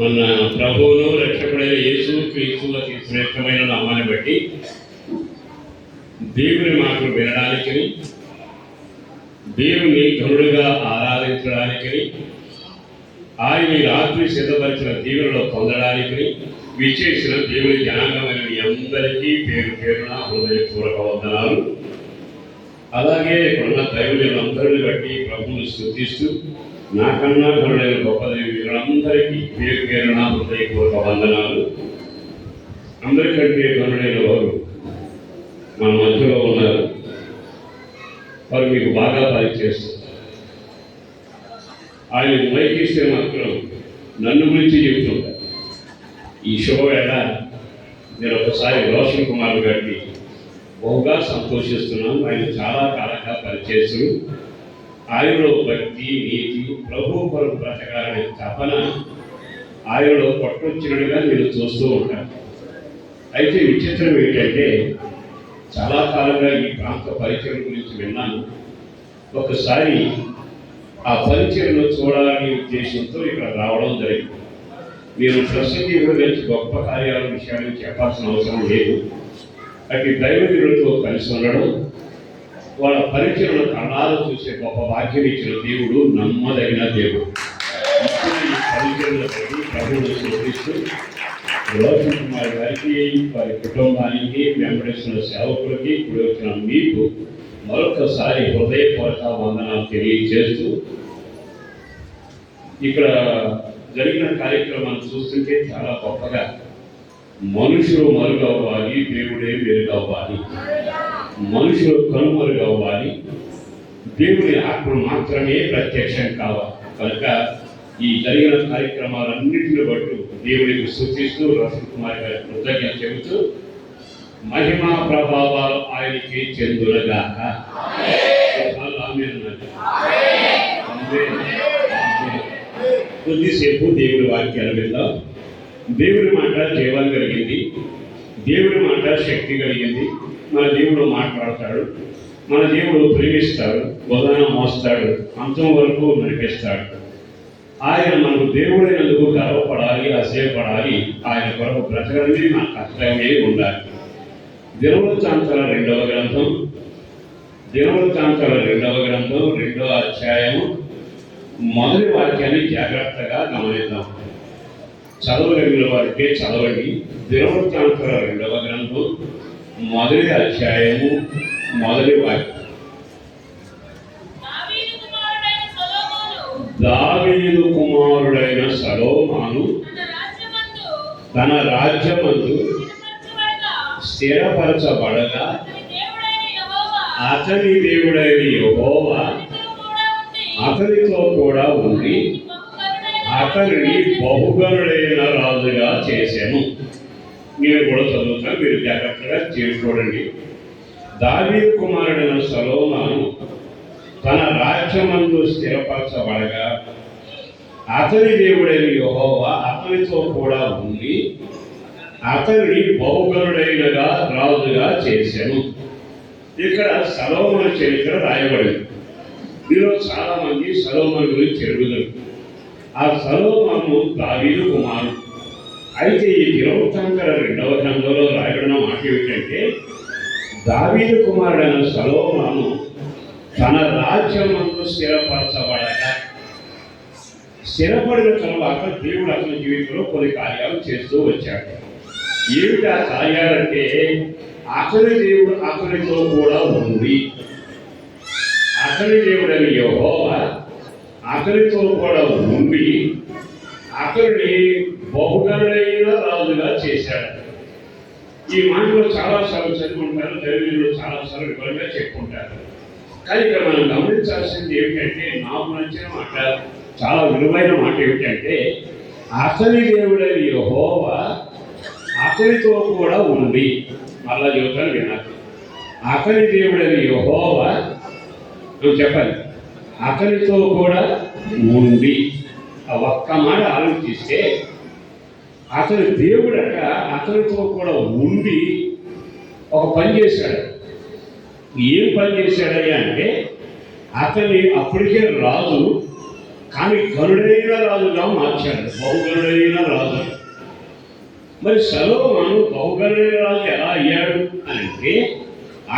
మన ప్రభువును రక్షకుడైన యేసు క్రీస్తు అతి శ్రేష్టమైన నామాన్ని బట్టి దేవుని మాటలు వినడానికి, దేవుని ఘనుడుగా ఆరాధించడానికి, ఆయన రాత్రి సిద్ధపరిచిన దీవెనలో పొందడానికి విచ్చేసిన దేవుని జనాంగమైన మీ అందరికీ పేరు పేరున హృదయపూర్వక వందనాలు. అలాగే ఇక్కడున్న దైవజనులందరిని బట్టి ప్రభువును స్తుతిస్తూ నాకన్నా ఘనుడైన గొప్ప దైవజనులందరికీ పేరు పేరున హృదయపూర్వక వందనాలు. అందరికంటే ఘనుడైన వారు మన మధ్యలో ఉన్నారు. వారు మీకు బాగా పరిచయిస్తారు. ఆయన మైకిస్తే మాత్రం నన్ను గురించి చెబుతుంటారు. ఈ శుభవేళ నేను ఒకసారి రోషన్ కుమార్ గారికి బహుగా సంతోషిస్తున్నాను. ఆయన చాలా కాలంగా పరిచయస్తుడు. ఆయనలో భక్తి, నీతి, ప్రభు కొరకు బ్రతకాలనే తపన ఆయనలో పట్టొచ్చినట్టుగా నేను చూస్తూ ఉంటాను. అయితే విచిత్రం ఏంటంటే చాలా కాలంగా ఈ ప్రాంత పరిచయం గురించి విన్నాను. ఒకసారి ఆ పరిచయంలో చూడాలనే ఉద్దేశంతో ఇక్కడ రావడం జరిగింది. మీరు ప్రసంగి గురించి గొప్ప కార్యాల విషయాన్ని చెప్పాల్సిన అవసరం లేదు. అటు దైవజనులతో కలిసి ఉండడం, వాళ్ళ పరిచయను కళ్ళాలు చూసే గొప్ప భాగ్యం ఇచ్చిన దేవుడు నమ్మదగిన దేవుడు. ఈ పరిచయంలో ప్రభువును చూపిస్తూ రోషన్ కుమార్ గారికి, వారి కుటుంబానికి, వెంబడిస్తున్న సేవకులకి, ఇప్పుడు వచ్చిన మీకు మరొకసారి హృదయపూర్వక వందనాలు తెలియజేస్తూ, ఇక్కడ జరిగిన కార్యక్రమాన్ని చూస్తుంటే చాలా గొప్పగా మనుషులు మరుగవ్వాలి, దేవుడే మెరుగవ్వాలి, మనుషులు కనుమరుగవ్వాలి, దేవుని ఆత్మ మాత్రమే ప్రత్యక్షం కావాలి. కనుక ఈ జరిగిన కార్యక్రమాలన్నింటిని బట్టి దేవుడికి స్తుతిస్తూ రోషన్ కుమార్ గారి కృతజ్ఞత చెబుతూ మహిమా ప్రభావాలు ఆయనకి చెందునగాక. కొద్దిసేపు దేవుడి వాక్యాలు విందాం. దేవుడి మాట జీవం కలిగింది, దేవుడి మాట శక్తి కలిగింది. మన దేవుడు మాట్లాడతాడు, మన దేవుడు ప్రేమిస్తాడు, బోధన మోస్తాడు, అంతం వరకు నడిపిస్తాడు. ఆయన మనకు దేవుడైనందుకు గర్వపడాలి, అసహ్యపడాలి, ఆయన కొరకు బ్రతకడమే నా కర్తవ్యమే ఉండాలి. దినవృత్తాంతాల రెండవ గ్రంథం 2వ అధ్యాయము మొదటి వాక్యాన్ని జాగ్రత్తగా గమనిద్దాం. చదవగలిగిన వారికే చదవండి. దినవృత్తాంతాల 2వ గ్రంథం మొదటి అధ్యాయము మొదటి వాక్యం. దావీదు కుమారుడైన సొలొమోను తన రాజ్యమందు స్థిరపరచబడగా అతని దేవుడైన యెహోవా అతనితో కూడా ఉండి అతనిని బహుగనుడైన రాజుగా చేశాను. నేను కూడా చదువుతాను, మీరు జాగ్రత్తగా చూడండి. దావీదు కుమారుడైన సొలొమోను తన రాజ్యమందు స్థిరపరచబడగా అతని దేవుడైన యెహోవా అతనితో కూడా ఉండి అతనిని బహుగనుడైనగా రాజుగా చేశాను. ఇక్కడ సొలొమోను చరిత్ర రాయబడింది. మీలో చాలా మంది సొలొమోను గురించి ఎరుగుతారు. ఆ సొలొమోను దావీదు కుమారుడు. అయితే ఈ దినవృత్తాంతాల 2వ గ్రంథంలో రాయబడిన మాట ఏమిటంటే, దావీదు కుమారుడైన సొలొమోను తన రాజ్యమందు స్థిరపరచబడగా, స్థిరపడిన తర్వాత దేవుడు అతని జీవితంలో కొన్ని కార్యాలు చేస్తూ వచ్చాడు. ఏమిటి ఆ కార్యాలంటే, అతని దేవుడు అతనితో కూడా ఉంది, అతని దేవుడైన యెహోవా అతనితో కూడా ఉండి అతనిని బహుగనుడైన రాజుగా చేశాడు. ఈ మాటలో చాలాసార్లు చదువుకుంటారు, దైవజనులు చాలాసార్లు వివరంగా చెప్పుకుంటారు. కానీ ఇక్కడ మనం గమనించాల్సింది ఏమిటంటే, నాకు నచ్చిన మాట, చాలా విలువైన మాట ఏమిటంటే, అతని దేవుడైన యెహోవా అతనితో కూడా ఉంది. మళ్ళా చెబుతాను వినాలి. అతని దేవుడైన యెహోవా చెప్పాలి, అతనితో కూడా ఉంది. ఆ ఒక్క మాట ఆలోచిస్తే, అతని దేవుడట అతనితో కూడా ఉండి ఒక పని చేశాడు. ఏం పని చేశాడయ్యా అంటే, అతని అప్పటికే రాజు కానీ గరుడైన రాజుగా మార్చాడు, బహుగరుడైన రాజు. మరి సొలొమోను బహుగరుడైన రాజు ఎలా అయ్యాడు అని అంటే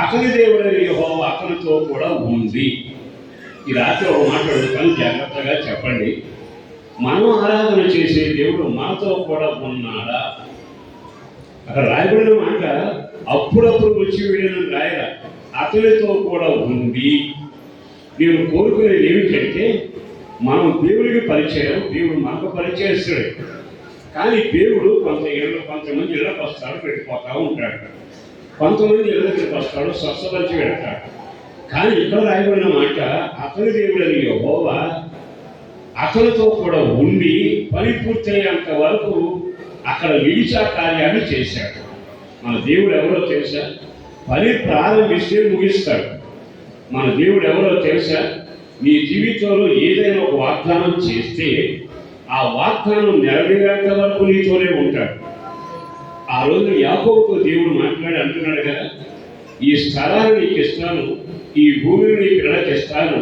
అతని దేవుడైన యెహోవా అతనితో కూడా ఉంది. ఈ రాత్రి ఒక మాట అడుగుతాను, జాగ్రత్తగా చెప్పండి. మనం ఆరాధన చేసే దేవుడు మనతో కూడా ఉన్నాడా? అక్కడ రాయబడిన మాట అప్పుడప్పుడు వచ్చి వీడిని రాయల, అతనితో కూడా ఉంది. నేను కోరుకునేది ఏమిటంటే మనం దేవుడికి పరిచయం, దేవుడు మనకు పరిచయస్తాడు. కానీ దేవుడు కొంతమంది ఇళ్ళకి వస్తాడు, పెట్టిపోతూ ఉంటాడు. కొంతమంది ఇళ్ళ దగ్గరికి వస్తాడు, స్వస్థపరిచి పెడతాడు. కానీ ఇక్కడ రాయబడిన మాట అతని దేవుడని యెహోవా అతనితో కూడా ఉండి పని పూర్తయ్యేంత వరకు అక్కడ నిలిచా కార్యాన్ని చేశాడు. మన దేవుడు ఎవరో తెలుసా? పని ప్రారంభిస్తే ముగిస్తాడు. మన దేవుడు ఎవరో తెలుసా? నీ జీవితంలో ఏదైనా ఒక వాగ్దానం చేస్తే ఆ వాగ్దానం నెరవేరేంత వరకు నీతోనే ఉంటాడు. ఆ రోజు యాకోబుతో దేవుడు మాట్లాడి అంటున్నాడు కదా, ఈ స్థలాన్ని నీకు ఇస్తాను, ఈ భూమిని నీ పిల్లలకి ఇస్తాను,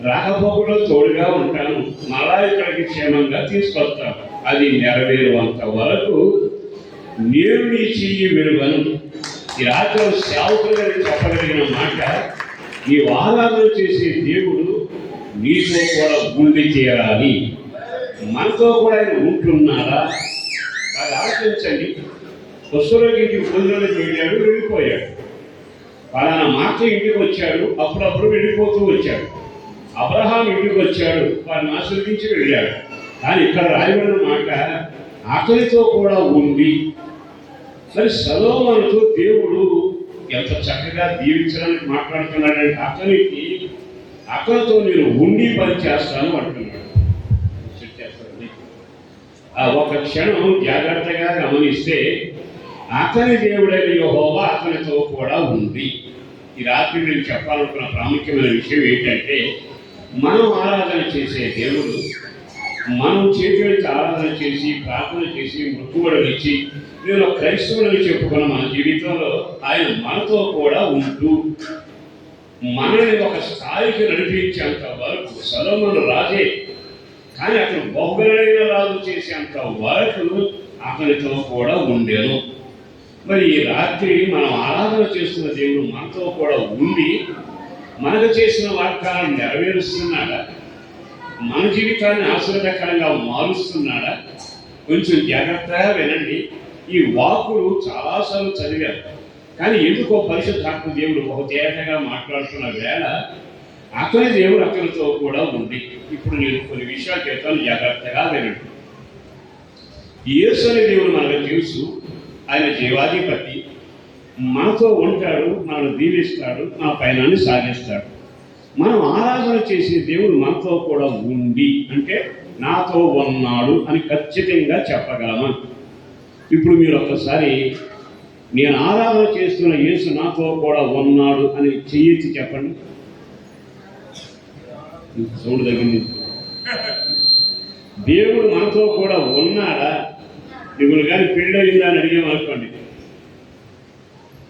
రాకపోకలో తోడుగా ఉంటాను, మళ్ళా ఇక్కడికి క్షేమంగా తీసుకొస్తాను. అది నెరవేరువంత వరకు నేను నీ చెయ్యి విడువను. ఈ రాత్రి సేవకులుగా చెప్పగలిగిన మాట, ఈ ఆరాధన చేసే దేవుడు నీతో కూడా ఉండి తీరాలి. మనతో కూడా ఆయన ఉంటున్నారా? అది ఆలోచించండి. వస్తువులకి ఇంటికి భోజనాలకు వెళ్ళాడు, వెళ్ళిపోయాడు. పలానా మాట ఇంటికి వచ్చాడు, అప్పుడప్పుడు వెళ్ళిపోతూ వచ్చాడు. అబ్రహాం ఇంటికి వచ్చాడు, వారిని ఆశీర్వదించి వెళ్ళాడు. కానీ ఇక్కడ రాయబడిన మాట అతనితో కూడా ఉంది. మరి సొలొమోనుతో దేవుడు ఎంత చక్కగా దీవించడానికి మాట్లాడుతున్నాడంటే అతనితో నేను ఉండి పని చేస్తాను అంటున్నాడు. ఒక క్షణం జాగ్రత్తగా గమనిస్తే అతని దేవుడైన యెహోవా అతనితో కూడా ఉంది. ఈ రాత్రి నేను చెప్పాలనుకున్న ప్రాముఖ్యమైన విషయం ఏంటంటే, మనం ఆరాధన చేసే దేవుడు మనం చేతులెత్తి ఆరాధన చేసి ప్రార్థన చేసి మొక్కుబడులు ఇచ్చి నేను క్రైస్తవులని చెప్పుకున్న మన జీవితంలో ఆయన మనతో కూడా ఉంటూ మనల్ని ఒక స్థాయికి నడిపించేంత వరకు సొలొమోను రాజే, కానీ అతను బహుగరుడైన రాజు చేసేంత వరకు అతనితో కూడా ఉండేను. మరి ఈ రాత్రి మనం ఆరాధన చేస్తున్న దేవుడు మనతో కూడా ఉండి మనకు చేసిన వాగ్దానం నెరవేరుస్తున్నాడా? మన జీవితాన్ని ఆశీర్వాదకరంగా మారుస్తున్నాడా? కొంచెం జాగ్రత్తగా వినండి. ఈ వాక్కులు చాలాసార్లు చదివారు, కానీ ఎందుకో పరిశుద్ధాత్మ దేవుడు ఒక తేటగా మాట్లాడుతున్న వేళ అతని దేవుడు అతనితో కూడా ఉంది. ఇప్పుడు నేను కొన్ని విషయాలు చెప్తాను, జాగ్రత్తగా వినండి. యేసు అనే దేవుడు మనకు తెలుసు, ఆయన జీవాధిపతి, మనతో ఉంటాడు, మనల్ని దీవిస్తాడు, మన పయనాన్ని సాగిస్తాడు. మనం ఆరాధన చేసే దేవుడు మనతో కూడా ఉండి అంటే నాతో ఉన్నాడు అని ఖచ్చితంగా చెప్పగలమా? ఇప్పుడు మీరు ఒక్కసారి నేను ఆరాధన చేస్తున్న యేసు నాతో కూడా ఉన్నాడు అని చెయ్యొచ్చి చెప్పండి. సౌండ్ తగ్గింది. దేవుడు మనతో కూడా ఉన్నాడా? మిమ్మల్ని కానీ పెళ్ళయిందా అని అడిగామనుకోండి,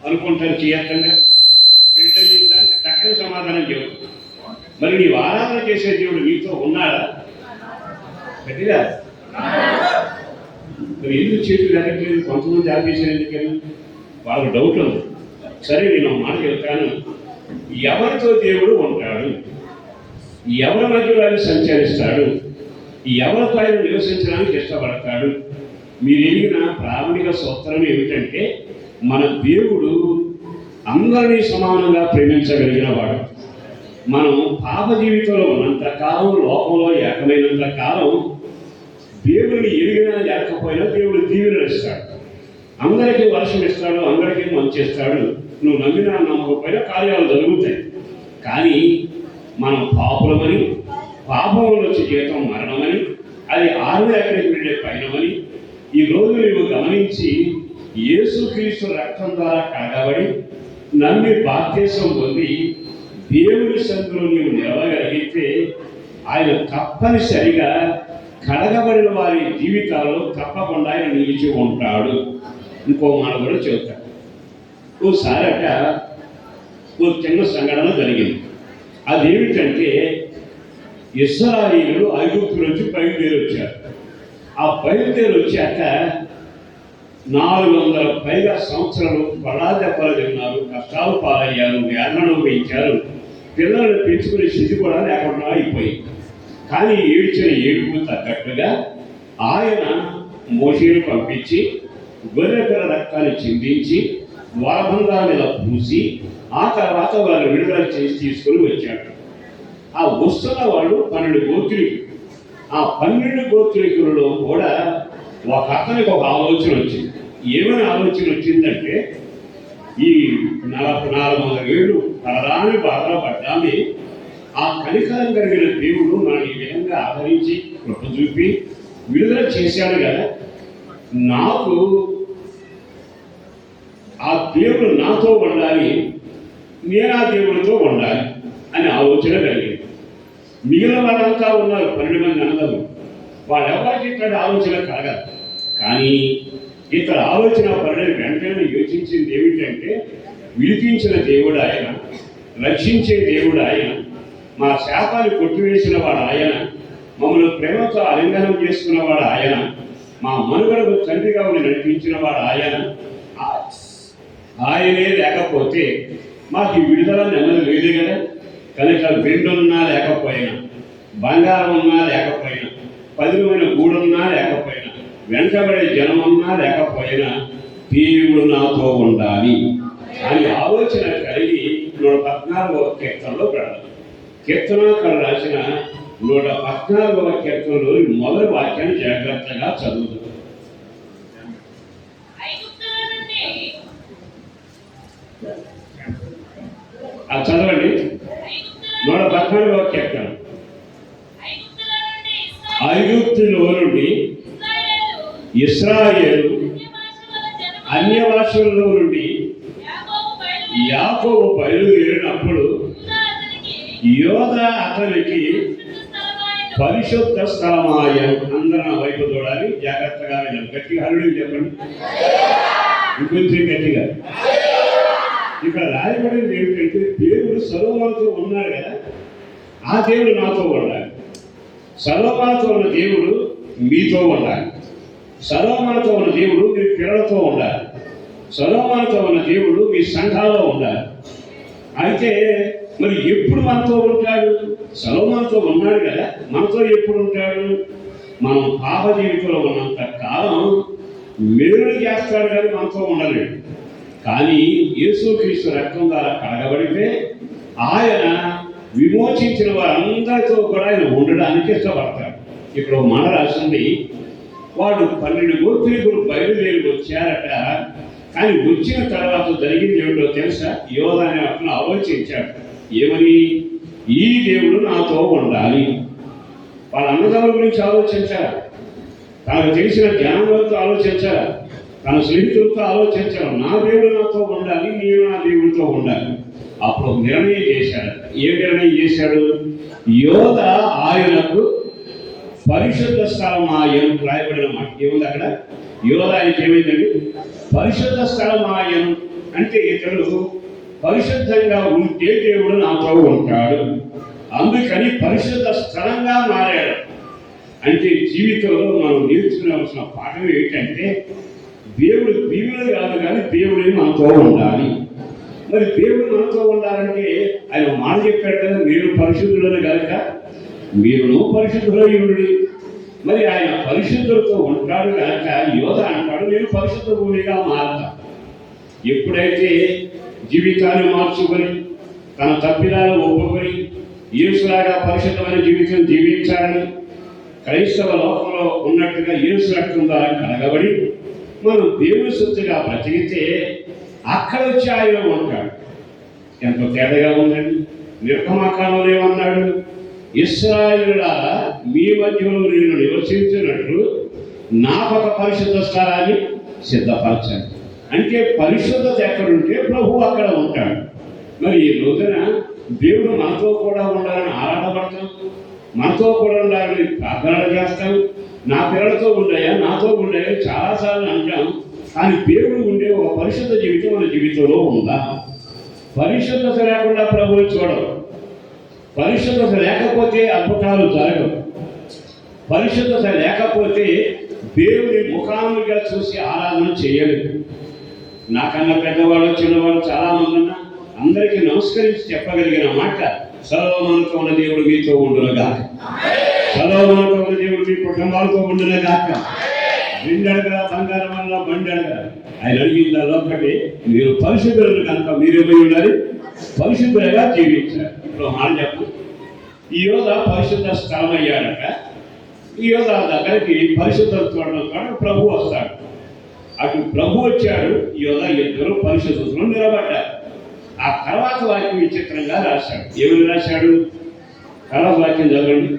అనుకుంటారు చేయత్తంగా. పెళ్ళయిందా అంటే చక్కని సమాధానం చెబుతాం. మరి నీవు ఆరాధన చేసే దేవుడు నీతో ఉన్నాడా? గట్టిగా మరి ఎందుకు చేతులు ఎక్కట్లేదు? కొంతమంది ఆఫీసులు ఎందుకని వాళ్ళకు డౌట్ ఉంది. సరే, నేను మాట చెప్తాను. ఎవరితో దేవుడు ఉంటాడు? ఎవరి మధ్యలో ఆయన సంచరిస్తాడు? ఎవరితో ఆయన నివసించడానికి ఇష్టపడతాడు? మీరు ఎరిగిన ప్రాథమిక సూత్రం ఏమిటంటే, మన దేవుడు అందరినీ సమానంగా ప్రేమించగలిగిన వాడు. మనం పాప జీవితంలో ఉన్నంతకాలం, లోకంలో ఏకమైనంత కాలం దేవుడిని ఎరిగినా లేకపోయినా దేవుడు దీవెనలు ఇస్తాడు. అందరికీ వర్షం ఇస్తాడు, అందరికీ మంచి ఇస్తాడు. నువ్వు నమ్మినా నమ్మకపోయినా కార్యాలు జరుగుతాయి. కానీ మనం పాపులమని, పాపంలో వచ్చే జీవితం మరణమని, అది ఆరు ఎక్కడికి వెళ్ళే పయనమని ఈ రోజు నువ్వు గమనించి యేసుక్రీస్తు రక్తం ద్వారా కడగబడి నమ్మి బాప్తిసం పొంది దేవుని సన్నిధిలో నీవు నిలవగలిగితే ఆయన తప్పనిసరిగా కడగబడిన వారి జీవితాల్లో తప్పకుండా ఆయన నిలిచి ఉంటాడు. ఇంకో మాట కూడా చెబుతాడు. ఓసారట ఓ చిన్న సంఘటన జరిగింది. అదేమిటంటే ఇశ్రాయేలు ఐగుప్తు నుంచి బయలుదేరి వచ్చారు. ఆ బయలుదేరి వచ్చాక 400 పైగా సంవత్సరాలు పడా దెబ్బలు తిన్నారు, కష్టాలు పాలయ్యారు, వేదనలు వేయించారు, పిల్లలను పెంచుకునే స్థితి కూడా లేకుండా అయిపోయింది. కానీ ఏడ్చిన ఏడుపు తగ్గట్టుగా ఆయన మోషేను పంపించి గొర్రె పిల్ల రక్తాన్ని చిందించి ద్వారబంధాల మీద పూసి ఆ తర్వాత వారు విడుదల చేసి తీసుకొని వచ్చాడు. ఆ వస్తున్న వాళ్ళు 12 గోత్రికులు. ఆ 12 గోత్రికులలో కూడా ఒక అతనికి ఒక ఆలోచన వచ్చింది. ఏమైనా ఆలోచన వచ్చిందంటే, ఈ 44 ఏళ్ళు పరదాని బాధలో పడ్డామే, ఆ కనికరం కలిగిన దేవుడు మనం ఈ విధంగా ఆదరించి కృప చూపి విడుదల చేశాడు కదా, నాకు ఆ దేవుడు నాతో ఉండాలి, నేను ఆ దేవుడితో ఉండాలి అని ఆలోచన కలిగింది. మిగిలిన వాళ్ళంతా ఉన్నారు 12 మంది అందరూ, వాళ్ళెవరికి ఇక్కడ ఆలోచన కలగదు. కానీ ఇతర ఆలోచన పడిన వెంటనే యోచించింది ఏమిటంటే, విడిపించిన దేవుడు ఆయన, రక్షించే దేవుడు ఆయన, మా శాపాన్ని కొట్టివేసిన వాడు ఆయన, మమ్మల్ని ప్రేమతో అలింగనం చేసుకున్నవాడు ఆయన, మా మనుగడకు తండ్రిగా ఉండి నడిపించిన వాడు ఆయన. ఆయనే లేకపోతే మాకు ఈ విడుదల నెమ్మది లేదు కదా. కనుక వెండున్నా లేకపోయినా, బంగారం ఉన్నా లేకపోయినా, పదిలమైన గూడున్నా లేకపోయినా, వెంటబడే జనమున్నా లేకపోయినా దేవుడు నాతో ఉండాలి అని ఆలోచన కలిగి 114వ కీర్తనలో పెడతాం. కీర్తనాకారుడు రాసిన 114వ కీర్తనలోని మొదటి వాక్యాన్ని జాగ్రత్తగా చదువుతాం. అది చదవండి. 114వ కీర్తన. ఐగుప్తులో నుండి ఇశ్రాయేలు అన్య భాషల్లో నుండి యాకోబు బయలుదేరినప్పుడు యోధా అతనికి పరిశుద్ధ స్థలమాయను. అందరూ నా వైపు చూడాలి, జాగ్రత్తగా వినాలి. గట్టిగా హల్లులు చెప్పండి, ఇంకొంచెం గట్టిగా. ఇక్కడ రాయబడింది ఏమిటంటే, దేవుడు సొలొమోనుతో ఉన్నాడు కదా, ఆ దేవుడు నాతో ఉండాలి. సొలొమోనుతో ఉన్న దేవుడు మీతో ఉండాలి. సొలొమోనుతో ఉన్న దేవుడు మీ పిల్లలతో ఉండాలి. సొలొమోనుతో ఉన్న దేవుడు మీ సంఘాల్లో ఉండాలి. అయితే మరి ఎప్పుడు మనతో ఉంటాడు? సొలొమోనుతో ఉన్నాడు కదా, మనతో ఎప్పుడు ఉంటాడు? మనం పాప జీవితంలో ఉన్నంత కాలం మేలు చేస్తాడు కానీ మనతో ఉండలేడు. కానీ యేసుక్రీస్తు రక్తం ద్వారా కడగబడితే ఆయన విమోచించిన వారందరితో కూడా ఆయన ఉండడానికి ఇష్టపడతాడు. ఇక్కడ మాట రాసింది, వాడు 12 గోత్రికులు బయలుదేరి వచ్చారట. కానీ వచ్చిన తర్వాత జరిగింది ఏమిటో తెలుసా? యోధ అనే అతను ఆలోచించాడు. ఏమని? ఈ దేవుడు నాతో ఉండాలి. వాళ్ళ అన్నదమ్ముల గురించి ఆలోచించారా? తనకు తెలిసిన జ్ఞానంతో ఆలోచించారా? తన స్నేహితులతో ఆలోచించారు. నా దేవుడు నాతో ఉండాలి, నేను నా దేవుడితో ఉండాలి. అప్పుడు నిర్ణయం చేశాడు. ఏ నిర్ణయం చేశాడు? యోధ ఆయనకు పరిశుద్ధ స్థలం ఆయను రాయబడిన మాట ఏముంది అక్కడ? యోధ ఆయనకి ఏమైందండి? పరిశుద్ధ స్థలం ఆయను అంటే ఇతడు పరిశుద్ధంగా ఉంటే దేవుడు నాతో ఉంటాడు. అందుకని పరిశుద్ధ స్థలంగా మారాడు. అంటే జీవితంలో మనం నేర్చుకోవాల్సిన పాఠం ఏంటంటే, దేవుడు దీవులు కాదు కానీ దేవుడే మనతో ఉండాలి. మరి దేవుడు మనతో ఉండాలంటే ఆయన మాట చెప్పాడు కదా, మీరు పరిశుద్ధులను కనుక మీరును పరిశుద్ధులై ఉండి. మరి ఆయన పరిశుద్ధులతో ఉంటాడు కనుక యోధ అంటాడు, నేను పరిశుద్ధ భూమిగా మారతా. ఎప్పుడైతే జీవితాన్ని మార్చుకొని తన తప్పిదాలు ఒప్పుకొని యేసులాగా పరిశుద్ధమైన జీవితం జీవించాలని క్రైస్తవ లోకంలో ఉన్నట్టుగా యేసు రక్తం ద్వారా కలగబడి మనం దేవుని సొత్తుగా బ్రతికితే అక్కడ వచ్చి ఆయన ఉంటాడు. ఎంతో తేడాగా ఉందండి. నిర్గమాకాండంలో ఏమన్నాడు? ఇశ్రాయేలులారా, మీ మధ్యలో నేను నివసించినట్లు నాకొక పరిశుద్ధ స్థలాన్ని సిద్ధపరచాలి. అంటే పరిశుద్ధత ఎక్కడుంటే ప్రభు అక్కడ ఉంటాడు. మరి ఈ రోజున దేవుడు మనతో కూడా ఉండాలని ఆరాటపడతాం, మనతో కూడా ఉండాలని ప్రార్థనలు చేస్తాం. నా పిల్లలతో ఉండయా, నాతో ఉండయా చాలాసార్లు అంటాం. కానీ దేవుడు ఉండే ఒక పరిశుద్ధ జీవితం మన జీవితంలో ఉందా? పరిశుద్ధత లేకుండా ప్రభువు చూడవు. పరిశుద్ధత లేకపోతే అద్భుతాలు జరగవు. పరిశుద్ధత లేకపోతే దేవుని ముఖాముగా చూసి ఆరాధన చేయలేదు. నాకన్నా పెద్దవాళ్ళు చిన్నవాళ్ళు చాలా మంది ఉన్నా అందరికీ నమస్కరించి చెప్పగలిగిన మాట, సర్వమనుతో ఉన్న దేవుడు మీతో ఉండునుగాక, సర్వమనుతో ఉన్న దేవుడు మీ కుటుంబాలతో ఉండునుగాక. బండడగా బంగారం వల్ల బండడగా ఆయన అడిగిందా ఒకటి, మీరు పరిశుద్ధులు కనుక మీరేమై ఉండాలి, పరిశుద్ధులుగా జీవించారు. ఇప్పుడు మాట చెప్పు, ఈ యోధ పరిశుద్ధ స్థలం అయ్యాడట. ఈ యోధ దగ్గరికి పరిశుద్ధత చూడడం ప్రభు వస్తాడు. అటు ప్రభు వచ్చాడు, ఈ యోధ ఇద్దరు పరిశుద్ధతలో నిలబడ్డారు. ఆ తర్వాత వాక్యం విచిత్రంగా రాశాడు. ఏమని రాశాడు? తర్వాత వాక్యం చదవండి.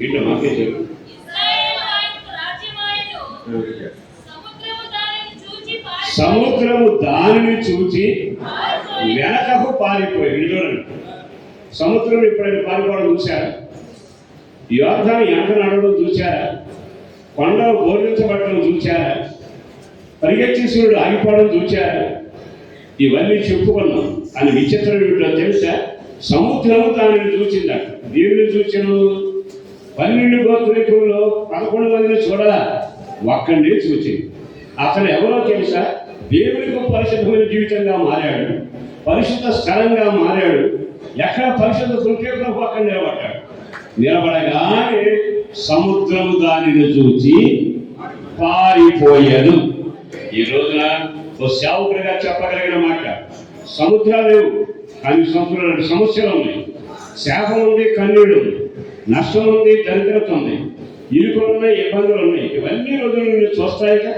ఇట్లా మాకే చెప్పు. సముద్రము దానిని చూచి వెనకకు పారిపోయి. చూడండి, సముద్రం ఎప్పుడైనా పారిపోవడం చూశారా? యోర్దాను ఎంట నడవడం చూశారా? కొండలు బోధించబడడం చూశారా? పరిగెత్తి సూర్యుడు ఆగిపోవడం చూశారా? ఇవన్నీ చెప్పుకున్నాం. అని విచిత్రం ఏమిటో తెలుసా? సముద్రము దానిని చూసిందట. దేవుని చూచను 12 గోత్రికుల్లో 11 మందిని చూడాల, ఒక్కడినే చూచింది. అతను ఎవరో తెలుసా? దేవునికి పరిశుద్ధమైన జీవితంగా మారాడు, పరిశుద్ధ స్థలంగా మారాడు. ఎక్కడ పరిశుద్ధత ఉంటే ప్రభు అక్కడ నిలబడ్డాడు. నిలబడగానే సముద్రము దానిని చూచి పారిపోయాను. ఈ రోజున ఓ సేవకుడిగా చెప్పగలిగిన మాట, సముద్రాలు లేవు కానీ సముద్రాలు సమస్యలు ఉన్నాయి, శాపం ఉంది, కన్నీడు ఉంది, నష్టం ఉంది, దరిద్రత ఉంది, ఇరుకులు ఉన్నాయి, ఇబ్బందులు ఉన్నాయి. ఇవన్నీ రోజులు నిన్ను చూస్తాయిగా,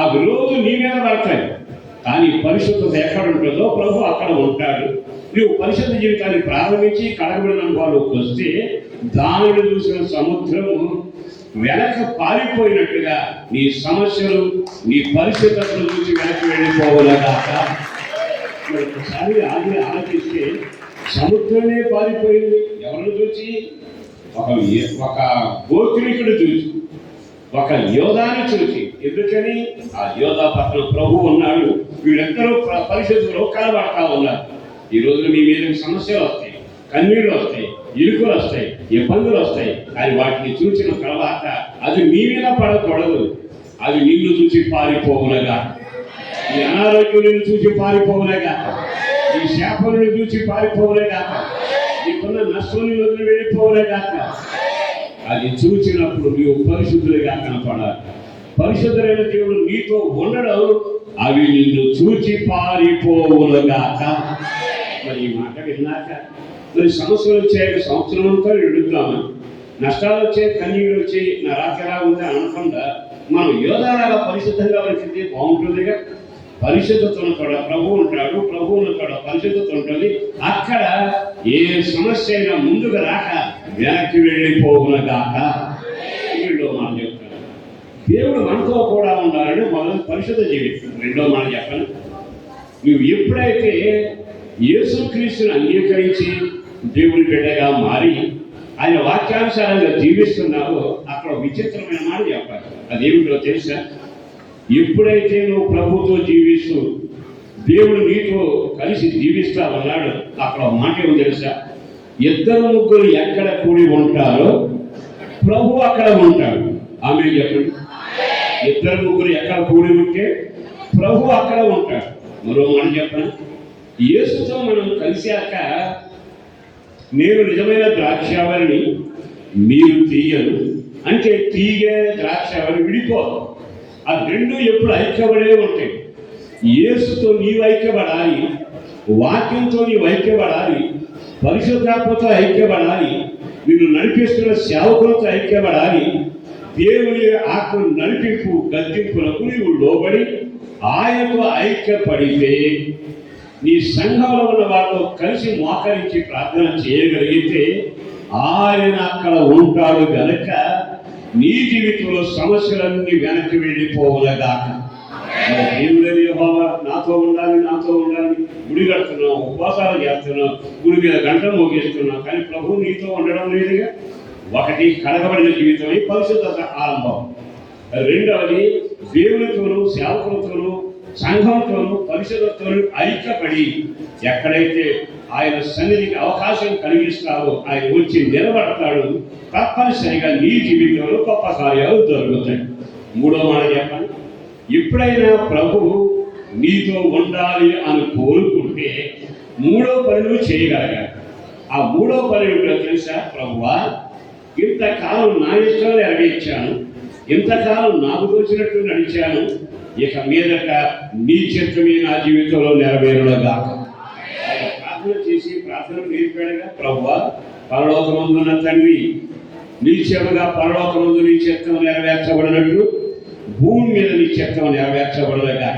అవి రోజు నీ మీద పడతాయి. కానీ పరిశుద్ధత ఎక్కడ ఉంటుందో ప్రభు అక్కడ ఉంటాడు. నువ్వు పరిశుద్ధ జీవితాన్ని ప్రారంభించి కడగబడిన అనుభవాలకు వస్తే దానిని చూసిన సముద్రము వెనక పారిపోయినట్టుగా నీ సమస్యలు, నీ పరిశుద్ధతను చూసి వెనక్కి వెళ్ళిపోవలగాక. ఒకసారి ఆలోచిస్తే సముద్రమే పారిపోయింది. ఎవరిని చూసి? ఒక గోత్రికుడు చూసి, ఒక యోధాని చూసి. ఎందుకని? ఆ యోధా పక్కన ప్రభు ఉన్నాడు. వీళ్ళందరూ పరిశుద్ధులు కనబడతా ఉన్నారు. ఈ రోజు మీ మీద సమస్యలు వస్తాయి, కన్నీళ్ళు వస్తాయి, ఇరుకులు వస్తాయి, ఇబ్బందులు వస్తాయి. కానీ వాటిని చూసిన తర్వాత అది మీ మీద పడకూడదు, అది నిన్ను చూసి పారిపోవునగా. ఈ అనారోగ్యం నిన్ను చూసి పారిపోవునగా, ఈ శాపను చూసి పారిపోవునగా, నీకున్న నష్టం వదిలి వెళ్ళిపోవునగా. అది చూసినప్పుడు నీవు పరిశుద్ధులుగా కనపడాలి. పరిశుద్ధులైన దేవుడు నీతో ఉండడం, అవి నిన్ను చూచి పారిపోవునగాక. మరి ఈ మాట విన్నాక మరి సమస్యలు వచ్చాయి, సంవత్సరం అంతా ఎడుద్దామా, నష్టాలు వచ్చాయి, కన్నీళ్ళు వచ్చాయి, నా రాకెలా ఉంది అనకుండా మనం యోధాలాగా పరిశుద్ధంగా వచ్చింది బాగుంటుందిగా. పరిశుద్ధత కూడా ప్రభు ఉంటాడు, ప్రభు ఉంటాడు, పరిశుద్ధత ఉంటుంది. అక్కడ ఏ సమస్య అయినా ముందుకు రాక వెనక్కి వెళ్ళిపోవునగాక. వీళ్ళు మనం చెప్తాను, దేవుడు మనతో కూడా ఉండాలని మొదలు పరిశుద్ధ జీవితం. రెండో మాట చెప్పను, నువ్వు ఎప్పుడైతే యేసుక్రీస్తుని అంగీకరించి దేవుని బిడ్డగా మారి ఆయన వాక్యానుసారంగా జీవిస్తున్నావో అక్కడ విచిత్రమైన మాట చెప్పాలి. అదేమిటో తెలుసా? ఎప్పుడైతే నువ్వు ప్రభుతో జీవిస్తూ దేవుడు నీతో కలిసి జీవిస్తా ఉన్నాడు, అక్కడ మాట ఏమో తెలుసా? 2 ముగ్గురు ఎక్కడ కూడి ఉంటారో ప్రభు అక్కడ ఉంటాడు. ఆమె చెప్పండి. 2 ముగ్గురు ఎక్కడ కూడి ఉంటే ప్రభు అక్కడ ఉంటాడు. మరో మాట చెప్పండి, యేసుతో మనం కలిశాక నేను నిజమైన ద్రాక్షావళిని, మీరు తీయరు అంటే తీగే ద్రాక్షావళి విడిపోదు. ఆ రెండు ఎప్పుడు ఐక్యపడే ఉంటాయి. యేసుతో నీవు ఐక్యపడాలి, వాక్యంతో నీవు ఐక్యపడాలి, పరిశుద్ధాత్మతో ఐక్యపడాలి, నిన్ను నడిపిస్తున్న సేవకులతో ఐక్యపడాలి. దేవుని ఆత్మ నడిపింపు గద్దింపులకు నీవు లోబడి ఆయనతో ఐక్యపడితే నీ సంఘంలో ఉన్న వాళ్ళతో కలిసి మోకరించి ప్రార్థన చేయగలిగితే ఆయన అక్కడ ఉంటాడు గనక నీ జీవితంలో సమస్యలన్నీ వెనక్కి వెళ్ళిపోవునగాక. దేవుడని యెహోవా నాతో ఉండాలి, నాతో ఉండాలి, గుడి కడుతున్నావు, ఉపవాసాలు చేస్తున్నావు, గుడి మీద గంటలు మోగిస్తున్నావు, కానీ ప్రభు నీతో ఉండడం లేదుగా. ఒకటి కడగబడిన జీవితమే పరిశుద్ధత ఆరంభం. రెండవది దేవునితోనూ సేవకులతోనూ సంఘంతోనూ పరిశుద్ధతోనూ ఐక్యపడి ఎక్కడైతే ఆయన సన్నిధికి అవకాశం కలిగిస్తావో ఆయన వచ్చి నిలబడతాడు. తప్పనిసరిగా నీ జీవితంలో గొప్ప కార్యాలు జరుగుతాయి. మూడో మాట చెప్పండి, ఎప్పుడైనా ప్రభు నీతో ఉండాలి అని కోరుకుంటే మూడో పని నువ్వు చేయగలగాలి. ఆ మూడో పని ఏమిటో తెలుసా? ప్రభువా, ఇంతకాలం నా ఇష్టం నెరవేర్చాను, ఇంతకాలం నాకు తోచినట్టు నడిచాను, ఇక మీదట నీ చిత్తమే నా జీవితంలో నెరవేరుగాక. ఆయన ప్రార్థన చేసి ప్రార్థన నేర్పాడుగా, ప్రభువా, పరలోకమందున్న తండ్రి, నిశ్చయముగా పరలోకమందు నీ చిత్తం నెరవేర్చబడినట్లు భూమి మీద నీ చిత్తం నెరవేర్చబడదుగా.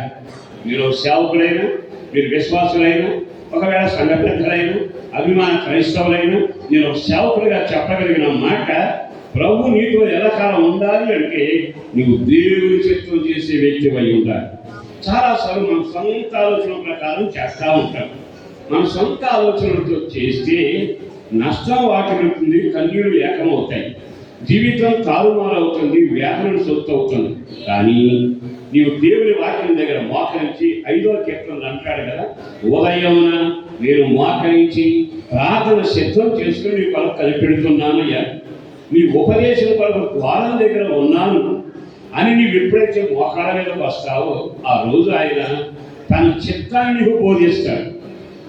మీరు సేవకులైనా, మీరు విశ్వాసులైనా, ఒకవేళ సంఘ పెద్దలైనా, అభిమాన క్రైస్తవులైనా, నేను సేవకుడిగా చెప్పగలిగిన మాట, ప్రభు నీతో ఎల్లకాలం ఉండాలి అంటే నువ్వు దేవుని చిత్తం చేసే వ్యక్తి అయి ఉండాలి. చాలాసార్లు మన సొంత ఆలోచన ప్రకారం చేస్తూ ఉంటాం. మన సొంత ఆలోచనలతో చేస్తే నష్టం వాటిల్లుతుంది, కన్నీళ్లు ఏకమవుతాయి, జీవితం తారుమారవుతుంది, వ్యాధులను సొత్తు అవుతుంది. కానీ నీవు దేవుని వాక్యం దగ్గర మోకరించి 5వ కీర్తనలు అంటాడు కదా, ఉదయమున నేను మోకరించి ప్రార్థన సిద్ధం చేసుకుని నీ కొరకు కనిపెడుతున్నానయ్యా, నీ ఉపదేశం కొరకు ద్వారం దగ్గర ఉన్నాను అని నీవు ఎప్పుడైతే మోకాళ్ళ మీదకి వస్తావో ఆ రోజు ఆయన తన చిత్తాన్ని నీకు బోధిస్తాడు.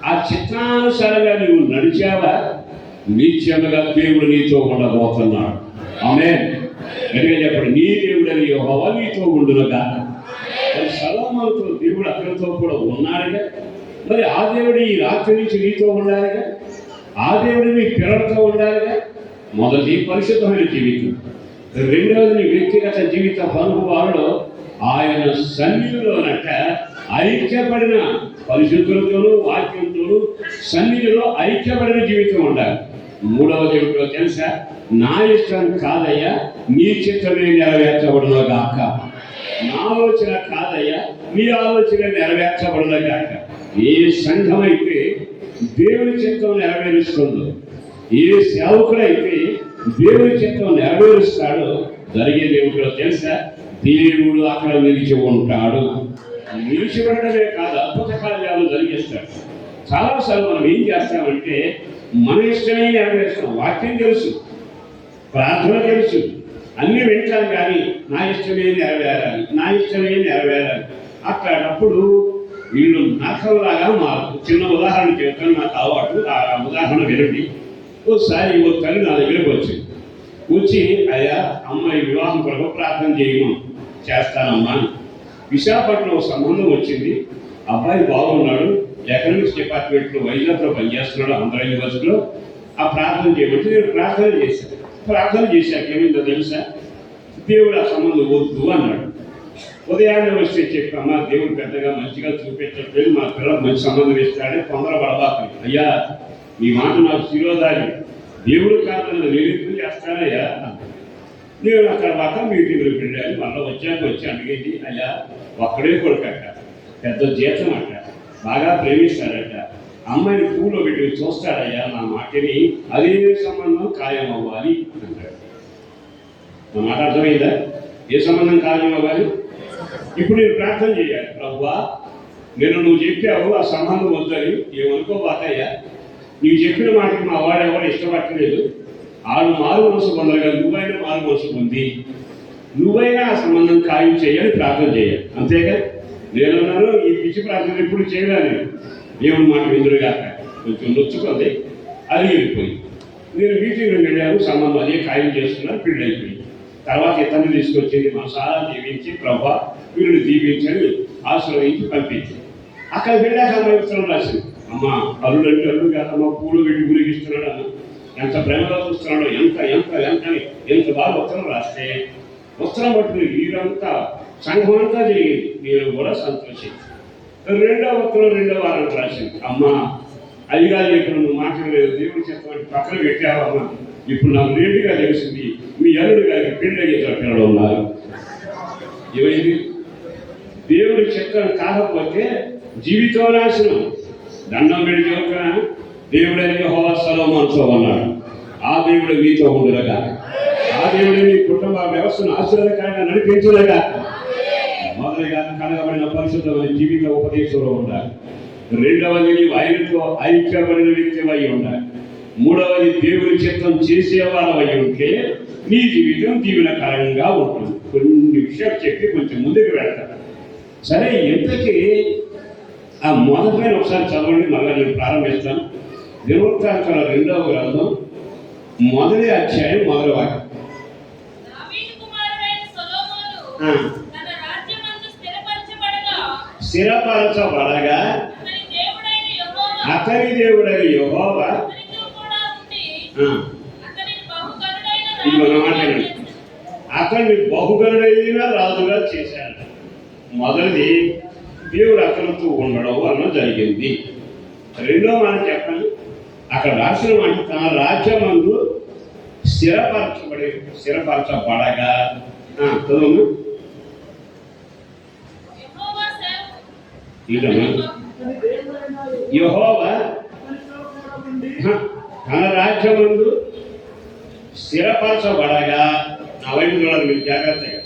ఆ చిత్తానుసారంగా నీవు నడిచావా, నిత్యముగా దేవుడు నీతో ఉండబోతున్నాడు. ఆమేన్. గట్టిగా చెప్పండి, నీ దేవుడని యెహోవా నీతో ఉండునుగా. మరి సొలొమోనుతో దేవుడు అతనితో కూడా ఉన్నాడుగా. మరి ఆ దేవుడు ఈ రాత్రి నుంచి నీతో ఉండాలిగా, ఆ దేవుడు నీ పిల్లలతో ఉండాలిగా. మొదటి పరిశుద్ధమైన జీవితం, రెండవది నీ వ్యక్తిగత జీవిత అనుభవాలలో ఆయన సన్నిధిలోనట ఐక్యపడిన పరిశుద్ధులతోనూ వాక్యంతోనూ సన్నిధిలో ఐక్యపడిన జీవితం ఉండాలి. మూడవది ఏమిటో తెలుసా? నా ఇష్టం కాదయ్యా, నీ చిత్తమే నెరవేర్చబడునుగాక. నా ఆలోచన కాదయ్యా, నీ ఆలోచన నెరవేర్చబడునుగాక. ఏ సంఘం అయితే దేవుని చిత్తం నెరవేరుస్తుందో, ఏ సేవకుడైతే దేవుని చిత్తం నెరవేరుస్తాడో జరిగేది ఏమిటో తెలుసా? దేవుడు అక్కడ నిలిచి ఉంటాడు. నిలిచి ఉండడమే కాదు, అద్భుత కార్యాలు జరిగిస్తాడు. చాలాసార్లు మనం ఏం చేస్తామంటే మన ఇష్టమే నెరవేరుస్తాం. వాక్యం తెలుసు, ప్రార్థన తెలుసు, అన్నీ వింటాం, కానీ నా ఇష్టమే నెరవేరాలి, నా ఇష్టమే నెరవేరాలి. అట్లాంటప్పుడు వీళ్ళు నరకంలాగా మారు. చిన్న ఉదాహరణ చెప్తాను, నాకు అలవాటు. ఆ ఉదాహరణ వినండి. ఓసారి ఓ తల్లి నా దగ్గరకు వచ్చింది. వచ్చి, అయ్యా అమ్మాయి వివాహం కొరకు ప్రార్థన చేయమని. చేస్తానమ్మా. విశాఖపట్నం సంబంధం వచ్చింది, అబ్బాయి బాగున్నాడు, ఎకనామిక్స్ డిపార్ట్మెంట్లో వైజాగ్లో పనిచేస్తున్నాడు, ఆంధ్ర యూనివర్సిటీలో. ఆ ప్రార్థన చేయమంటే నేను ప్రార్థన చేశాను. ప్రార్థన చేశాక ఏమైందో తెలుసా? దేవుడు ఆ సంబంధం వద్దు అన్నాడు. ఉదయాన్నే వస్తే చెప్పమ్మా, దేవుడు పెద్దగా మంచిగా చూపించట్లేదు, మా పిల్లలకు మంచి సంబంధం ఇస్తాడే, తొందరపడబాకండి. అయ్యా మీ మాట నాకు శిరోధారి, దేవుడు కాదని నేను ఎందుకు చేస్తానయ్యా. నేను అక్కడ దాకా మీటింగ్లో వెళ్ళాను. మళ్ళీ వచ్చి అడిగేది, అయ్యా ఒక్కడే కొడుకట, పెద్ద జీతం అట, బాగా ప్రేమిస్తాడట, అమ్మాయిని పూలో పెట్టి చూస్తాడయ్యా, నా మాటని అదే సంబంధం ఖాయం అవ్వాలి అంటాడు. నా మాట అర్థమైందా? ఏ సంబంధం ఖాయం అవ్వాలి? ఇప్పుడు నేను ప్రార్థన చేయాలి, ప్రభువా నువ్వు చెప్పావు ఆ సంబంధం వద్దని, ఏమనుకోబాకయ్యా, నీవు చెప్పిన మాటకి మా వాడెవరు ఇష్టపట్టలేదు, ఆడు మారు మనసు పొందగా నువ్వైనా మారు మనసు పొంది నువ్వైనా ఆ సంబంధం ఖాయం చేయాలి, ప్రార్థన చేయాలి. అంతేగా నేనున్నాను. ఈ పిచ్చి ప్రార్థన ఎప్పుడు చేయగానే దేవుని మాట విందురుగాక కొంచెం నొచ్చుకుంది, అది వెళ్ళిపోయింది. నేను మీటింగ్లో వెళ్ళాను, సంబంధం అదే ఖాయం చేస్తున్నాను, పెళ్ళి అయిపోయింది. తర్వాత ఇతన్ని తీసుకొచ్చేది మనసారా దీవించి, ప్రభా వీళ్ళని దీవించని ఆశీర్వదించి పంపించింది. అక్కడ వెళ్ళాక అమ్మాయి ఉత్తరం రాసింది, అమ్మ అల్లుడు అంటే అల్లుడు కాదమ్మా, పూలు పెట్టి గురిగిస్తున్నాడు అన్న, ఎంత ప్రేమగా చూస్తున్నాడో, ఎంత ఎంత ఎంత ఎంత బాగా ఉత్తరం రాస్తే ఉత్తరం పట్టుకుని వీరంతా సంఘం అంతా జరిగింది. నేను కూడా సంతోషించి రెండో వారం రాసింది, అమ్మ అదిగా ఇప్పుడు నువ్వు మాట్లాడలేదు, దేవుడి చెప్పండి పక్కన పెట్టావమ్మా, ఇప్పుడు నాకు లేటుగా తెలిసింది మీ అల్లుడు గారికి పెళ్ళి అయ్యేట పిల్లలు ఉన్నారు. ఏమైంది? దేవుడి చిత్తం కాకపోతే జీవితం నాశనం. దండం పెట్టి చెబుతున్నా, దేవుడని యెహోవా సొలొమోనుతో ఉన్నాడు. ఆ దేవుడు మీతో ఉండునుగా. ఆ దేవుడు మీ కుటుంబ వ్యవస్థను ఆశీర్వాదకరంగా నడిపించునుగా. మొదలుగా కలగబడిన పరిశుద్ధమైన జీవిత ఉపదేశంలో ఉండాలి. రెండవది నీవు ఆయనతో ఐక్యపడిన వ్యక్తివై ఉండాలి. మూడవది దేవుని చిత్తం చేసేవాళ్ళవై ఉంటే నీ జీవితం దీవెనకరంగా ఉంటుంది. కొన్ని విషయాలు చెప్పి కొంచెం ముందుకు వెళ్తాను. సరే, ఇంతకీ ఆ మొదటి ఒకసారి చదవండి, మళ్ళీ నేను ప్రారంభిస్తాను. దినవృత్తాంతాల 2వ గ్రంథం 1వ అధ్యాయం 1వ వాక్యం. స్థిరపరచబడగా అతని దేవుడైన యెహోవా అతన్ని బహుగనుడైన రాజుగా చేశాడు. మొదటిది దేవుడు అతనితో ఉండడం వలన జరిగింది. రెండో మాట చెప్పండి, అక్కడ రాసిన మాట తన రాజ్యమందు స్థిరపరచబడగా చదువు యెహోవా తన రాజ్యమందు స్థిరపరచబడగా. నా వైపు చూడాలి మీరు జాగ్రత్తగా.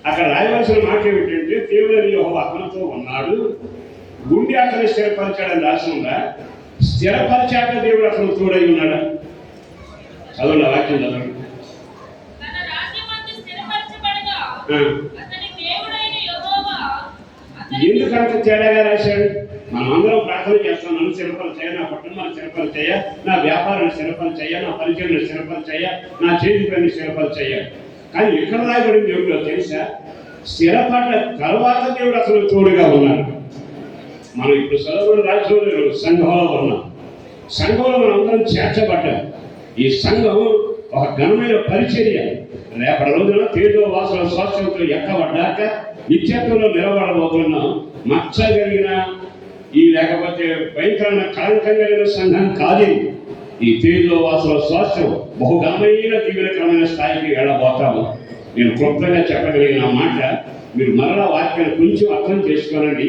అక్కడ రాయవలసిన మాట ఏమిటంటే దేవుడైన యెహోవా అతనితో ఉన్నాడు, గుండె అతను స్థిరపరిచాడని రాసిందా? స్థిరపరిచాక దేవుడు అతను తోడై ఉన్నాడా? చదవండి, ఆ వాక్యం చదవండి. ఎందుకంత తేడాగా రాశాడు? మనం అందరం ప్రార్థన చేస్తాం, నన్ను స్థిరపరిచేయ, నా కుటుంబాన్ని స్థిరపరిచేయ, నా వ్యాపారాన్ని స్థిరపరిచేయ, నా పరిచయాన్ని స్థిరపరిచేయ, నా చేతి పని స్థిరపరిచేయ. కానీ ఎక్కడ రాయబడింది దేవుడు తెలుసా? స్థిరపడ్డ తర్వాత దేవుడు అసలు తోడుగా ఉన్నాడు. మనం ఇప్పుడు సొలొమోను రాజ్యంలో సంఘంలో ఉన్నాం. సంఘంలో మనం అందరం చేర్చబడ్డాం. ఈ సంఘం ఒక ఘనమైన పరిచర్య. రేపటి రోజున తేజో వాసుల స్వాస్థ్యంతో ఎక్కబడ్డాక నిత్యత్వంలో నిలబడబోతున్నాం. మచ్చ కలిగిన ఈ లేకపోతే భయంకరమైన కళంకం కలిగిన సంఘం కాదు. ఈ తేజో వాసుల స్వాస్థ్యం బహుఘనమైన దీవెనకరమైన స్థాయికి వెళ్ళబోతాము. నేను క్లుప్తంగా చెప్పగలిగిన మాట మీరు మరలా వాక్యాన్ని కొంచెం అర్థం చేసుకోనండి.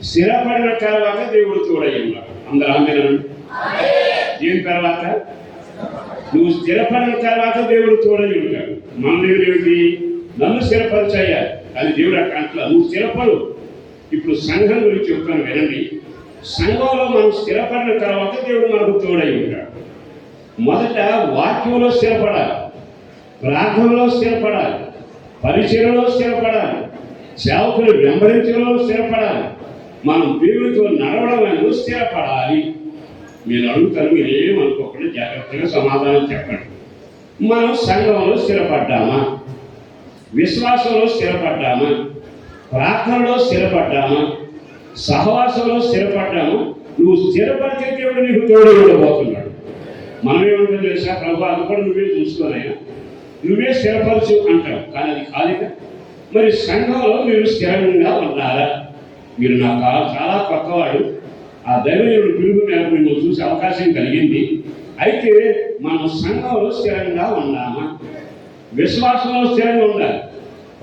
స్థిరపడిన తర్వాత దేవుడు తోడై ఉన్నాడు. అందరూ ఆమేనండి. దీని తర్వాత నువ్వు స్థిరపడిన తర్వాత దేవుడు తోడై ఉంటాడు. మన దేవుడు ఏమిటి? నన్ను స్థిరపరిచాయాలి. అది దేవుడు అట్లా నువ్వు స్థిరపడు. ఇప్పుడు సంఘం గురించి చెప్తాను వినండి. సంఘంలో మనం స్థిరపడిన తర్వాత దేవుడు మనకు తోడై ఉంటాడు. మొదట వాక్యంలో స్థిరపడాలి, ప్రార్థనలో స్థిరపడాలి, పరిచర్యలో స్థిరపడాలి, సేవకులు వెంబడించడంలో స్థిరపడాలి, మనం దేవుడితో నడవడం స్థిరపడాలి. మీరు అడుగుతారు, మీరు ఏమనుకోకుండా జాగ్రత్తగా సమాధానం చెప్పండి. మనం సంఘంలో స్థిరపడ్డామా? విశ్వాసంలో స్థిరపడ్డామా? ప్రార్థనలో స్థిరపడ్డామా? సహవాసంలో స్థిరపడ్డామా? నువ్వు స్థిరపడితే దేవుడు నీకు తోడు ఉండబోతున్నాడు. మనం ఏమంటాం తెలుసా? ప్రభు అది కూడా నువ్వే చూసుకోనైనా, నువ్వే స్థిరపరచు అంటావు. కానీ అది కాదుగా. మరి సంఘంలో మీరు స్థిరంగా ఉన్నారా? మీరు నాకు చాలా కొత్తవాడు. ఆ దైవజనుడు పిలుపు మేరకు మిమ్మల్ని చూసే అవకాశం కలిగింది. అయితే మనం సంఘంలో స్థిరంగా ఉన్నామా? విశ్వాసంలో స్థిరంగా ఉండాలి,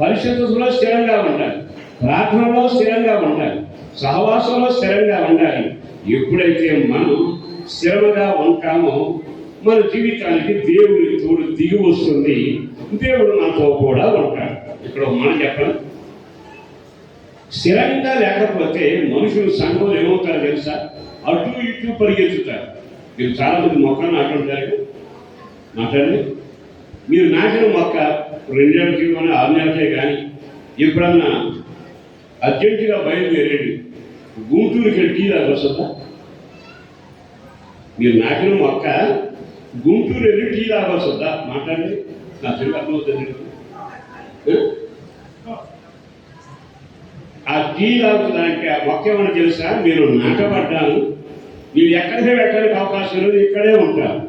పరిశుద్ధతలో స్థిరంగా ఉండాలి, ప్రార్థనలో స్థిరంగా ఉండాలి, సహవాసంలో స్థిరంగా ఉండాలి. ఎప్పుడైతే మనం స్థిరంగా ఉంటామో మన జీవితానికి దేవుడి తోడు దిగి వస్తుంది. దేవుడు మనతో కూడా ఉంటాడు. ఇక్కడ మనం చెప్పండి, స్థిరంగా లేకపోతే మనుషులు సంఘంలో ఏమవుతారో తెలుసా? అటు ఇటు పరిగెత్తుతారు. మీరు చాలామంది మొక్కలు నాటుంటారు. నాటండి. మీరు నాటిన మొక్క 2 నెలలకి కానీ 6 నెలలకే కానీ ఎప్పుడన్నా అర్జెంటుగా బయలుదేరేది గుంటూరుకి వెళ్ళి టీ తాగొస్తుందా? మీరు నాటిన మొక్క గుంటూరు వెళ్ళి టీ తాగొస్తుందా? మాట్లాడండి. నా తెలుగు అర్థమవుతుంది. ఆ టీ తాగుతుందంటే ఆ మొక్క ఏమన్నా తెలుసా? మీరు నాటబడ్డాను, మీరు ఎక్కడికే వెళ్ళడానికి అవకాశం లేదు, ఇక్కడే ఉంటారు.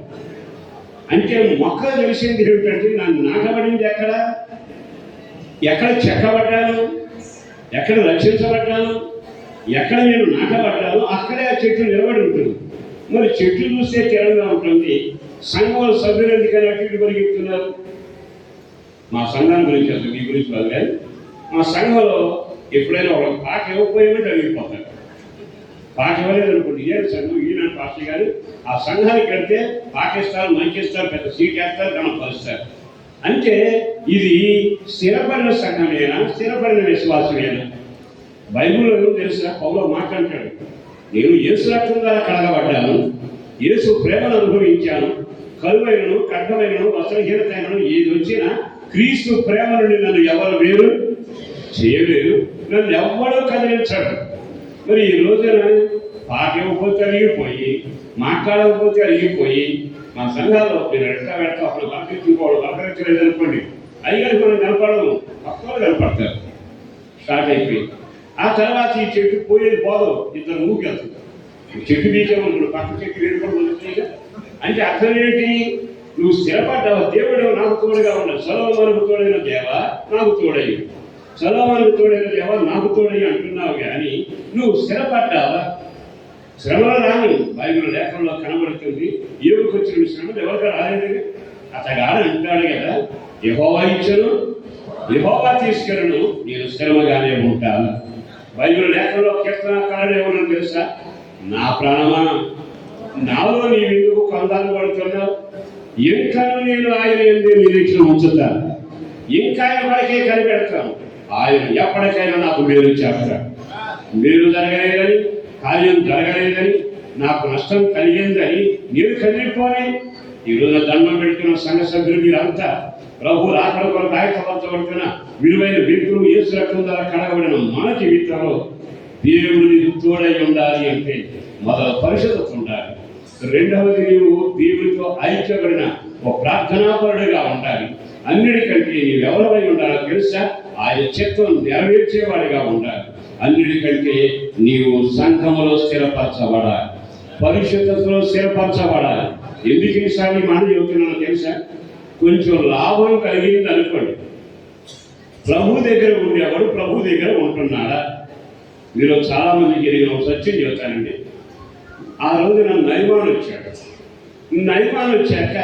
అంటే మొక్క తెలిసింది ఏమిటంటే నన్ను నాటబడింది ఎక్కడ చెక్కబడ్డాను, ఎక్కడ రక్షించబడ్డాను, ఎక్కడ నేను నాటబడ్డాను అక్కడే ఆ చెట్టు నిలబడి ఉంటుంది. మరి చెట్లు చూస్తే స్థిరంగా ఉంటుంది. సంఘంలో సభ్యులు ఎందుకని అటు ఇటు పరిగెత్తున్నారు? మా సంఘాన్ని గురించి అసలు మీ గురించి కాదు కానీ మా సంఘంలో ఎప్పుడైనా ఒక పాట ఇవ్వకపోయేమంటే అడిగిపోతారు. పాట ఇవ్వలేదు అనుకోండి, ఇదే సంఘం ఈనాడు పాస్టర్ గారు ఆ సంఘానికి వెళ్తే పాట ఇస్తారు, మైక్ ఇస్తారు, పెద్ద సీట్ వేస్తారు, గణపరుస్తారు. అంటే ఇది స్థిరపడిన సంఘమేనా, స్థిరపడిన విశ్వాసమేనా? బైబిల్లో ఏమో తెలుసా, పౌలు మాట్లాడతాడు, నేను యేసు రక్తం ద్వారా కడగబడ్డాను, యేసు ప్రేమను అనుభవించాను, కరువైనను ఖడ్గమైనను వస్త్రహీనతైనను ఏది వచ్చినా క్రీస్తు ప్రేమ నుండి నన్ను ఎవరు వేరు చేయలేరు, నన్ను ఎవ్వడూ కదిలించాడు. మరి ఈ రోజున పాట ఇవ్వకపోతే అరిగిపోయి, మాట్లాడకపోతే అరిగిపోయి, మా సంఘాల్లో నేను వెడతా అప్పుడు పలకరించుకోవడం పలకరించలేదు అనుకోండి, అయ్యారు మనం కనపడము, పక్కన కనపడతారు. స్టార్ట్ అయిపోయింది. ఆ తర్వాత ఈ చెట్టు పోయేది పోదు, ఇద్దరు ఊకెళ్తుంది. చెట్టు బీకేమనుకున్నాడు, పక్క చెట్టు వేడుకోవడం అంటే అర్థం ఏంటి? నువ్వు స్థిరపడ్డావు, దేవుడు నాకు తోడుగా ఉన్నాడు. సొలొమోనుకు తోడైన దేవా నాకు తోడయ్యి, సొలొమోనుకు తోడైన దేవా నాకు తోడయ్యి అంటున్నావు, కానీ నువ్వు స్థిరపడ్డావా? శ్రమలో రాని బైబిల్ లేఖంలో కనబడుతుంది. ఏవుకు వచ్చిన శ్రమలు ఎవరికి రాలేదు. అతగాడు అంటాడు కదా, యెహోవా ఇచ్చను యెహోవా తీసుకెళ్ళను, నేను స్థిరమగానే ఉంటాను. బైబిల్ లేఖంలో కీర్తనకారుడు ఏమన్నా తెలుసా? నా ప్రాణమా, నాలో నీవెందుకు కందాలు పడుతున్నావు? ఇంకా నేను ఆయన ఎందే నిరీక్షణ ఉంచుతాను, ఇంకా ఆయన వరకే కనిపెడతాను. ఆయన ఎప్పటికైనా నాకు మేలు చేస్తాడు. మేలు జరగలేదని, కార్యం జరగలేదని, నాకు నష్టం కలిగిందని నేను కదిలిపోయి ఈరోజు దండం పెడుతున్న సంఘ సభ్యులు మీరంతా ప్రభు రాకడ కొరకు ఆయత్తపరచబడుతున్న విలువైన వ్యక్తులు యేసు రక్తం ద్వారా కడగబడిన మన జీవితంలో దేవుడిని తోడై ఉండాలి అంటే మొదలు పరిశుద్ధత ఉండాలి. రెండవది, నీవు దేవుడితో ఐక్యపడిన ఒక ప్రార్థనాపరుడిగా ఉండాలి. అన్నిటికంటే నీవు ఎవరిపై ఉండాలో తెలుసా? ఆయన చిత్తం నెరవేర్చేవాడిగా ఉండాలి. అన్నిటికంటే నీవు సంఘములో స్థిరపరచబడాలి, పరిశుద్ధతలో స్థిరపరచబడాలి. ఎందుకు ఈసారి మాట చెబుతున్నానో తెలుసా? కొంచెం లాభం కలిగింది అనుకోండి, ప్రభు దగ్గర ఉండేవాడు ప్రభు దగ్గర ఉంటున్నాడా? మీరు చాలా మందికి జరిగిన ఒక సత్యం చెబుతానండి. ఆ రోజు నన్ను నయమాన్ వచ్చాడు. నయమాన్ వచ్చాక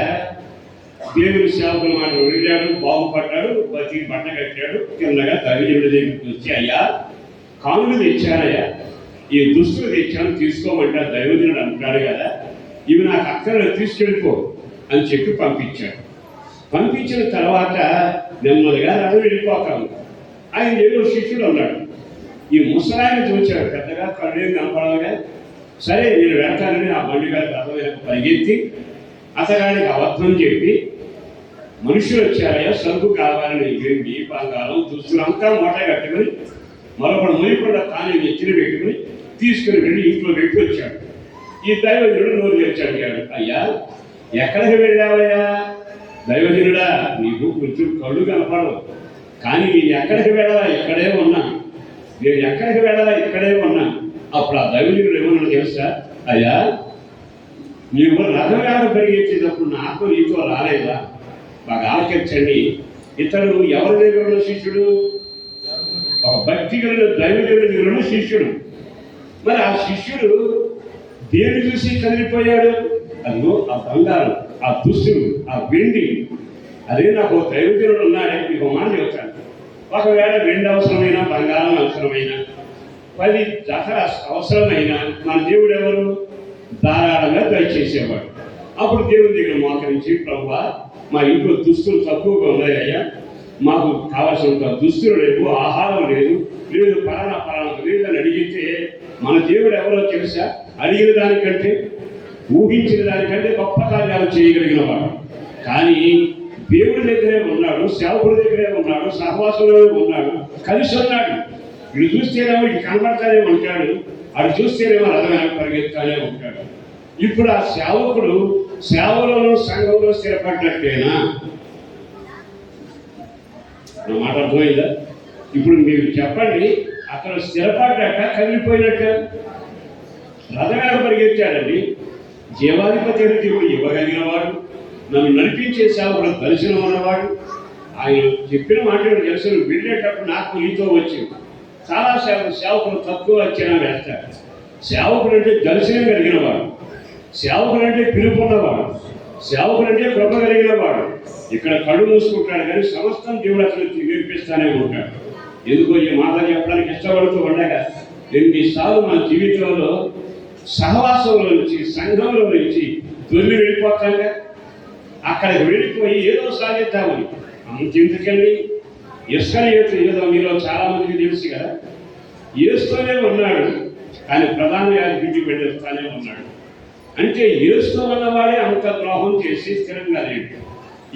దేవుని సేవకుల మాట వెళ్ళాడు, బాగుపడ్డాడు, బతికి బట్ట కట్టాడు. కిందగా దైవజనుడి దగ్గరికి వచ్చి, అయ్యా కానులు తెచ్చానయ్యా, ఈ దుస్తులు తెచ్చాను తీసుకోమంటే దైవజనుడు అంటాడు కదా, ఇవి నాకు అక్కడ తీసుకెళ్ళిపో అని చెప్పి పంపించాడు. పంపించిన తర్వాత నెమ్మదిగా రథం వెళ్ళిపోతాము. ఆయన ఏదో శిష్యుడు అన్నాడు. ఈ ముసలాయన చూచాడు, పెద్దగా కళ్ళేం కనపడగా, సరే నేను వెళ్తానని ఆ బండి గారి రథం వెనక పరిగెత్తి అతగానికి అబద్ధం చెప్పి, మనుషులు వచ్చారయ్యా సరుకు కావాలని వెండి బంగారం దుస్తులంతా మూట కట్టుకుని మరొకడు మొయ్యకుండా తానే ఎత్తిన పెట్టుకుని తీసుకుని వెళ్ళి ఇంట్లో పెట్టి వచ్చాడు. ఈ దైవజనుడు నోరు తెరిచాడు. అయ్యా ఎక్కడికి వెళ్ళావయ్యా? దైవజనుడా, నీకు కొంచెం కళ్ళు కనపడవు, కానీ నేను ఎక్కడికి వెళ్ళాలా? ఇక్కడే ఉన్నా. నేను ఎక్కడికి వెళ్ళాలా? ఇక్కడే ఉన్నా. అప్పుడు ఆ దైవజనుడు ఏమన్నా తెలుసా? అయ్యా నీవు రథవేళ పరిగెత్తేటప్పుడు నాకు నీతో రాలేదా? బాగా ఆలకించండి. ఇతడు ఎవరి దగ్గర ఉన్న శిష్యుడు? ఒక భక్తి కలిగిన దైవజనుడి దగ్గర ఉన్న శిష్యుడు. మరి ఆ శిష్యుడు దేని చూసి కదిలిపోయాడు? అదిగో ఆ బంగారం, ఆ దుస్తులు, ఆ వెండి. అదే నాకు దైవజనుడు ఉన్నాడే. మీకు మాట చెప్తాను, ఒకవేళ వెండి అవసరమైన, బంగారం అవసరమైన, 10 జతల అవసరమైన మన దేవుడు ఎవరు? ధారాళంగా దయచేసేవాడు. అప్పుడు దేవుని దగ్గర మోకరించి, ప్రభువా మా ఇంట్లో దుస్తులు తక్కువగా ఉన్నాయ్యా, మాకు కావాల్సినంత దుస్తులు లేవు, ఆహారం లేదు, పలానా లేదని అడిగితే మన దేవుడు ఎవరో తెలుసా? అడిగిన దానికంటే, ఊహించిన దానికంటే గొప్ప కార్యాలు చేయగలిగిన వాడు. కానీ దేవుడి దగ్గరే ఉన్నాడు, సేవకుడి దగ్గరే ఉన్నాడు, సహవాసంలో ఉన్నాడు, కలిసి ఉన్నాడు. వీడు చూస్తేనేమో ఇటు కనబడతానే ఉంటాడు, అటు చూస్తేనేమో రథమైన పరిగెత్తానే ఉంటాడు. ఇప్పుడు ఆ సేవకుడు సేవలోనూ సంఘంలో స్థిరపడినట్టేనా? నా మాట అర్థమైందా? ఇప్పుడు మీరు చెప్పండి, అక్కడ స్థిరపడ్డాక కదిలిపోయినట్ట రథమైన పరిగెత్తాడండి. జీవాధిపతి దేవుడు ఇవ్వగలిగిన వాడు, నన్ను నడిపించే సేవకుడు దర్శనం ఉన్నవాడు. ఆయన చెప్పిన మాట తెలుసు, వెళ్ళేటప్పుడు నాకు నీతో వచ్చింది. చాలా సేవకులు తక్కువ వచ్చినా వేస్తారు. సేవకుడు అంటే దర్శనం కలిగిన వాడు, సేవకుడు అంటే పిలుపు ఉన్నవాడు, సేవకుడు అంటే కృప కలిగిన వాడు. ఇక్కడ కళ్ళు మూసుకుంటాడు కానీ సమస్తం దేవుడు అసలు నేర్పిస్తానే ఉంటాడు. ఎందుకో ఈ మాట చెప్పడానికి ఇష్టపడుతూ ఉండగా ఎన్నిసార్లు మన జీవితంలో సహవాసంలో నుంచి, సంఘంలో నుంచి తొలి వెళ్ళిపోతాగా. అక్కడికి వెళ్ళిపోయి ఏదో సాధిద్దామని. అంతెందుకండి, ఇస్కరియోతు ఏదో మీలో చాలా మందికి తెలుసు కదా, యేసుతోనే ఉన్నాడు కానీ ప్రధాన యాజకుడికి వెళ్ళిస్తానే ఉన్నాడు. అంటే యేసుతో ఉన్నవాడే అంత ద్రోహం చేసి స్థిరంగా లేడు.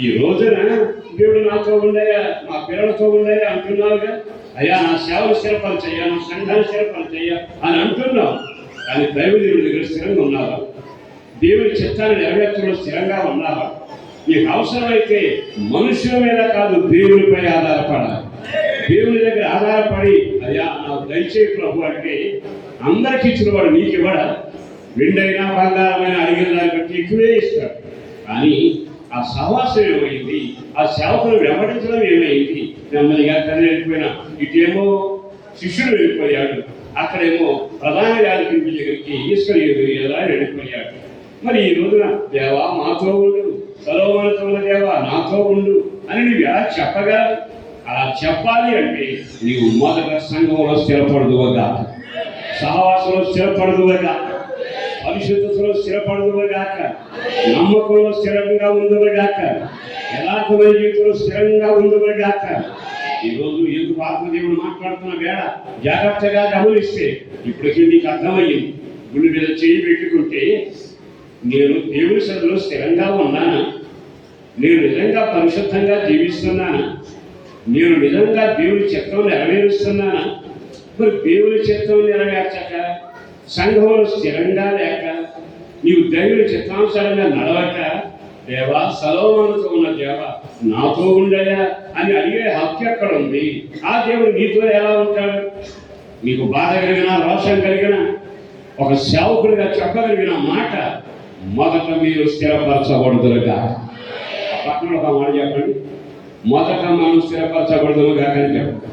ఈ రోజున దేవుడు నాతో ఉండయా, మా పిల్లలతో ఉండయా అంటున్నావుగా, అయ్యా నా సేవలు స్థిరపరిచయ్యా, నా సంఘాన్ని స్థిరపరిచయ్యా అని అంటున్నావు. కానీ దైవదేవుడి దగ్గర స్థిరంగా ఉన్నావా? దేవుడి చిత్తాన్ని నెరవేర్చడంలో స్థిరంగా ఉన్నావా? నీకు అవసరమైతే మనుషుల మీద కాదు, దేవునిపై ఆధారపడాలి. దేవుని దగ్గర ఆధారపడి అయ్యా నాకు దయచేయి ప్రభు అంటే అందరికి ఇచ్చిన వాడు నీకు ఇవ్వడా? వెండైనా బంగారమైన అడిగిన దాన్ని బట్టి ఎక్కువే ఇస్తాడు. కానీ ఆ సహవాసం ఏమైంది, ఆ సేవకులు వెంబడించడం ఏమైంది? నెమ్మదిగా తండ్రి వెళ్ళిపోయినా, ఇటేమో శిష్యుడు వెళ్ళిపోయాడు, అక్కడేమో ప్రధాన యాజకుడి దగ్గరికి ఇస్కరియోతు ఎలా వెళ్ళిపోయాడు. మరి ఈ రోజున దేవా మాతో ఉండు, సొలొమోనుతో ఉన్న దేవా నాతో ఉండు అని నువ్వు ఎలా చెప్పగా? అలా చెప్పాలి అంటే నీవు మొదట సంఘంలో స్థిరపడదువగా, సహవాసంలో స్థిరపడదువగా, పరిశుద్ధతలో స్థిరపడదువగాక, నమ్మకంలో స్థిరంగా ఉందువగాక, యథార్థమైన జీవితంలో స్థిరంగా ఉందువగాక. ఈరోజు ఎందుకు ఆత్మదేవుడు మాట్లాడుతున్న వేళ జాగ్రత్తగా గమనిస్తే ఇప్పటికీ నీకు అర్థమయ్యింది. గుండె మీద చేయి పెట్టుకుంటే నేను దేవుని సన్నిధిలో స్థిరంగా ఉన్నానా? నేను నిజంగా పరిశుద్ధంగా జీవిస్తున్నానా? నేను నిజంగా దేవుని చిత్తం నెరవేరుస్తున్నానా? మరి దేవుని చిత్తం నెరవేర్చక, సంఘంలో స్థిరంగా లేక, నీవు దేవుని చిత్తానుసారంగా నడవక, దేవా సొలొమోనుతో ఉన్న దేవా నాతో ఉండయా అని అడిగే హక్కు ఎక్కడ ఉంది? ఆ దేవుడు నీతో ఎలా ఉంటాడు? నీకు బాధ కలిగిన, రోషం కలిగిన, ఒక సేవకుడిగా చెప్పగలిగిన మాట, మొదట మీరు స్థిరపరచబడుదురుగా. పక్కన ఒక మాట చెప్పండి, మొదట మనం స్థిరపరచబడుదురుగా అని చెప్పండి.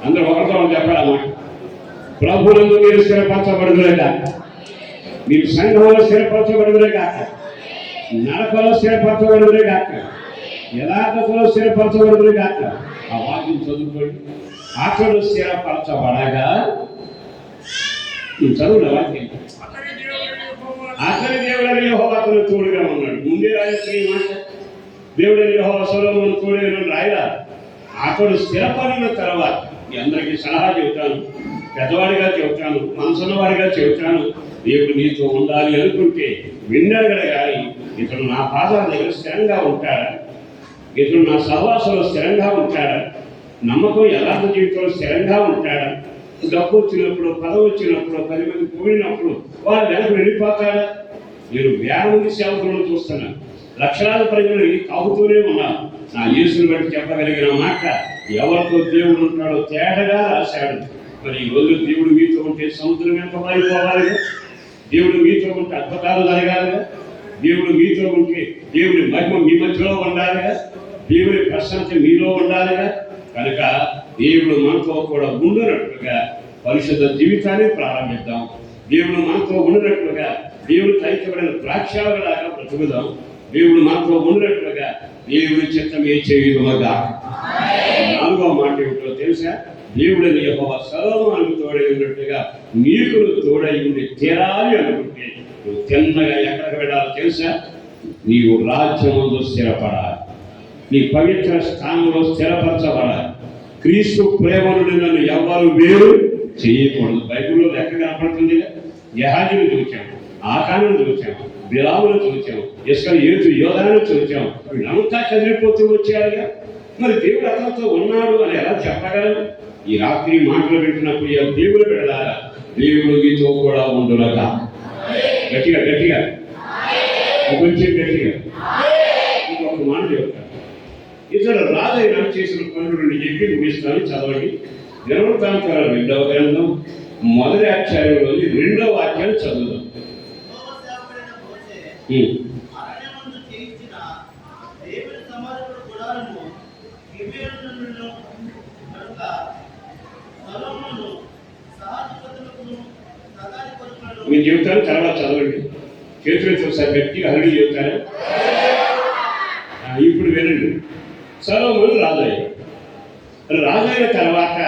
అందరూ ఒకరితో చెప్పాలి ఆ మాట. ప్రభువునందు మీరు స్థిరపరచబడుదురుగా, మీరు సంఘంలో స్థిరపరచబడుదురుగా, నడకలో స్థిరపరచబడుదురుగా, యథార్థతలో స్థిరపరచబడుదురుగా. ఆ వాక్యం చదువుకోండి. అతడు స్థిరపరచబడగా, చదువుల వాక్యం, అతని దేవుడని యెహోవా అతను తోడుగా ఉన్నాడు. ముందే రాయొచ్చు ఈ మాట, దేవుడని యెహోవా సొలొమోను తోడేనని రాయలా. అతడు స్థిరపడిన తర్వాత, మీ అందరికీ సలహా చెబుతాను, పెద్దవాడిగా చెబుతాను, మనసున్నవాడిగా చెబుతాను, దేవుడు నీతో ఉండాలి అనుకుంటే విన్నడగడ కానీ ఇతడు నా పాదాల దగ్గర స్థిరంగా ఉంటాడా? ఇతడు నా సహవాసంలో స్థిరంగా ఉంటాడా? నమ్మకం యథార్థ జీవితంలో స్థిరంగా ఉంటాడా? డబ్బు వచ్చినప్పుడు, పదవి వచ్చినప్పుడు, 10 మంది పోయినప్పుడు వారు వెనక వెళ్ళిపోతాడా? నేను వేల మంది సేవకులను చూస్తున్నాను, లక్షలాది ప్రజలు తాగుతూనే ఉన్నాను. నా యేసుని బట్టి చెప్పగలిగిన మాట, ఎవరితో దేవుడు ఉంటాడో తేటగా రాశాడు. మరి ఈ రోజు దేవుడు మీతో ఉంటే సముద్రం ఎంత మారిపోవాలిగా? దేవుడు మీతో ఉంటే అద్భుతాలు జరగాలిగా? దేవుడు మీతో ఉంటే దేవుడి మహిమ మీ మధ్యలో ఉండాలిగా? దేవుడి ప్రశంస మీలో ఉండాలిగా? కనుక దేవుడు మనతో కూడా ఉండునట్లుగా పరిశుద్ధ జీవితాన్ని ప్రారంభిద్దాం. దేవుడు మనతో ఉండినట్లుగా దేవుడు తైతబడిన ద్రాక్షావలాగా బ్రతుకుదాం. దేవుడు మనతో ఉండినట్లుగా దేవుడి చిత్తమే చేయుదుమగా. 4వ మాట ఏమిటో తెలుసా? దేవుడిని యెహోవా సొలొమోనుకు తోడై ఉన్నట్టుగా నీకు తోడై ఉండి తీరాలి అనుకుంటే నువ్వు తిన్నగా ఎక్కడికి వెళ్ళాలో తెలుసా? నీవు రాజ్యమందు స్థిరపడాలి, నీ పవిత్ర స్థానంలో స్థిరపరచబడాలి. క్రీస్తు ప్రేమ నుండి నన్ను ఎవ్వరు వేరు చేయకూడదు. బైబిల్లో లెక్క కనపడుతుంది. గెహాజీని చూచాము, ఆకాను చూచాము, బిలామును చూచాము, ఇస్కరియోతు యోధాను చూచాము. వీళ్ళంతా కదిలిపోతూ వచ్చారుగా. మరి దేవుడు అతనితో ఉన్నాడు అని ఎలా చెప్పగలరు? ఈ రాత్రి మాటలు వింటున్నప్పుడు దేవుడు పెడదారా, దేవుడు మీతో కూడా ఉండునగా. గట్టిగా గట్టిగా కొంచెం గట్టిగా ఇంకొక మాట చెప్తాను. ఇతడు రాజైన చేసిన పనులు చెప్పి ముగిస్తాను. చదవండి. దినవృత్తాంతాల 2వ గ్రంథం 1వ అధ్యాయంలోని 2వ వాక్యాన్ని చదువుదాం. మీరు చెబుతాను, తర్వాత చదవండి. చేతులతో ఒకసారి గట్టిగా హరి చెబుతారా? ఇప్పుడు వినండి. సొలొమోను రాజయ్యాడు. రాజైన తర్వాత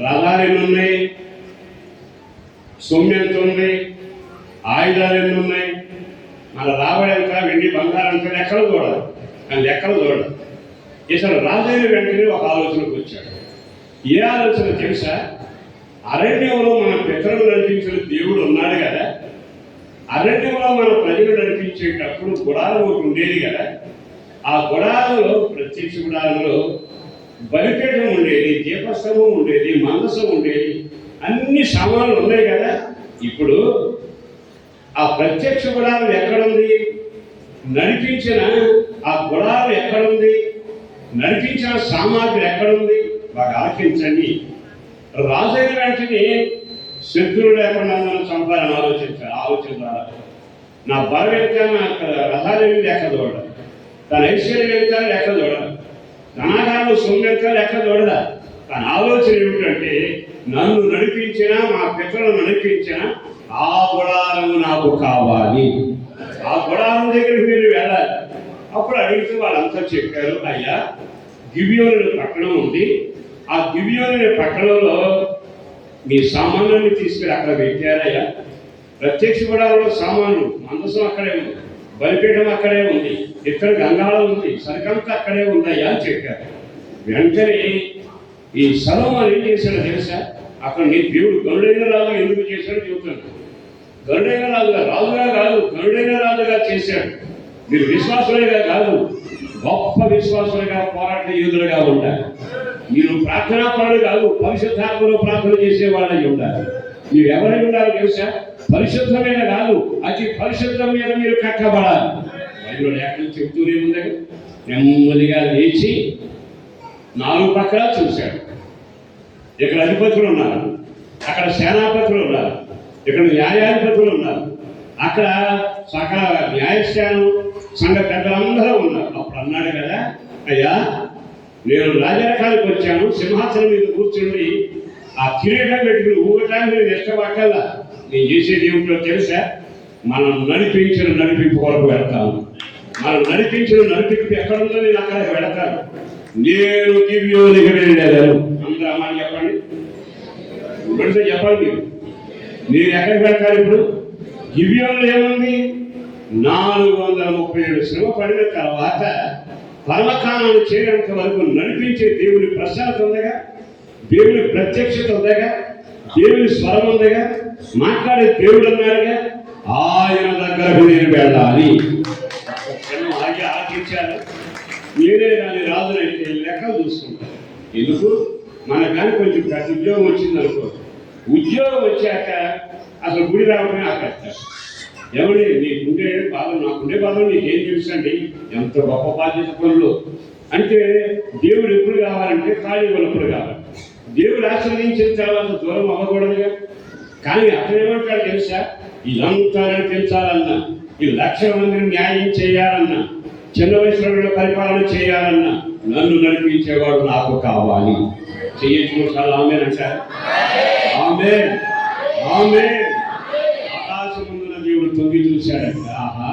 రథాలు ఎన్ని ఉన్నాయి, సొమ్ము ఎంత ఉంది, ఆయుధాలు ఎన్ని ఉన్నాయి, మన రాబడి ఎంత, వెండి బంగారం ఎంత లెక్కలు చూడాలి, అని లెక్కలు చూడాలి. ఇతను రాజైన వెంటనే ఒక ఆలోచనకు వచ్చాడు. ఏ ఆలోచన తెలుసా? అరణ్యంలో మన పితరులు నడిపించిన దేవుడు ఉన్నాడు కదా, అరణ్యంలో మన ప్రజలు నడిపించేటప్పుడు గుడారం ఒకటి ఉండేది కదా, ఆ గుడారంలో ప్రత్యక్ష గుడారంలో బలిపీఠం ఉండేది, దీపస్తంభం ఉండేది, మందసం ఉండేది, అన్ని సామాన్లు ఉన్నాయి కదా. ఇప్పుడు ఆ ప్రత్యక్ష గుడారం ఎక్కడుంది? నడిపించిన ఆ గుడారం ఎక్కడుంది? నడిపించిన సామాగ్రి ఎక్కడుంది? బాగా ఆలోచించండి. రాజైన వెంటనే శత్రువు లేకుండా మనం చంపాలని ఆలోచించాలి. నా బలం ఎంత, నా రథాలు లెక్క చూడాలి, తన ఐశ్వర్యం ఎంత లెక్క చూడాలి, ధనాగాలు సొమ్ము ఎంత లెక్క చూడాలి. తన ఆలోచన ఏమిటంటే, నన్ను నడిపించిన, మా పితరులను నడిపించిన ఆ గుడారం నాకు కావాలి, ఆ గుడారం దగ్గరికి మీరు వెళ్ళాలి. అప్పుడు అడిగితే వాళ్ళంతా చెప్పారు, అయ్యా గిబియోను పట్టణం ఉంది, ఆ గిబియోను పట్టణంలో మీ సామాన్యాన్ని తీసుకెళ్ళి అక్కడ పెట్టారయ్యా. ప్రత్యక్ష గుడారంలో సామాన్లు, మందసం అక్కడే ఉంది, బలిపీఠం అక్కడే ఉంది, ఇక్కడ గంగాళం ఉంది, సరికంతా అక్కడే ఉందయ్యా అని చెప్పారు. వెంటనే ఈ సొలొమోను ఏం చేశాడో తెలుసా? అక్కడ నీ దేవుడు గరుడైన రాజుగా ఎందుకు చేశాడో చెబుతున్నాడు. గరుడైన రాజుగా కాదు, గరుడైన రాజుగా చేశాడు. మీరు విశ్వాసులుగా కాదు, గొప్ప విశ్వాసులుగా, పోరాట యోధులుగా ఉండాలి. మీరు ప్రార్థనా పరులు కాదు, పరిశుద్ధాత్మలో ప్రార్థన చేసేవాళ్ళని ఉండాలి. మీరు ఎవరై ఉండాలి తెలుసా? పరిశుద్ధమైన కాదు, అతి పరిశుద్ధం మీద మీరు కట్టబడాలి. బైబిల్ లేఖనం చెబుతూనే ఉంది. నెమ్మదిగా లేచి 4 పక్కల చూశాడు. ఇక్కడ అధిపతులు ఉన్నారు, అక్కడ సేనాపతులు ఉన్నారు, ఇక్కడ న్యాయాధిపతులు ఉన్నారు, అక్కడ సకల న్యాయస్థానం సంఘ పెద్దలందరూ ఉన్నారు. అప్పుడు అన్నాడు కదా, అయ్యా నేను రాజరకానికి వచ్చాను, సింహాసనం మీద కూర్చుండి ఆ కిరీటం పెట్టుకుని ఊగటానికి నేను ఇష్టపట్టాలా. నేను చేసేది ఏమిటో తెలుసా? మనం నడిపించిన నడిపింపు కొరకు వెళ్తాను. మనం నడిపించిన నడిపింపు ఎక్కడుందో నేను అక్కడికి వెళతాను. నేను గిబియోనికి వెళ్ళాను. అందరూ అమ్మాయి చెప్పండి, పెడితే చెప్పండి. నేను ఎక్కడికి వెళ్తాను ఇప్పుడు? గిబియోన్లో ఏముంది? 437 శ్రమ పడిన తర్వాత పరమకాణాన్ని చేరేంత వరకు నడిపించే దేవుని ప్రశాంతత ఉందగా, దేవుని ప్రత్యక్షత ఉందగా, దేవుని స్వరం ఉందగా, మాట్లాడే దేవుడు అన్నారుగా, ఆయన దగ్గరకు నేను వెళ్ళాలి. ఆగి ఆశించాను. నేనే కానీ రాజునైతే లెక్కలు చూసుకుంటాను. ఎందుకు? మనకు కానీ కొంచెం పెద్ద ఉద్యోగం వచ్చిందనుకో, ఉద్యోగం వచ్చాక అసలు గుడి రావడమే ఆకర్షారు. ఎవరి నీకుండే బాధ, నాకుండే బాధ నీకేం తెలుసండి? ఎంత గొప్ప బాధ్యత పనులు అంటే, దేవుడు ఎప్పుడు కావాలంటే ఖాళీ ఉన్నప్పుడు కావాలి. దేవుడు ఆశ్రయించిన తర్వాత దూరం అవ్వకూడదుగా. కానీ అతను ఏమంటాడు తెలుసా? ఇదంతా నడిపించాలన్నా, ఈ 1,00,000 మందిని న్యాయం చేయాలన్నా, చిన్న వయసులో పరిపాలన చేయాలన్నా, నన్ను నడిపించేవాడు నాకు కావాలి. చెయ్యొచ్చు ఆమెన్ అంటారు. Amen, amen. ఆకాశమున్న దేవుడు తొంగి చూశాడంట. ఆహా,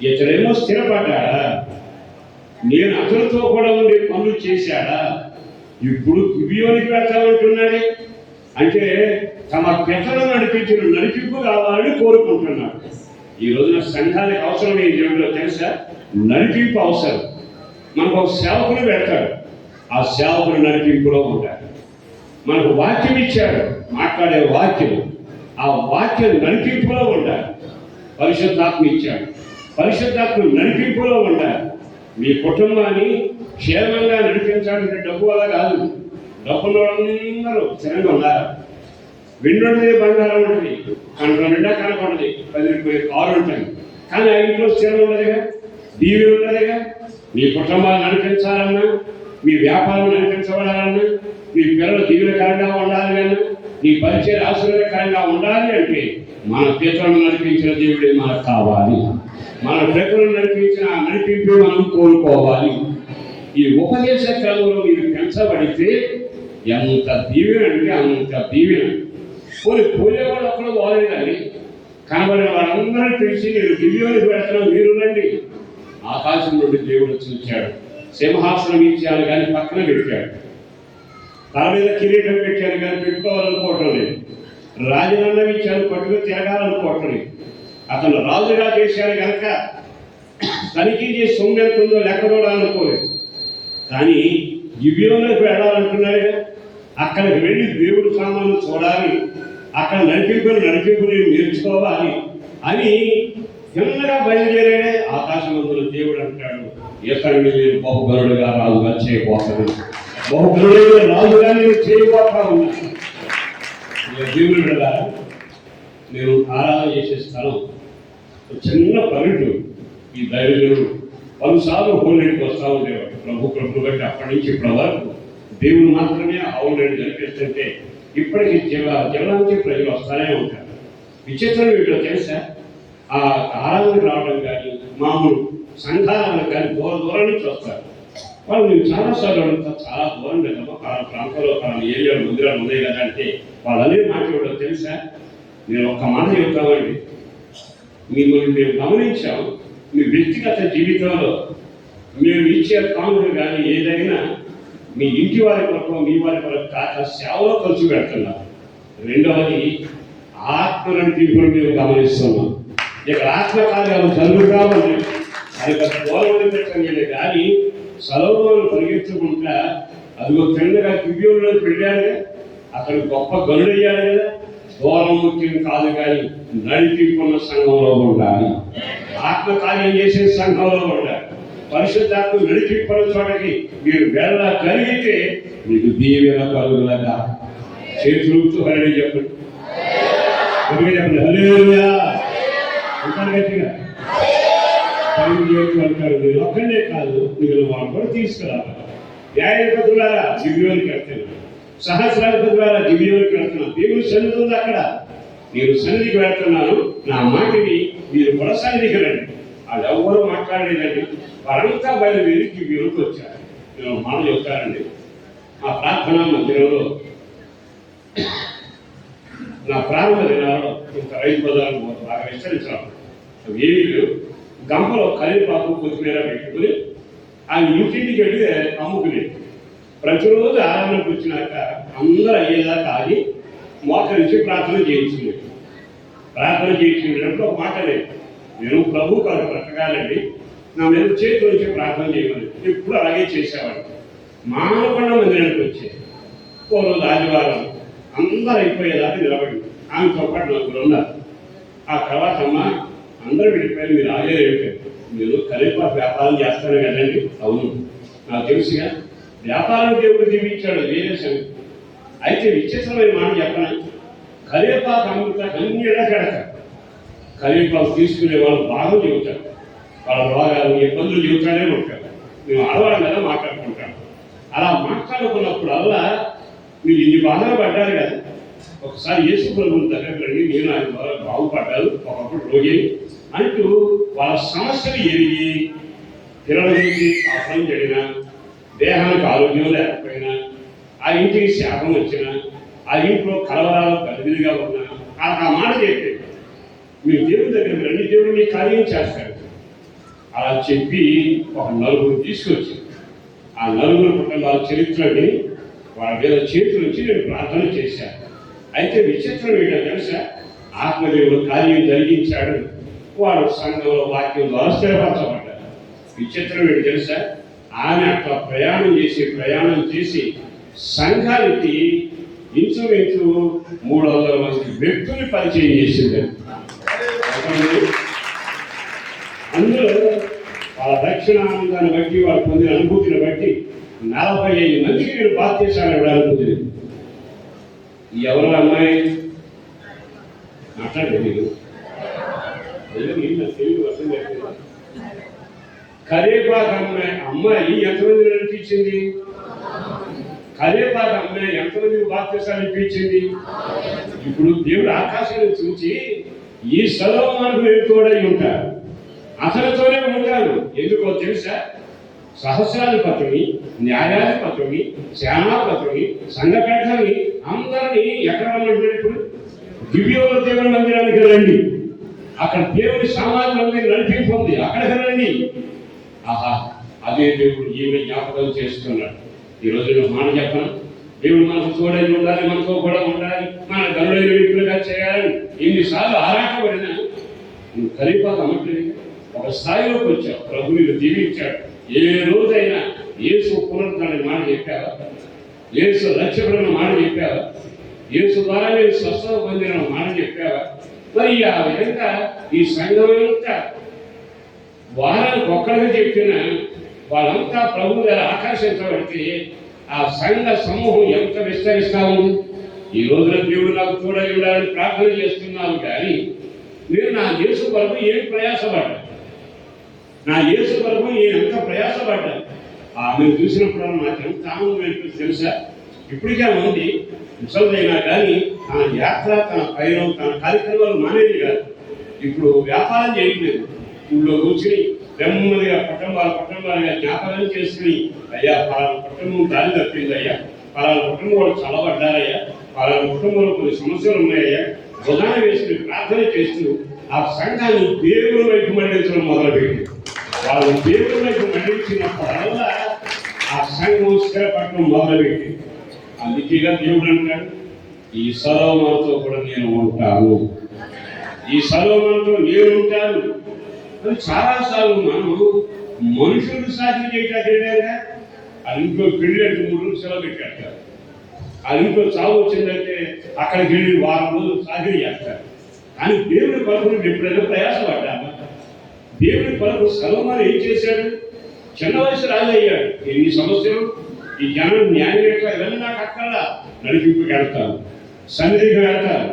ఇతడేమో స్థిరపడ్డాడా, నేను అతనితో కూడా ఉండే పనులు చేశాడా, ఇప్పుడు గిబియోనికి వెళ్తామంటున్నాడే అంటే తమ పెద్దలు నడిపించిన నడిపింపు కావాలని కోరుకుంటున్నాడు. ఈ రోజున సంఘానికి అవసరం ఏం ఏమిటో తెలుసా? నడిపింపు అవసరం. మనకు ఒక సేవకుడు పెడతాడు, ఆ సేవకుడు నడిపింపులో ఉంటాడు. మనకు వాక్యం ఇచ్చాడు, మాట్లాడే వాక్యం, ఆ వాక్యం నడిపింపులో ఉండాలి. పరిశుద్ధాత్మ ఇచ్చాడు, పరిశుద్ధాత్మ నడిపింపులో ఉండాలి. మీ కుటుంబాన్ని క్షేమంగా నడిపించాలంటే డబ్బు వల్ల కాదు. డబ్బులో అందరూ స్థిరంగా ఉన్నారు. విండుంటే బంగారం ఉంటుంది, కనుక నిండా కనపడదు, 10 రూపాయలు కారు ఉంటుంది, కానీ ఆ ఇంట్లో స్థిరం ఉండదుగా, దీవి ఉండదుగా. మీ కుటుంబాలు నడిపించాలన్నా, మీ వ్యాపారం నడిపించబడాలన్నా, మీ పిల్లలు దీవెనకరంగా ఉండాలి అన్నా, మీ పరిచయం ఆశీర్వాదకరంగా ఉండాలి అంటే మన పితరులను నడిపించిన దేవుడే మనకు కావాలి. మన పితరులను నడిపించిన ఆ నడిపింపు మనం కోరుకోవాలి. ఈ ఉపదేశ క్రమంలో మీరు పెంచబడితే ఎంత దీవెన అంటే అంత దీవెన. పోయేవాళ్ళు అక్కడ బాగాలేదని కనబడిన వాళ్ళందరూ తెలిసి నేను గిబియోనికి పెడుతున్నాను, మీరు రండి. ఆకాశం నుండి దేవుడు చూచాడు, సింహాసనం ఇచ్చాను కానీ పక్కన పెట్టాడు, తల మీద కిరీటం పెట్టాను కానీ పెట్టుకోవాలనుకోవటం లేదు, రాజనందం ఇచ్చాను పట్టుకు తిరగాలనుకోవటం లేదు. అతను రాజుగా చేశాడు కనుక తనిఖీ చేసి సొమ్ము ఎంత ఉందో లెక్క చూడాలనుకోలేదు. కానీ గిబియోనుకు వెళ్ళాలంటున్నాడు కదా, అక్కడికి వెళ్ళి దేవుడు సామాను చూడాలి, అక్కడ నడిపింపుని నేర్చుకోవాలి అని చిన్నగా బయలుదేరాడే. ఆకాశమందుల దేవుడు అంటాడు, ఇతన్ని నేను బహుగరుడుగా రాజుగా చేయబోతాను, బహుగరుడుగా రాజుగా నేను చేయబోతా ఉన్నాను. దేవుడు వెళ్ళాలి. నేను ఆరాధన చేసే స్థలం చిన్న పల్లెటూరు. ఈ దైవజనుడు పలుసార్లు హోలీకి వస్తూ ఉండేవాడు. ప్రభు బట్టి అప్పటి నుంచి ఇప్పటి వరకు దేవుడు మాత్రమే హోలీని జరిపిస్తుంటే ఇప్పటికీ జిల్లా నుంచి ప్రజలు వస్తూనే ఉంటారు. విచిత్రం వీటిలో తెలుసా, ఆ ఆరాధనకు రావడం కానీ మామూలు సంఘాలకు కానీ దూరం నుంచి వస్తారు. వాళ్ళు నేను చాలాసార్లు అడుగుతా, చాలా దూరం కదమ్మా, పలానా ప్రాంతంలో పలానా ఏరియాలో మందిరాలు ఉన్నాయి కదా అంటే వాళ్ళనే మాట్లాడడం తెలుసా. నేను ఒక్క మాట చెప్తామండి, మిమ్మల్ని మేము గమనించాం. మీ వ్యక్తిగత జీవితంలో మేము ఇచ్చే కానుకలు కానీ ఏదైనా మీ ఇంటి వారి కొరకు మీ వారి కొరకు కాక సేవలో ఖర్చు పెడుతున్నారు. రెండవది ఆత్మలను తీర్పును మేము గమనిస్తున్నాం. ఇక్కడ ఆత్మకార్యాలు జరుగుతా ఉన్నాయి. అది దూరం పెట్టండి కానీ సొలొమోను పరిగెత్తుకుంటా అదిగో తిన్నగా గిబియోనులో వెళ్ళాడు. అతను గొప్ప గనుడయ్యాడు కదా. దూరం ముఖ్యం కాదు కానీ నడిపింపున్న సంఘంలో ఉండాలి, ఆత్మకార్యం చేసే సంఘంలో ఉండాలి. పరిశుద్ధాత్మ నడిపింపున్న చోటకి మీరు వెళ్ళగలిగితే మీకు దీవెన కలుగులగా. చేతులతో హరి చెప్పండి, చెప్పండి హల్లెలూయా అంటారు గట్టిగా. అంటారు మీరు ఒక్కడే కాదు, మీరు వాళ్ళు కూడా తీసుకురావాలి. న్యాయాధిపతులారా గిబియోనుకి వెళ్తున్నాను, సహస్రాధిపతులారా గిబియోనుకి వెళ్తున్నాను. దేవుని సన్నిధి ఉంది అక్కడ. నేను సన్నిధికి వెళ్తున్నాను, నా మాటని మీరు కూడా సన్నిధికి రండి. వాళ్ళు ఎవరు మాట్లాడలేదండి. వారంతా బయలుదేరి గిబియోనుకి వచ్చారు. నేను మాట చెప్తానండి, ఆ ప్రార్థనా మందిరంలో నా ప్రారంభ దినాల్లో ఇంత రైతు బజార్లు బాగా విస్తరించడం ఏమీ లేవు. గంపలో కరివేపాకు కొత్తిమీర పెట్టుకుని ఆయన ఇంటింటికి వెళ్ళి అమ్ముకునేది. ప్రతిరోజు ఆరాధనకు వచ్చినాక అందరూ అయ్యేదాకా ఆగి మోకరించి ప్రార్థన చేయించుకునేది. ప్రార్థన చేయించుకునేటప్పుడు ఒక మాట లేదు, నేను ప్రభు కాదు బ్రతకాలండి, నా మీద చేతుల నుంచి ప్రార్థన చేయమని ఎప్పుడు అలాగే చేసేవాడు. మానకొండ మందిరానికి వచ్చేది. ఓ రోజు ఆదివారం అందరూ అయిపోయేదాకా నిలబడి ఆమెతో పాటు నలుగురు ఉన్నారు. ఆ తర్వాత అమ్మ అందరూ వెళ్ళిపోయారు, మీరు ఆగేది ఏమిటండి, మీరు కరివేపాకు వ్యాపారం చేస్తాను కదండి. అవును నాకు తెలుసుగా, వ్యాపారం దేవుడు దీవించాడు, వేరే సంగతి. అయితే విచిత్రమైన మాట చెప్పనా, కరివేపాకు అమ్ముతా అన్ని ఎడగడతారు. కరివేపాకు తీసుకునే వాళ్ళు బాగా చెబుతారు, వాళ్ళ రోగాలు ఇబ్బందులు చెబుతానే ఉంటారు. మేము ఆడవాళ్ళం కదా మాట్లాడుకుంటాం. అలా మాట్లాడుకున్నప్పుడు అలా మీరు ఇన్ని బాధలు పడ్డారు కదా, ఒకసారి యేసు ప్రభువుని దగ్గరికి రండి, నేను ఆయన ద్వారా బాగుపడ్డాను, ఒకప్పుడు రోగి అంటూ వాళ్ళ సమస్యలు ఎరిగి పిల్లల గురించి ఆఫలం జరిగినా, దేహానికి ఆరోగ్యం లేకపోయినా, ఆ ఇంటికి శాపం వచ్చినా, ఆ ఇంట్లో కలవరాలు గదిగా ఉన్నా ఆ మాట చెప్పి మీరు దేవుడి దగ్గరికి రండి, దేవుడు మీ కార్యం చేస్తాడు. అలా చెప్పి ఒక నలుగురు తీసుకొచ్చి ఆ నలుగురు కుటుంబాల చరిత్రని వాళ్ళ మీద చేతుల నుంచి నేను ప్రార్థన చేశాను. అయితే విచిత్రం ఏంటో తెలుసా, ఆత్మదేవుడు కార్యం జరిగించాడు. వాడు సంఘంలో వాక్యం ద్వారా స్థిరపరచబడ్డాడు. విచిత్రం ఏంటో తెలుసా, ఆమె అట్లా ప్రయాణం చేసి సంఘానికి ఇంచుమించు 300 మంది వ్యక్తులు పరిచయం చేసింది. అందులో వాళ్ళ దక్షిణానందాన్ని బట్టి వాళ్ళు పొందిన అనుభూతిని బట్టి 45 మందికి నేను బాప్తీసాలు ఇవ్వడానికి కుదిరింది. ఎవరు అమ్మాయి మాట్లాడలేదు, తెలుగు అర్థం చేస్తుంది. కరివేపాకు అమ్మాయి ఎంతమంది నడిపించింది? కరివేపాకు అమ్మాయి ఎంతమందికి బాప్తీసాలు ఇప్పించింది? ఇప్పుడు దేవుడు ఆకాశాన్ని చూసి ఈ సొలొమోనుకు నేను తోడై ఉంటాను, అతనితోనే ఉంటాను. ఎందుకో తెలుసా, సహస్రాధిపతిని, న్యాయాధిపతిని, సేనాపతిని, సంఘపెట్టని అందరినీ ఎక్కడ రమ్మంటారు? ఇప్పుడు గిబియోను దేవుని మందిరానికి రండి, అక్కడ దేవుని సమాజంలో నడిపింపు ఉంది, అక్కడికి రండి. ఆహా, అదే దేవుడు ఈమె జ్ఞాపకం చేస్తున్నాడు. ఈరోజు నేను మాట చెప్పను, దేవుడు మనకు తోడై ఉండాలి, మనతో కూడా ఉండాలి, మన గనులైన వ్యక్తులుగా చేయాలని ఎన్నిసార్లు ఆరాటపడినా నువ్వు కరివేపాకు అమ్మట్లేదు. ఒక స్థాయిలోకి వచ్చావు, ప్రభు నిన్ను దీవించాడు. ఏ రోజైనా యేసు పునరుద్ధరణ మాట చెప్పావా? యేసు రక్షకుడన్న మాట చెప్పావా? యేసు ద్వారా నేను స్వస్థత పొందిన మాట చెప్పావా? మరి ఆ విధంగా ఈ సంఘం అంతా వారానికి ఒక్కడిగా చెప్పిన వాళ్ళంతా ప్రభు గారు ఆకర్షించబడితే ఆ సంఘ సమూహం ఎంత విస్తరిస్తా ఉంది. ఈ రోజున దేవుడు నాకు తోడై ఉండాలని ప్రార్థన చేస్తున్నాను, కానీ నేను నా యేసు కొరకు ఏం ప్రయాసపడ్డా, నా యేసు కొరకు నేను ఎంత ప్రయాసపడ్డా. ఆమెను చూసినప్పుడు నాకు ఎంత ఆనందం అనిపిస్తుంది తెలుసా. ఇప్పటికే ఉంది ముసలిదైనా కానీ తన యాత్ర, తన పైన, తన కార్యక్రమాలు మానేది కాదు. ఇప్పుడు వ్యాపారం చేయట్లేదు. ఊళ్ళో కూర్చుని నెమ్మదిగా కుటుంబాలుగా జ్ఞాపకం చేసుకుని, అయ్యా పలానా కుటుంబం దారి తప్పింది, అయ్యా పలానా కుటుంబం వాళ్ళు చల్లబడ్డారయ్యా, పలానా కుటుంబంలో కొన్ని సమస్యలు ఉన్నాయ్యా, ప్రధాన వేసుకుని ప్రార్థన చేస్తూ ఆ సంఘాన్ని దేవుని వైపు మళ్లించడం మొదలుపెట్టి, వాళ్ళు దేవుని వైపు మళ్లించినప్పుడల్లా ఆ సంఘం స్థిరపడటం మొదలుపెట్టి, అందుకేగా దేవుడు అంటాడు, ఈ సొలొమోనుతో కూడా నేను ఉంటాను, ఈ సొలొమోనుతో నేను ఉంటాను అని. చాలాసార్లు మనం మనుషులు సాధ్యం చేయటానికి వెళ్ళారుగా. అది ఇంట్లో పెళ్లి అంటే 3 రోజులు సెలవు పెట్టేస్తారు. అది ఇంట్లో చావు వచ్చిందంటే అక్కడికి వెళ్ళి వారం రోజులు సాధన చేస్తారు. కానీ దేవుని కొరకు ఎప్పుడైనా ప్రయాసపడ్డాను. దేవుని కొరకు సొలొమోను ఏం చేశాడు? చిన్న వయసు రాజు అయ్యాడు. ఎన్ని సమస్యలు, ఈ జనం న్యాయం ఎట్లా, ఇవన్నీ నాకు అక్కడ నడిపింపుకి వెళ్తాను, సన్నిధికి వెళ్తాను,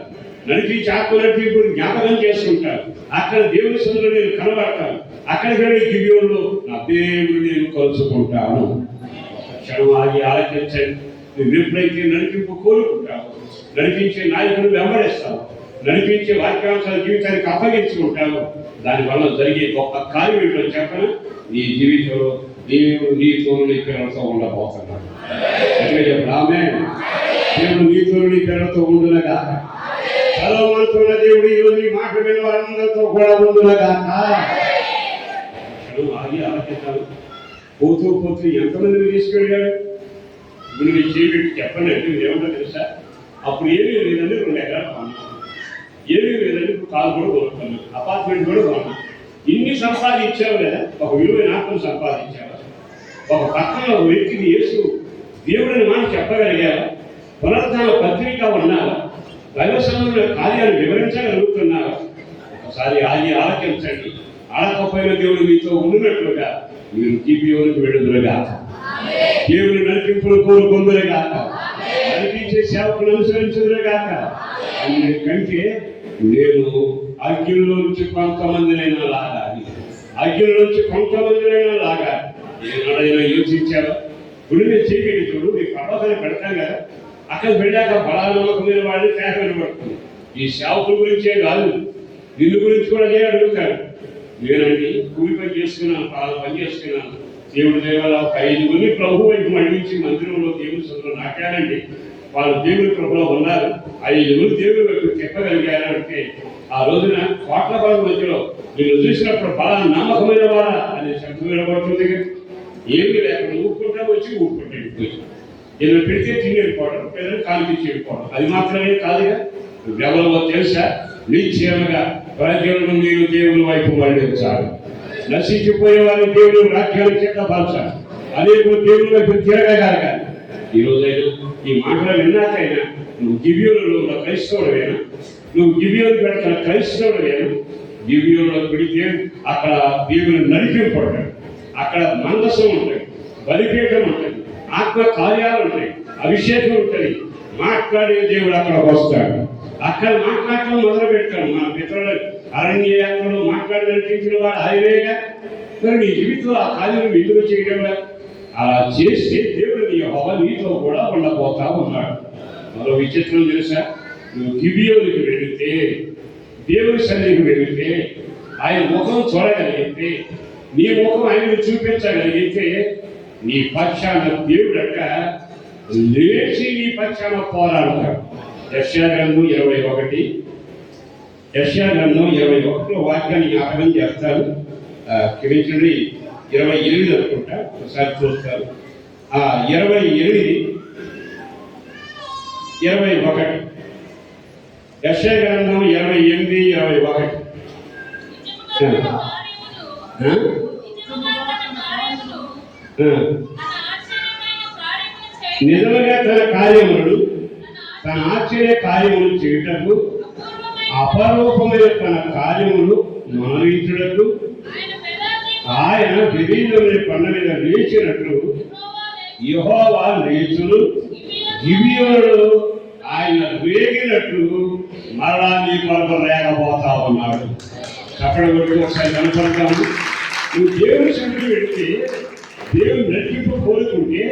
నడిపించి ఆత్మ నడిపింపుని జ్ఞాపకం చేసుకుంటాను. అక్కడ దేవుని సన్నిధిలో నేను కనబడతాను. అక్కడికి వెళ్ళి గిబియోనులో నా దేవుడు నేను కలుసుకుంటాను. క్షణం ఆగి ఆలోచించండి. నువ్వు ఎప్పుడైతే నడిపింపు కోరుకుంటావు, నడిపించే నాయకుడు వెంబడిస్తావు, నడిపించే వాక్యాంశాల జీవితానికి అప్పగించుకుంటావు, దానివల్ల జరిగే గొప్ప కార్యం ఏంటో చెప్పన, నీ జీవితంలో దేవుడు నీతో నీ పిల్లలతో ఉండబోతున్నాడు. ఎట్లా చెప్పు ఆమేన్. దేవుడు నీతో నీ పిల్లలతో ఉండునగా, సొలొమోనుతో దేవుడు ఈరోజు నీ మాట విన్న వారందరితో కూడా ఉండునగా. ఆగి ఆలోచిస్తాను. పోతూ ఎంతమందిని తీసుకెళ్ళాడు? ఇప్పుడు నీ చేయబెట్టి చెప్పండి అంటే మీరు ఏమన్నా తెలుసా? అప్పుడు ఏమీ లేదండి, 2 ఎకరాలు కొన్నాను, ఏమీ లేదండి, ఇప్పుడు కాలు కూడా కొనుక్కున్నాను, అపార్ట్మెంట్ కూడా కొన్నాను. ఇన్ని సంపాదించావు కదా, ఒక విలువైన ఆత్మను సంపాదించావా? ఒక పక్కన ఒక వ్యక్తికి యేసు దేవుడిని మాట చెప్పగలిగావా? పునరుద్ధాన పత్రిక ఉన్నావా? దైవ సంబంధమైన కార్యాలు వివరించగలుగుతున్నావా? ఒకసారి ఆగి ఆలోచించండి. ఆడకపోయిన దేవుడు మీతో ఉన్నట్లుగా మీరు గిబియోనుకు వెళ్ళుదురుగాక, దేవుని నడిపింపులు కోరుకుందురుగాక, నడిపించే సేవకులు అనుసరించుదురుగాక. అందుకంటే నేను అగ్నిలోంచి కొంతమందినైనా లాగాలి, అగ్నిలోంచి కొంతమందినైనా లాగాలి. ఏనాడైనా యోచించావా? గుడిని చీకటి చూడు, నీ పర్వతాన్ని పెడతాం కదా, అక్కడ వెళ్ళాక బలానమ్మకమైన వాళ్ళు కేక వినబడుతుంది. ఈ సేవకుల గురించే కాదు, నిన్ను గురించి కూడా అడుగుతాడు. నేనండి కూలి పని చేసుకున్నాను, పని చేసుకున్నాను, దేవుడి దేవాల ఒక 5 ప్రభు వైపు మళ్ళించి మందిరంలో దేవుడి సొంతం నాటానండి. వాళ్ళు దేవుడి ప్రభులో ఉన్నారు. 5 దేవుడి వైపు చెప్పగలిగారు అంటే ఆ రోజున కోట్ల పరుల మధ్యలో నేను చూసినప్పుడు బలా నమ్మకమైన వారా అనే శబ్దం వినబడుతుంది. ఏమీ లేకుండా ఊరుకుంటా వచ్చి ఊరుకుంటే వెళ్ళిపోయి, ఏదైనా పెడితే తిని వెళ్ళిపోవడం, ఏదైనా కాలిపించి వెళ్ళిపోవడం, అది మాత్రమే కాదుగా. ఎవరో తెలుసా? నిశ్చయముగా ప్రజలను మీరు దేవుని వైపు మళ్ళించాలి, నశించిపోయే వారిని దేవుని రాజ్యాన్ని సిద్ధపరచాలి, అనేకులు దేవుని వైపు తిరగగలగాలి. ఈరోజైనా ఈ మాటలు విన్నాకైనా నువ్వు గిబియోనులో ఉన్న క్రైస్తవుడవేనా? నువ్వు గిబియోను పెడతాన క్రైస్తవుడవేనా? గిబియోనులో పెడితే అక్కడ దేవుని నడిపింపడతాడు, అక్కడ మందసం ఉంటుంది, బలిపీఠం ఉంటుంది, ఆత్మ కార్యాలు ఉంటాయి, అభిషేకం ఉంటుంది, మాట్లాడే దేవుడు అక్కడ వస్తాడు. అక్కడ మాట్లాడటం మొదలు పెట్టాడు. మా మిత్రులు అరణ్య యాత్రలో మాట్లాడి నడిపించిన వాడు ఆయనేగా. మరి నీ జీవితంలో ఆ కార్యం ఎందుకు చేయడంలా? అలా చేస్తే దేవుడు నీ యెహోవా నీతో కూడా ఉండబోతా ఉన్నాడు. మరో విచిత్రం తెలుసా? నువ్వు గిబియోనుకి వెళితే, దేవుని సన్నిధికి వెళితే, ఆయన ముఖం చూడగలిగితే, నీ ముఖం ఆయనకు చూపించగలిగితే, నీ పక్షాన దేవుడట లేచి నీ పక్షాన పోరాడతాడు. యెషయా గ్రంథం 21 వాక్యాన్ని జ్ఞాపకం చేస్తారు. క్షమించండి, 28 అనుకుంటా, ఒకసారి చూస్తారు. 28, 21 యెషయా గ్రంథం 28, 21 నిజముగా తన కార్యములు తన ఆశ్చర్య కార్యములు చేయుటకు అపరూపమైన తన కార్యములు మానవించుటకు ఆయన విలీనమైన కొండ మీద లేచినట్లు యెహోవా లేచును, గిబియోనులో ఆయన రేగినట్లు మరలా నీ కొరకు రేగబోతా ఉన్నాడు. చెప్పడం గురించి ఒకసారి కనపడతాము. నువ్వు దేవుని సన్నిధికి వెళితే దేవుని నడిపింపు కోరుకుంటే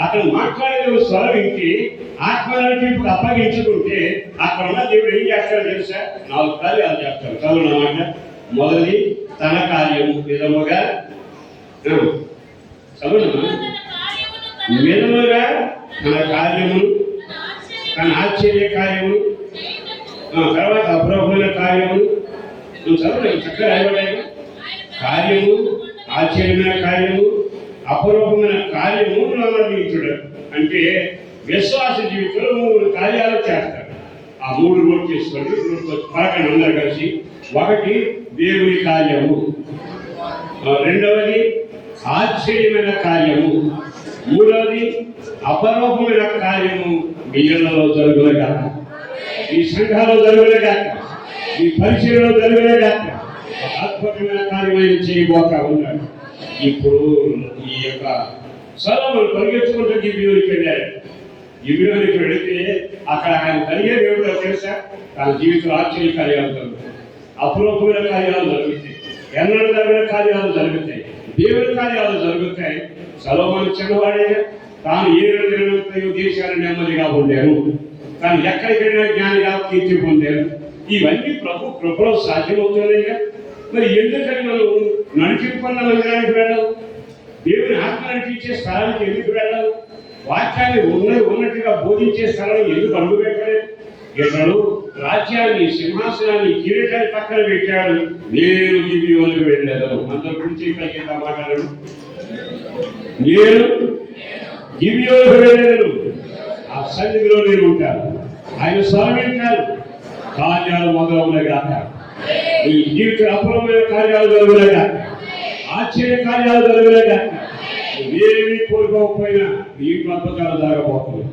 అక్కడ మాట్లాడే స్వరం ఇంటి ఆత్మ నడిపింపుకు అప్పగించుకుంటే అక్కడ ఉన్న దేవుడు ఏం చేస్తాడో తెలుసా? 4 కార్యాలు చేస్తాడు. చదువున్నమాట. మొదటి తన కార్యము విధముగా చదువున్నా విధముగా తన కార్యము తన ఆశ్చర్య కార్యము తర్వాత అప్రభమైన కార్యము చదువు చక్కగా అయిపోయాయి. కార్యము ఆశ్చర్యమైన కార్యము అపరూపమైన కార్యము నమ్మకం అంటే విశ్వాస జీవితంలో 3 కార్యాలు చేస్తారు. ఆ 3 నోట్ చేసుకోండి. పలకండి అందరు కలిసి. 1 దేవుని కార్యము, 2వది ఆశ్చర్యమైన కార్యము, 3వది అపరూపమైన కార్యము మీ ఇళ్లలో జరుగునగాక, ఈ సంఘాల్లో జరుగునగాక, ఈ పరిచయంలో జరుగునగాక. అద్భుతమైన కార్యమైన చేయబోతా ఉన్నాడు. ఇప్పుడు ఈ యొక్క సొలొమోను పరిగెత్తుకుంటూ గిబియోనికి వెళ్ళాడు. గిబియోనికి వెళితే అక్కడ ఆయన కలిగే దేవుడు తెలుసా? తన జీవితంలో ఆశ్చర్య కార్యాలు జరుగుతాయి, అపరూపమైన కార్యాలు జరుగుతాయి, ఎన్నడూ జరిగిన కార్యాలు జరుగుతాయి, దేవుని కార్యాలు జరుగుతాయి. సొలొమోను చిన్నవాడే, తాను 7 దేశాలు నెమ్మదిగా పొందారు, తాను ఎక్కడికి వెళ్ళినా జ్ఞానిగా కీర్తి పొందారు. ఇవన్నీ ప్రభు కృపలో సాధ్యమవుతున్నాయిగా. మరి ఎందుకని మనం నడిచిపోన్న మందిరానికి వెళ్ళాం? దేవుని ఆత్మ నడిపించే స్థలానికి ఎందుకు వెళ్ళాం? వాక్యాన్ని ఉన్నట్టుగా బోధించే స్థలం ఎందుకు అడుగు పెట్టలేదు? ఇతడు రాజ్యాన్ని, సింహాసనాన్ని, కిరీటాన్ని పక్కన పెట్టాడు. నేను గిబియోనుకు వెళ్ళాను. అందరి గురించి పైకి మాట్లాడాడు. నేను గిబియోనుకు వెళ్ళాను. ఆ సన్నిధిలో నేను ఉంటాను. ఆయన స్వామింటారు. కార్యాలు మొదలవునగాక, ఈ జీవిత అపూర్వమైన కార్యాలు జరుగునగాక, ఆశ్చర్య కార్యాలు జరుగునగాక. ఏమీ కోరుకోకపోయినా మీ ఇంట్లో అద్భుతాలు జరగబోతుంది.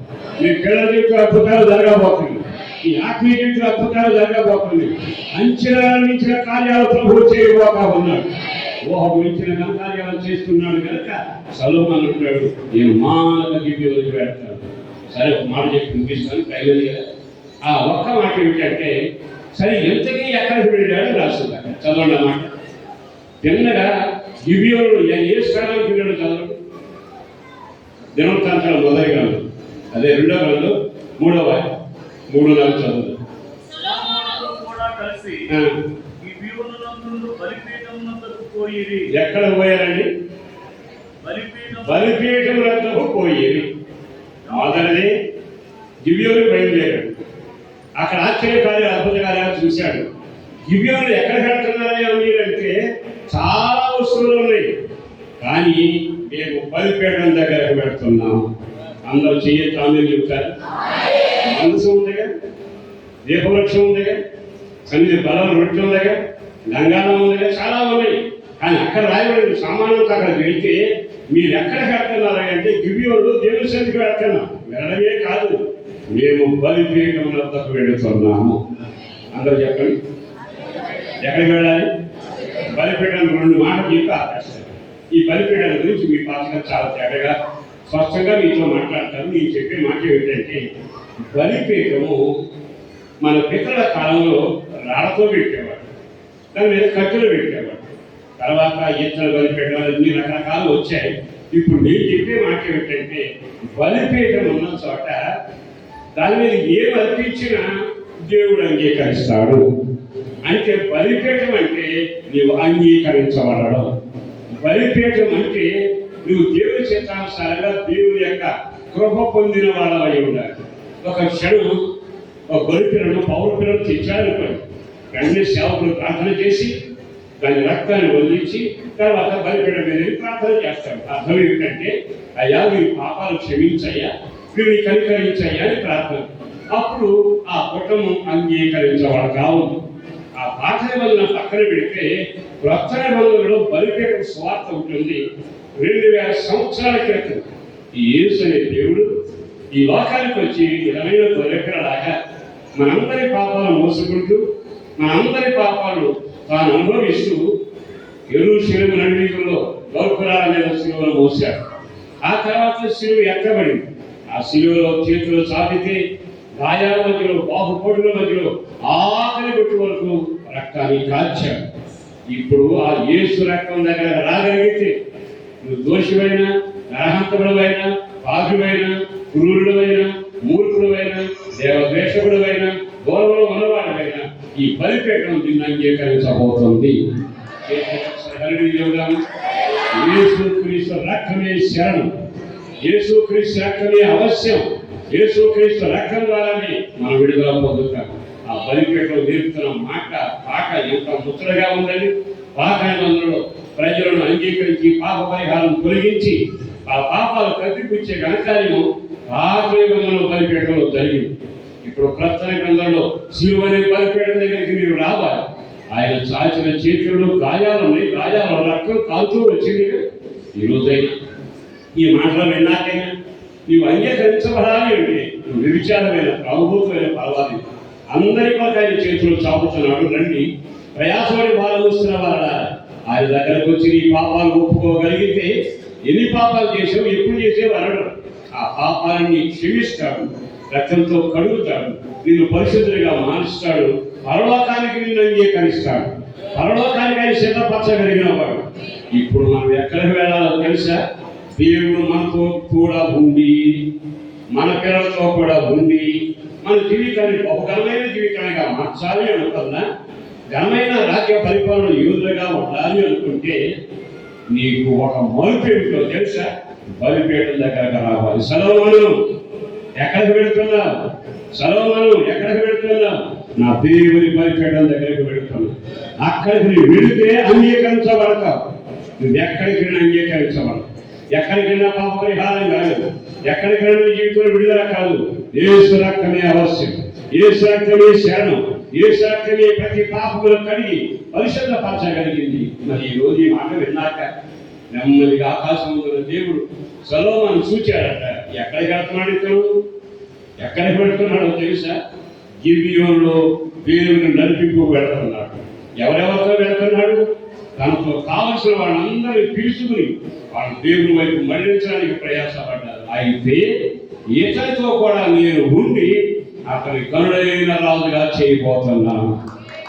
మీ పిల్లల జీవితంలో అద్భుతాలు జరగబోతుంది. ఈ ఆత్మీయ జీవితంలో అద్భుతాలు జరగబోతుంది. అంచనాలించిన కార్యాలు ప్రభు చేయబోతా ఉన్నాడు. ఊహమించిన కార్యాలు చేస్తున్నాడు కనుక సొలొమోను అంటాడు, నేను మానక గిబియోనుకు వెళ్తాను. సరే, ఒక మాట చెప్పి ముగిస్తాను. కైవలి కదా. ఆ ఒక్క మాట ఏమిటంటే, సరే ఎంతకీ ఎక్కడికి వెళ్ళాడో రాస్తుందా? చదవండి అన్నమాట. తిన్నగా గిబియోనుడు ఏ స్థానానికి వెళ్ళాడు చదవండి. దినవృత్తాంతాలు మొదటి గ్రంథం, అదే 2వ గ్రంథం 3:3-4 చదువు. ఎక్కడ పోయారండి? బలిపీఠం వద్దకు పోయేది. మొదటిది గిబియోను బయలుదేరాడు. అక్కడ ఆశ్చర్య కార్యాలు, అద్భుత కార్యాలు చూశాడు. గిబియోను ఎక్కడ పెడుతున్నారని మీరంటే చాలా వస్తువులు ఉన్నాయి, కానీ మేము బలిపీఠం దగ్గరకు పెడుతున్నాము. అందరూ చెయ్యొచ్చు, అందరూ చెప్తారు. మనసు ఉందిగా, దీపవృక్షం ఉందిగా, సన్నిధి బలం రొట్టె ఉందిగా, గంగాళం ఉందిగా, చాలా ఉన్నాయి. కానీ అక్కడ రాయబడింది సామాన్యంతో అక్కడికి వెళితే మీరు ఎక్కడ పెడుతున్నారు అంటే గిబియోనుడు దేవుని సన్నిధికి పెడుతున్నాం. వెళ్ళడమే కాదు, మేము బలిపీఠం వద్దకు వెళుతున్నాము. అందరూ చెప్పండి, ఎక్కడికి వెళ్ళాలి? బలిపీఠం 2 మాటలు చెప్పి ఆపేస్తారు. ఈ బలిపీఠం గురించి మీ పాత్ర చాలా తేటగా స్పష్టంగా మీతో మాట్లాడతారు. నేను చెప్పే మాట ఏమిటంటే, బలిపీఠము మన పితరుల కాలంలో రాళ్ళతో పెట్టేవాడు, దాని మీద కత్తులు పెట్టేవాడు. తర్వాత ఇతర బలిపీఠం అన్ని రకరకాలు వచ్చాయి. ఇప్పుడు నేను చెప్పే మాట ఏమిటంటే, బలిపీఠం ఉన్న చోట దాని మీద ఏం అర్పించినా దేవుడు అంగీకరిస్తాడు. అంటే బలిపీఠం అంటే నీవు అంగీకరించబడడం. బలిపీఠం అంటే నువ్వు దేవుని చిత్తానుసారంగా దేవుని యొక్క కృప పొందిన వాళ్ళవై ఉండాలి. ఒక క్షణం ఒక బలిపీఠను పౌరపిల్లలు తెచ్చారనుకోండి, వెంటనే సేవకులు ప్రార్థన చేసి దాని రక్తాన్ని వదిలించి తర్వాత బలిపీఠం మీద ప్రార్థన చేస్తాడు. అర్థం ఏమిటంటే, అయ్యా వీరి పాపాలు క్షమించయ్యా, వీరిని కనికరించయ్యా అని ప్రార్థన. అప్పుడు ఆ కుటుంబం అంగీకరించబడతా ఉంది. ఆ పాత నిబంధన పక్కన పెడితే క్రొత్త నిబంధనలో బలిపీఠం స్వార్థ ఉంటుంది. 2000 సంవత్సరాల క్రితం ఈ యేసు అనే దేవుడు ఈ లోకానికి వచ్చి నిజమైన గొర్రెపిల్లలాగా మనందరి పాపాలు మోసుకుంటూ మనందరి పాపాలు తాను అనుభవిస్తూ యెరూషలేము నడివీధుల్లో గొర్రెపిల్లల మీద సిలువను మోశాడు. ఆ తర్వాత సిలువ ఎక్కబడింది. ఆ సిలువలో చేతులు సాగితే గాయాల మధ్యలో బాహుపోటుల మధ్యలో ఆఖరి కొట్టు వరకు రక్తాన్ని కాల్చాడు. ఇప్పుడు ఆ యేసు రక్తం దగ్గర రాగలిగితే నువ్వు దోషివైనా, నరహంతకుడవైనా, పాపివైనా, క్రూరుడవైనా, మూర్ఖుడవైనా, దేవద్వేషకుడవైనా, గౌరవంలో ఉన్నవాడవైనా ఈ బలిపీఠం నిన్ను అంగీకరించబోతుంది. యేసుక్రీస్తు రక్తమే శరణం, యేసుక్రీస్తు రక్తమే అవశ్యం, యేసుక్రీస్తు రక్తం ద్వారానే మనం విడుదల పొందుతాం. ఆ బలిపీఠం నేర్పుతున్న పాక ఎంత ముచ్చటగా ఉందని పాకానంలో ప్రజలను అంగీకరించి పాప పరిహారం తొలగించి ఆ పాపాలు కప్పిపుచ్చే ఘనకార్యం పాత నిబంధనలో బలిపీఠంలో జరిగింది. ఇప్పుడు క్రొత్త నిబంధనలో సిలువనే బలిపీఠం దగ్గరికి మీరు రావాలి. ఆయన చాచిన చేతుల్లో గాయాలున్నాయి, గాయాల రక్తం కాలుతూ వచ్చింది. ఈ రోజైనా ఈ మాటలు విన్నాకైనా నీవు అంగీకరించబడాలి అంటే నువ్వు నిర్విచారమైన ప్రభుత్వమైన పర్వాలేదు. అందరి కొరకు ఆయన చేతులు చాపుతున్నాడు. రండి, ప్రయాసపడి బాలమోస్తున్న వాడ ఆయన దగ్గరకు వచ్చి నీ పాపాలు ఒప్పుకోగలిగితే ఎన్ని పాపాలు చేసావు, ఎప్పుడు చేసేవి అనడం. ఆ పాపాలని క్షమిస్తాడు, రక్తంతో కడుగుతాడు, నిన్ను పరిశుద్ధుడిగా మారుస్తాడు, పరలోకానికి నిన్ను అంగీకరిస్తాడు. పరలోకానికి ఆయన సిద్ధపరచగలిగిన వాడు. ఇప్పుడు మనం ఎక్కడికి వెళ్ళాలో తెలుసా? దేవుడు మనతో కూడా ఉండి, మన పిల్లలతో కూడా ఉండి, మన జీవితాన్ని ఒక ఘనమైన జీవితానిగా మార్చాలి అనుకున్నా, ఘనమైన రాజ్య పరిపాలన యోధులుగా ఉండాలి అనుకుంటే నీకు ఒక మలుపు ఏమిటో తెలుసా? బలిపీఠం దగ్గరకు రావాలి. సొలొమోను ఎక్కడికి వెళుతున్నావు? సొలొమోను ఎక్కడికి వెళుతున్నావు? నా దేవుని బలిపీఠం దగ్గరికి వెళుతున్నావు. అక్కడికి నువ్వు వెళితే అంగీకరించబడతావు. నువ్వు ఎక్కడికి అంగీకరించబడతావు. ఎక్కడికైనా పాప పరిహారం కాదు, ఎక్కడికైనా జీవితంలో విడుదల కాదు. యేసు రక్తమే అవశ్యం, యేసు రక్తమే శరణం, యేసు రక్తమే ప్రతి పాపములు కడిగి పరిశుద్ధపరచగలిగింది. మరి ఈ రోజు ఈ మాట విన్నాక నెమ్మదిగా ఆకాశంలో దేవుడు సొలొమోను చూచాడట. ఎక్కడికి వెళ్తున్నాడు ఇతను? ఎక్కడికి వెళ్తున్నాడో తెలుసా? గిబియోనులో దేవుని నడిపింపు వెళ్తున్నాడు. ఎవరెవరితో వెళ్తున్నాడు? తనతో కావలసిన వాళ్ళందరినీ పిలుచుకుని వాళ్ళ దేవుని వైపు మళ్లించడానికి ప్రయాసపడ్డారు. అయితే ఇతనితో కూడా నేను ఉండి అతని కరుడైన రాజుగా చేయబోతున్నాను.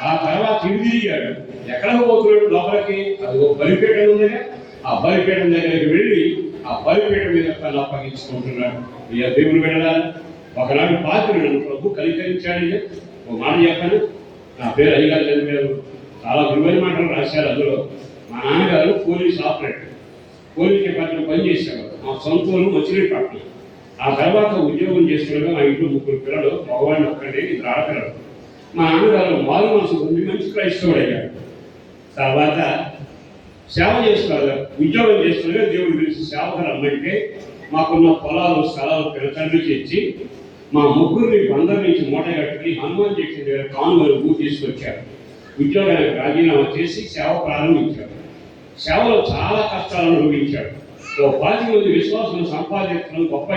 ఆ తర్వాత తిరిగాడు. ఎక్కడికి పోతున్నాడు? లోపలికి. అది ఒక బలిపీఠం ఉందిగా, ఆ బలిపీఠం దగ్గరికి వెళ్ళి ఆ బలిపీఠం మీద తను అప్పగించుకుంటున్నాడు. ఇక దేవుని వెళ్ళాలి. ఒకనాడు పాత్రుడు ప్రభు కనికరించాడు. ఒక మాట చెప్పాను, నా పేరు అయ్యగారు చదివారు, చాలా విలువైన మాటలు రాశారు. అందులో మా నాన్నగారు పోలీస్ ఆపరేటర్, పోలీస్ డిపార్ట్మెంట్ పనిచేసేవారు. మా సొంత ఊరు మచిలీపట్నం. ఆ తర్వాత ఉద్యోగం చేస్తుండగా మా ఇంట్లో 3 పిల్లలు, మగవాడిని ఒక్కడే, 2 ఆడపిల్లలు. మా నాన్నగారు మారు మనసు ఉంది, మంచి క్రైస్తవుడు అయ్యాడు. తర్వాత సేవ చేసుకోవాలి, ఉద్యోగం చేస్తుండగా దేవుడు పిలిచి సేవకు రమ్మంటే మాకున్న పొలాలు స్థలాలు తండ్రికి ఇచ్చి మా ముగ్గురిని బందర్ నుంచి మూట కట్టుకుని హనుమాన్ జంక్షన్ దగ్గర కానుగోలు భూ తీసుకొచ్చారు. ఉద్యోగానికి రాజీనామా చేసి సేవ ప్రారంభించాడు. సేవలో చాలా కష్టాలను అనుభవించాడు. 10 మంది విశ్వాసం సంపాదించడం గొప్ప.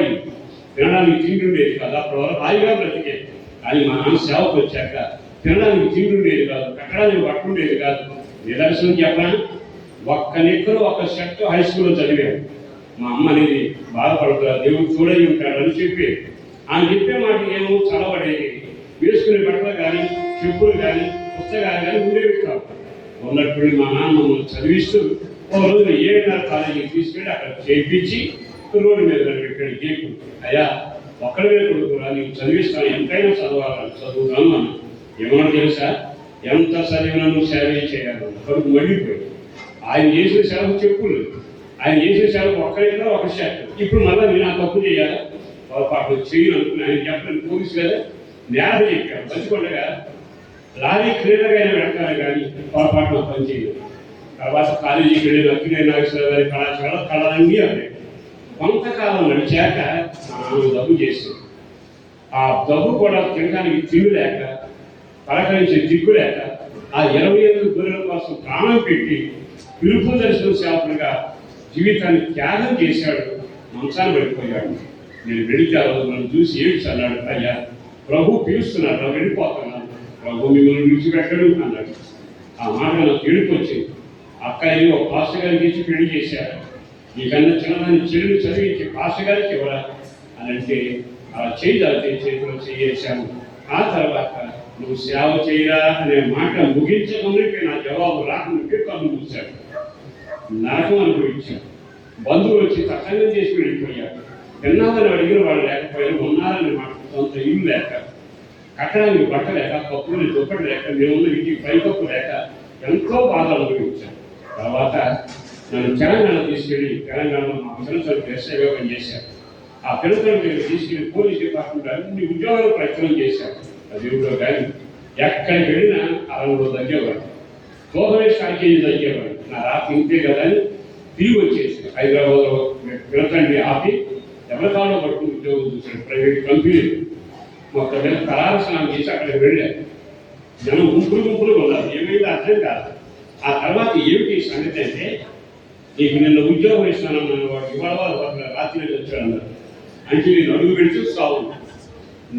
తినడానికి తిండి ఉండేది కాదు. అప్పటి వరకు హాయిగా బ్రతికేది. కానీ మా నాన్న సేవకు వచ్చాక తినడానికి తిండి ఉండేది కాదు, కట్టడానికి బట్ట ఉండేది కాదు. నిదర్శనం చెప్పనా? ఒక్క నిక్కరు ఒక షర్ట్ హై స్కూల్లో చదివాడు. మా అమ్మ అనేది బాధపడుతున్నా, దేవుడు చూడయి ఉంటాడని చెప్పేది. ఆయన చెప్పే మాట ఏమో చదవడేది. వేసుకునే బట్టలు కానీ, చెప్పులు కానీ, పుస్తకాలు కానీ ఉండేవి కాదు. ఉన్నప్పుడు మా నాన్న మమ్మల్ని చదివిస్తూ ఒక రోజు 7:30 కాలేజీకి తీసుకెళ్ళి అక్కడ చేయించి రోడ్డు మీద పెట్టాడు గేపు. అయ్యా, ఒక్కడే కొడుకురా, నీకు చదివిస్తాను, ఎంతైనా చదవాలని చదువుతాను అన్న. ఏమన్నా తెలుసా? ఎంత చదివినా నువ్వు సేవ చేయాలి. కడుపు మళ్ళీపోయి ఆయన చేసిన సేవకు చెప్పులు, ఆయన చేసిన సేవకు ఒక్కరిలో ఒక షర్ట్. ఇప్పుడు మళ్ళీ నేను ఆ తప్పు చేయాలి, పాటు చేయను అనుకుని ఆయన చెప్పండి. పోలీసు కదా నేల చెప్పాడు. మంచికొండగా లారీ క్లియర్గా వెళ్తాను కానీ పొరపాటున పని చేయలేదు. తర్వాత కాలేజీకి వెళ్ళి లక్ష్మీ నాగేశ్వర గారి కళాశాల కళలన్నీ అదే. కొంతకాలం నడిచాక డబ్బు చేసింది. ఆ డబ్బు కూడా తినడానికి తిండి లేక, పలకరించే దిక్కు లేక ఆ 28 గొర్రెల కోసం ప్రాణం పెట్టి పిలుపు దర్శన సేవకునిగా జీవితాన్ని త్యాగం చేశాడు. మంచాన్ని పడిపోయాడు. నేను వెళితే ఆ రోజు నన్ను చూసి ఏడ్చి అన్నాడు, అయ్యా ప్రభు పిలుస్తున్నాడు, వెళ్ళిపోతున్నాను, ప్రభు మిమ్మల్ని విడిచిపెట్టడు అన్నాడు. ఆ మాట నాకు ఏడుపు వచ్చింది. అక్కయ్య ఒక పాస్టర్ గారికి ఇచ్చి పెళ్లి చేశారు. నీకన్నా చిన్నదాన్ని చెల్లి చదివించి పాస్టర్ గారికి ఎవరా అని అంటే అలా చేయదాల్తే చేతిలో చేసాను. ఆ తర్వాత నువ్వు సేవ చేయరా అనే మాట ముగించకుండా నా జవాబు రాకుండా కన్ను మూశాడు. నరకం అనుభవించాడు. బంధువులు వచ్చి తక్షణం చేసి వెళ్ళిపోయాడు. తిన్నామని అడిగిన వాళ్ళు లేకపోయారు. ఉన్నారని మాట సొంత ఇల్లు లేక, కట్టడానికి బట్ట లేక, కప్పుని దుప్పటి లేక, మేమున్న ఇంటికి పైకప్పు లేక ఎంతో బాధ అనుభవించాను. తర్వాత నన్ను తెలంగాణ తీసుకెళ్ళి తెలంగాణలో మా పిల్లలతో ఎస్ఐగా పనిచేశాను. ఆ పిల్లలతో నేను తీసుకెళ్ళి పోలీస్ డిపార్ట్మెంట్ అన్ని ఉద్యోగాలు ప్రయత్నం చేశాను. దేవుడో కానీ ఎక్కడికి వెళ్ళినా 60 తగ్గేవాడు, 100 కేజీ తగ్గేవాడు. నా రాత్రి ఇంతే కదా అని తిరిగి వచ్చేసి హైదరాబాద్లో పిల్లతండ్రి ఆపి ఎవరికాలో పట్టుకుని ఉద్యోగం చూశాడు. ప్రైవేట్ కంపెనీలు మొత్తం మీద కరారు స్నానం చేసి అక్కడికి వెళ్ళారు. జనం గుంపులు ఉన్నారు. ఏమైంది అర్థం కాదు. ఆ తర్వాత ఏమిటి సంగతి అంటే, నీకు నిన్న ఉద్యోగం ఇస్తానన్నాను, వాడు ఇవాళ వాళ్ళు రాత్రి వచ్చాడు అన్నారు. అంటే నేను అడుగు పెడుతూ సాగు.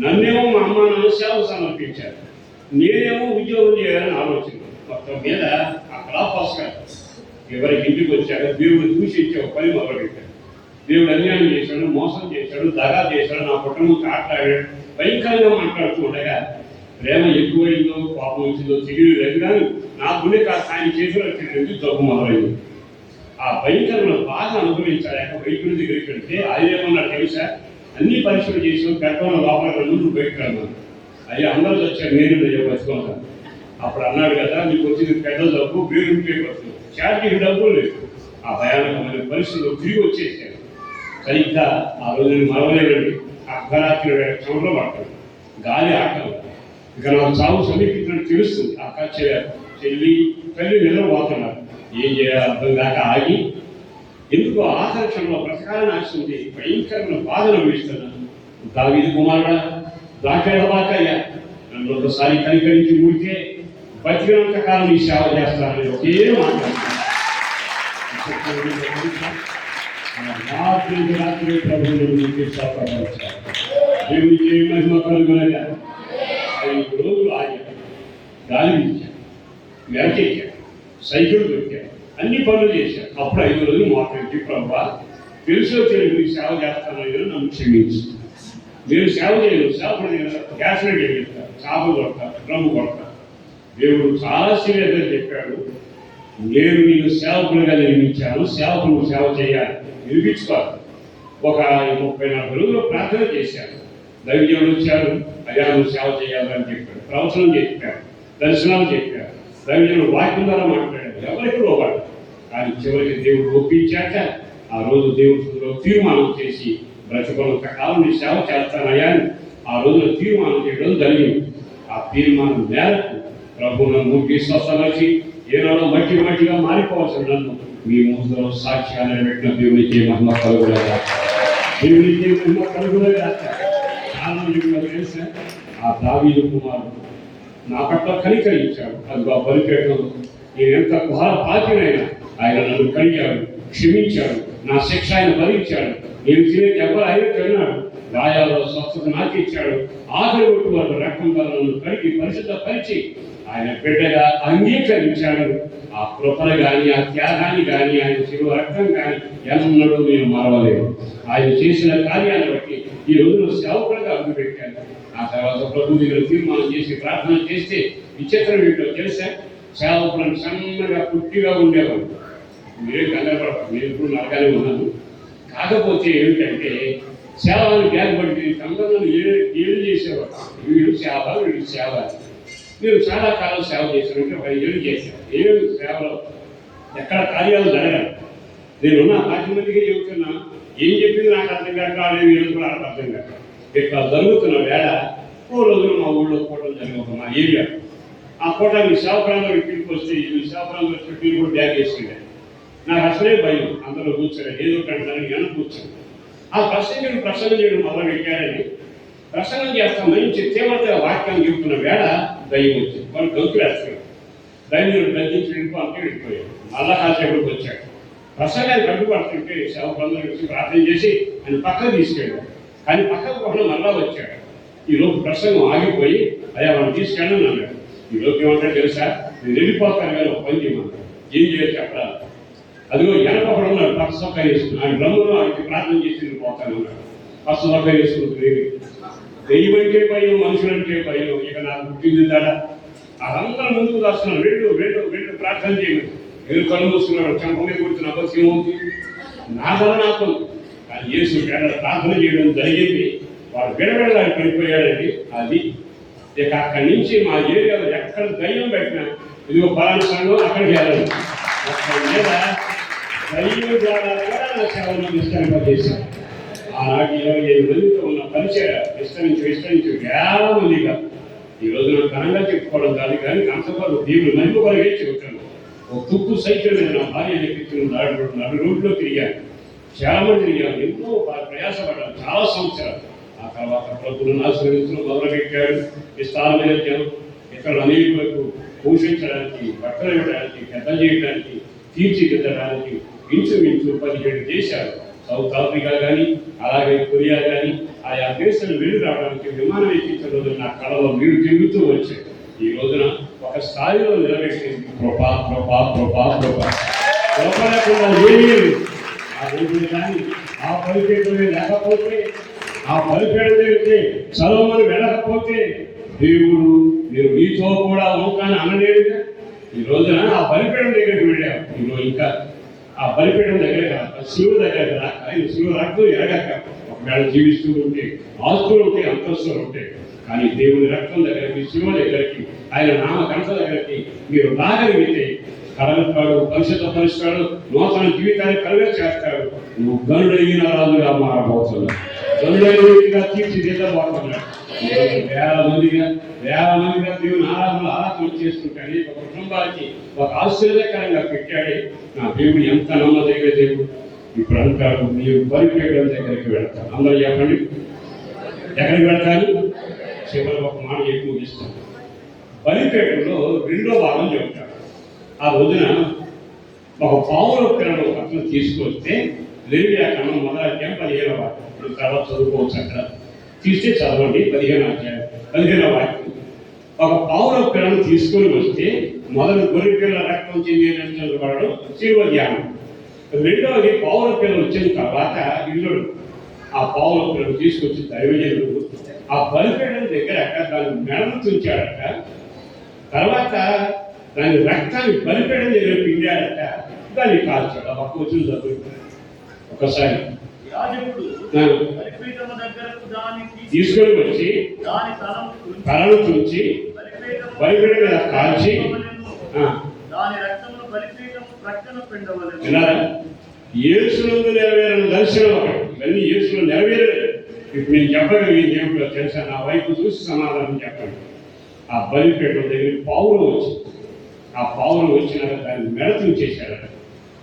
నన్నేమో మా అమ్మ నాన్న సేవ సమర్పించారు, నేనేమో ఉద్యోగం చేయాలని ఆలోచన. మొత్తం మీద ఆ కళాపాస్ గారు ఎవరికి ఇంటికి వచ్చాడు, దేవుడు చూసి ఇచ్చే ఒక పని మొదలుపెట్టాడు. దేవుడు అన్యాయం చేశాడు, మోసం చేశాడు, దగా చేశాడు, నా కుటుంబం ఆటలాడాడు, భయంకరంగా మాట్లాడుతూ ఉండగా ప్రేమ ఎక్కువైందో పాపం వచ్చిందో తెలియలేదు. కానీ నా గుండె కాస్త ఆయన చేతిలో వచ్చినట్టు జబ్బు మొదలైంది. ఆ భయంకరమైన బాధ అనుభవించాక వైద్యుడి దగ్గరికి వెళ్తే ఆయన ఏమన్నా తెలుసా, అన్ని పరీక్షలు చేసాం, పెద్దవాళ్ళ లోపల నువ్వు బయటకు రమ్మను. అయ్యా అందరూ వచ్చారు, నేను అయ్యా బతుకుంటాను. అప్పుడు అన్నాడు కదా, నీకు వచ్చింది పెద్ద జబ్బు, బేరుంటే బతుకు, చార్జీకి డబ్బులు లేదు. ఆ భయానకమైన పరిస్థితులు తిరిగి వచ్చేసాను. సరిగ్గా ఆ రోజు నేను మరవలేదండి. అర్ధరాత్రి క్షణంలో పడతాను, గాలి ఆటలు. ఇక నాకు చావు సమీపించినట్టు తెలుస్తుంది. అక్క చెల్లి తల్లి నిద్రపోతున్నారు. ఏం చేయాలి అర్థం కాక ఆగి, ఎందుకు ఆఖరి క్షణంలో బ్రతకాలని ఆశ ఉంది, భయంకరమైన బాధను అనుభవిస్తున్నాను. దావీదు కుమారుడా, దాకేడబాకయ్యా, నన్ను ఒకసారి కనికరించి ముడితే బతికినంత కాలం నీ సేవ చేస్తానని ఒకే మాట్లాడుతున్నాను. రాత్రి ప్రభుత్వం దేవునికి మహిమ కలుగునగా 5 రోజులు ఆగాను. గాలి ఇచ్చాను, వెనకెక్కాను, సైకిల్ దొరికాను, అన్ని పనులు చేశాను. అప్పుడు 5 రోజులు మోకరించి, ప్రభువా తెలుసో తెలియదు సేవ చేస్తాను, నన్ను క్షమించు. నేను సేవ చేయను, సేవకుడు గ్యాస్ రేట్ చేస్తాను, చేపలు కొడతాను, డ్రమ్ము కొడతాను. దేవుడు చాలా సీరియస్గా చెప్పాడు, నేను నేను సేవకులుగా నిర్మించాను, సేవకులు సేవ చేయాలి, నిర్మించుకోవాలి. ఒక 30-40 రోజులు ప్రార్థన చేశాను. దైవజనుడు వచ్చారు, అయ్యా నువ్వు సేవ చేయాలని చెప్పాడు, ప్రవచనం చెప్పాడు, దర్శనాలు చెప్పాడు, దైవజనుడు వాక్యం ద్వారా మాట్లాడాడు, ఎవరికి లోపాడు. కానీ చివరికి దేవుడు ఒప్పించాక ఆ రోజు దేవుడిలో తీర్మానం చేసి బ్రతుకున్నంత కాలం నీ సేవ చేస్తానయ్యా అని ఆ రోజున తీర్మానం చేయడం జరిగింది. ఆ తీర్మానం మేరకు ప్రభు నన్ను విశ్వాసపరిచి ఏనాడో మట్టిగా మారిపోవాల్సిన నన్ను మీ ముందులో సాక్షిగా నిలబెట్టిన దేవునికి మహిమ కలుగులేదా, దేవునికి మహిమ కలుగులేదా. చాలా తెలుసా, ఆ దావీదు కుమారుడు నా పట్ల కనికరించాడు. అది ఆ బలిపేటలో నేను ఎంత ఘోర పాపినైనా ఆయన నన్ను కడిగాడు, క్షమించాడు, నా శిక్ష ఆయన భరించాడు. నేను తినే దెబ్బలు ఆయన తిన్నాడు, గాయాల్లో స్వస్థత నాకు ఇచ్చాడు. ఆఖరి కొట్టు వారు రక్తం వల్ల నన్ను కడిగి పరిశుద్ధపరిచి ఆయన బిడ్డగా అంగీకరించాడు. ఆ కృపను కానీ, ఆ త్యాగాన్ని కానీ, ఆయన శిలువ రక్తం కానీ ఎన్నడూ నేను మరవలేదు. ఆయన చేసిన కార్యాన్ని బట్టి ఈ రోజున సేవకులుగా అడుగుపెట్టాను. ఆ తర్వాత ప్రభు దగ్గర తీర్మానం చేసి ప్రార్థన చేస్తే విచిత్రం ఏంటో తెలుసా, సేవకులను సన్నగా పుట్టిగా ఉండేవాడు. మీరే కంగారు, నేను ఇప్పుడు నరగానే ఉన్నాను. కాకపోతే ఏమిటంటే సేవలు గ్యాప్ పడి తొందరలో ఏడు చేసేవాడు. వీడు సేవ, వీడు సేవ. నేను చాలా కాలం సేవ చేశానంటే 5 ఏళ్ళు చేశాను. 7 సేవలో ఎక్కడ కార్యాలు జరగాలి. నేనున్న 10 మందికి చెబుతున్నా, ఏం చెప్పింది నాకు అర్థం కాక, నేను కూడా నాకు అర్థం కాక ఇట్లా జరుగుతున్న వేళ ఓ రోజున మా ఊళ్ళో కూటం జరిగిన మా ఏరియా. ఆ కూటాన్ని సేవకులందరూ ఇంటికి వస్తే ఈ సేవకులందరూ చుట్టూ కూడా బ్యాగ్ వేసుకుంటాను. నాకు అసలే భయం, అందరూ కూర్చోలేదు, ఏదో కంటారని నేను కూర్చోను. ఆ ప్రసంగం చేయడం మొదలు పెట్టాడని ప్రసంగం చేస్తాం, మంచి తీవ్రత వాక్యం చెబుతున్న వేళ దయ్యం వచ్చింది. వాళ్ళు గంతులు వేస్తారు. దైన్యుడు గద్దించి వెళ్ళిపోయాడు. మళ్ళా కాసేపటికి వచ్చాడు. ప్రసంగానికి అడ్డుపడుతుంటే సేవకులందరూ వచ్చి ప్రార్థన చేసి ఆయన పక్కకు తీసుకెళ్ళాడు. కానీ పక్కకు పోవడం మళ్ళా వచ్చాడు. ఈలోపు ప్రసంగం ఆగిపోయి అయ్యా మనం తీసుకెళ్ళని అన్నాడు. ఈలోపు ఏమంటాడు తెలుసా, నేను వెళ్ళిపోతాను కానీ ఒక పని చేయమన్నాడు. ఏం చేయాలి చెప్పరా? అదిగో వెనకొకడు ఉన్నాడు పక్క సొక్క వేసుకుని ఆయన బ్రహ్మను ఆయనకి ప్రార్థన చేసి వెళ్ళిపోతాను అన్నాడు. పక్క సొక్క వేసుకుంటుంది. దెయ్యమంటే భయం, మనుషులంటే భయం, ఇక నాకు పుట్టింది దాడా. అదంతా ముందుకు దాస్తున్నాను. వెళ్ళు ప్రార్థన చేయమని. మీరు కళ్ళు మూసుకున్నాడు. చంపమే కూర్చున్న అబద్ధం అవుతుంది. నా వల్ల నాకు కానీ యేసు ప్రార్థన చేయడం జరిగింది. వాడు విడబెడడానికి పడిపోయాడండి. అది ఇక అక్కడి నుంచి మా ఏరియాలో ఎక్కడ దయ్యం పెట్టినా ఇదిగో పలానా సంఘం అక్కడికి వెళ్ళాలి. అక్కడి మీద దయ్యం ద్వారా కూడా నా సేవలను విస్తరింపజేశాను. ఆనాటి 27 మందితో ఉన్న పరిచయం విస్తరించి వేల మందిగా ఈరోజు నాకు ఘనంగా చెప్పుకోవడం కాదు, కానీ అంతవరకు దేవుడు మహిమ కొరగే చెబుతాను. ఒక తుప్పు సైకిల్ మీద నా భార్య ఎక్కించిన నడు రోడ్లో తిరిగాను. చాలా మంది తిరిగాను. ఎంతో ప్రయాసపడ్డాను చాలా సంవత్సరాలు. ఆ తర్వాత ప్రభుత్వం ఆశీర్వదించడం మొదలుపెట్టాడు. విస్తారమైన జనం ఇక్కడ అనేకులకు పోషించడానికి, బట్టలు ఇవ్వడానికి, పెద్ద చేయడానికి, తీర్చిదిద్దడానికి ఇంచుమించు 17 దేశాలు, సౌత్ ఆఫ్రికా కానీ అలాగే కొరియా కానీ ఆయా దేశాలు వెళ్ళి రావడానికి విమానం ఎక్కించిన రోజున నా కళలో నీరు తిరుగుతూ వచ్చాయి. ఈ రోజున ఒక స్థాయిలో నిలబెట్టింది కృప లేకుండా ఏమీ ఆ రోజులు కానీ ఆ పరిపేటమే లేకపోతే, ఆ పరిపేట దగ్గరికి చదవమని వెళ్ళకపోతే దేవుడు మీరు నీతో కూడా ఉంటాను అనలేదుగా. ఈ రోజున ఆ బలిపీఠం దగ్గరికి వెళ్ళాము. ఈరోజు ఇంకా ఆ బలిపీఠం దగ్గర శివుడు దగ్గర రాక, ఆయన శివుడు రక్తం ఎరగక ఒకవేళ జీవిస్తూ ఉంటే, ఆస్తులు ఉంటే, అంతస్తులు ఉంటాయి. కానీ దేవుని రక్తం దగ్గరికి, శివుని దగ్గరికి, ఆయన నామకంఠ దగ్గరికి మీరు రాగలిగితే కలగతాడు, పరిశుద్ధపరుస్తాడు, నూతన జీవితాన్ని కలుగ చేస్తాడు. నువ్వు గనుడైన రాజుగా మారబోతున్నావు, గనుడైన వ్యక్తిగా తీర్చిదిద్దబోతున్నాడు. వేల మందిగా దేవుని ఆరాధన చేసుకుంటాడు. ఒక కుటుంబానికి ఒక ఆశ్చర్యకరంగా పెట్టాడే నా దేవుడు. ఎంత నమ్మదగిన దేవుడు. ఇప్పుడు అంటాడు మీరు బలిపీఠం దగ్గరికి వెళ్తారు. అందరూ చెప్పండి, ఎక్కడికి వెళ్తారు? చివరి ఒక మాట ఎక్కువ ఇస్తాను. బలిపీఠంలో 2వ భాగం చెప్తాడు. ఆ రోజున ఒక పావుల పిల్లలు అతను తీసుకొస్తే లేవియాకాండం మొదటి అధ్యాయం 15వ వాక్యం. ఇప్పుడు తర్వాత చదువుకోవచ్చు. అక్కడ తీస్తే చదవండి. 15వ వాక్యం. ఒక పావుల పిల్లను తీసుకొని వస్తే మొదటి గొర్రె పిల్ల రక్తం చెందినవాడు శిలువ ధ్యానం. 2వది పావుల పిల్ల వచ్చిన తర్వాత ఇల్లుడు ఆ పావుల పిల్లను తీసుకొచ్చి దైవజనుడు ఆ బలిపీఠం దగ్గర దాన్ని మెడను తుంచాడట. తర్వాత దాని రక్తాన్ని బలిపీఠం దగ్గర పిండాడట. దాన్ని కాల్చాడు. ఆ పక్క వచ్చిన చదువు ఒకసారి తీసుకొని వచ్చి తలను తుంచి బలిపీఠం మీద కాల్చి యేసునందు నెరవేరిన దర్శనం ఒకటి. ఇవన్నీ యేసులో నెరవేరలేదు. ఇప్పుడు నేను చెప్పగలిగింది ఏమిటో తెలుసా? నా వైపు చూసి సమాధానం చెప్పండి. ఆ బలిపీఠం దగ్గర పావులు వచ్చింది. ఆ పావులు వచ్చినాక దాన్ని మెడ తుంచేశాడు.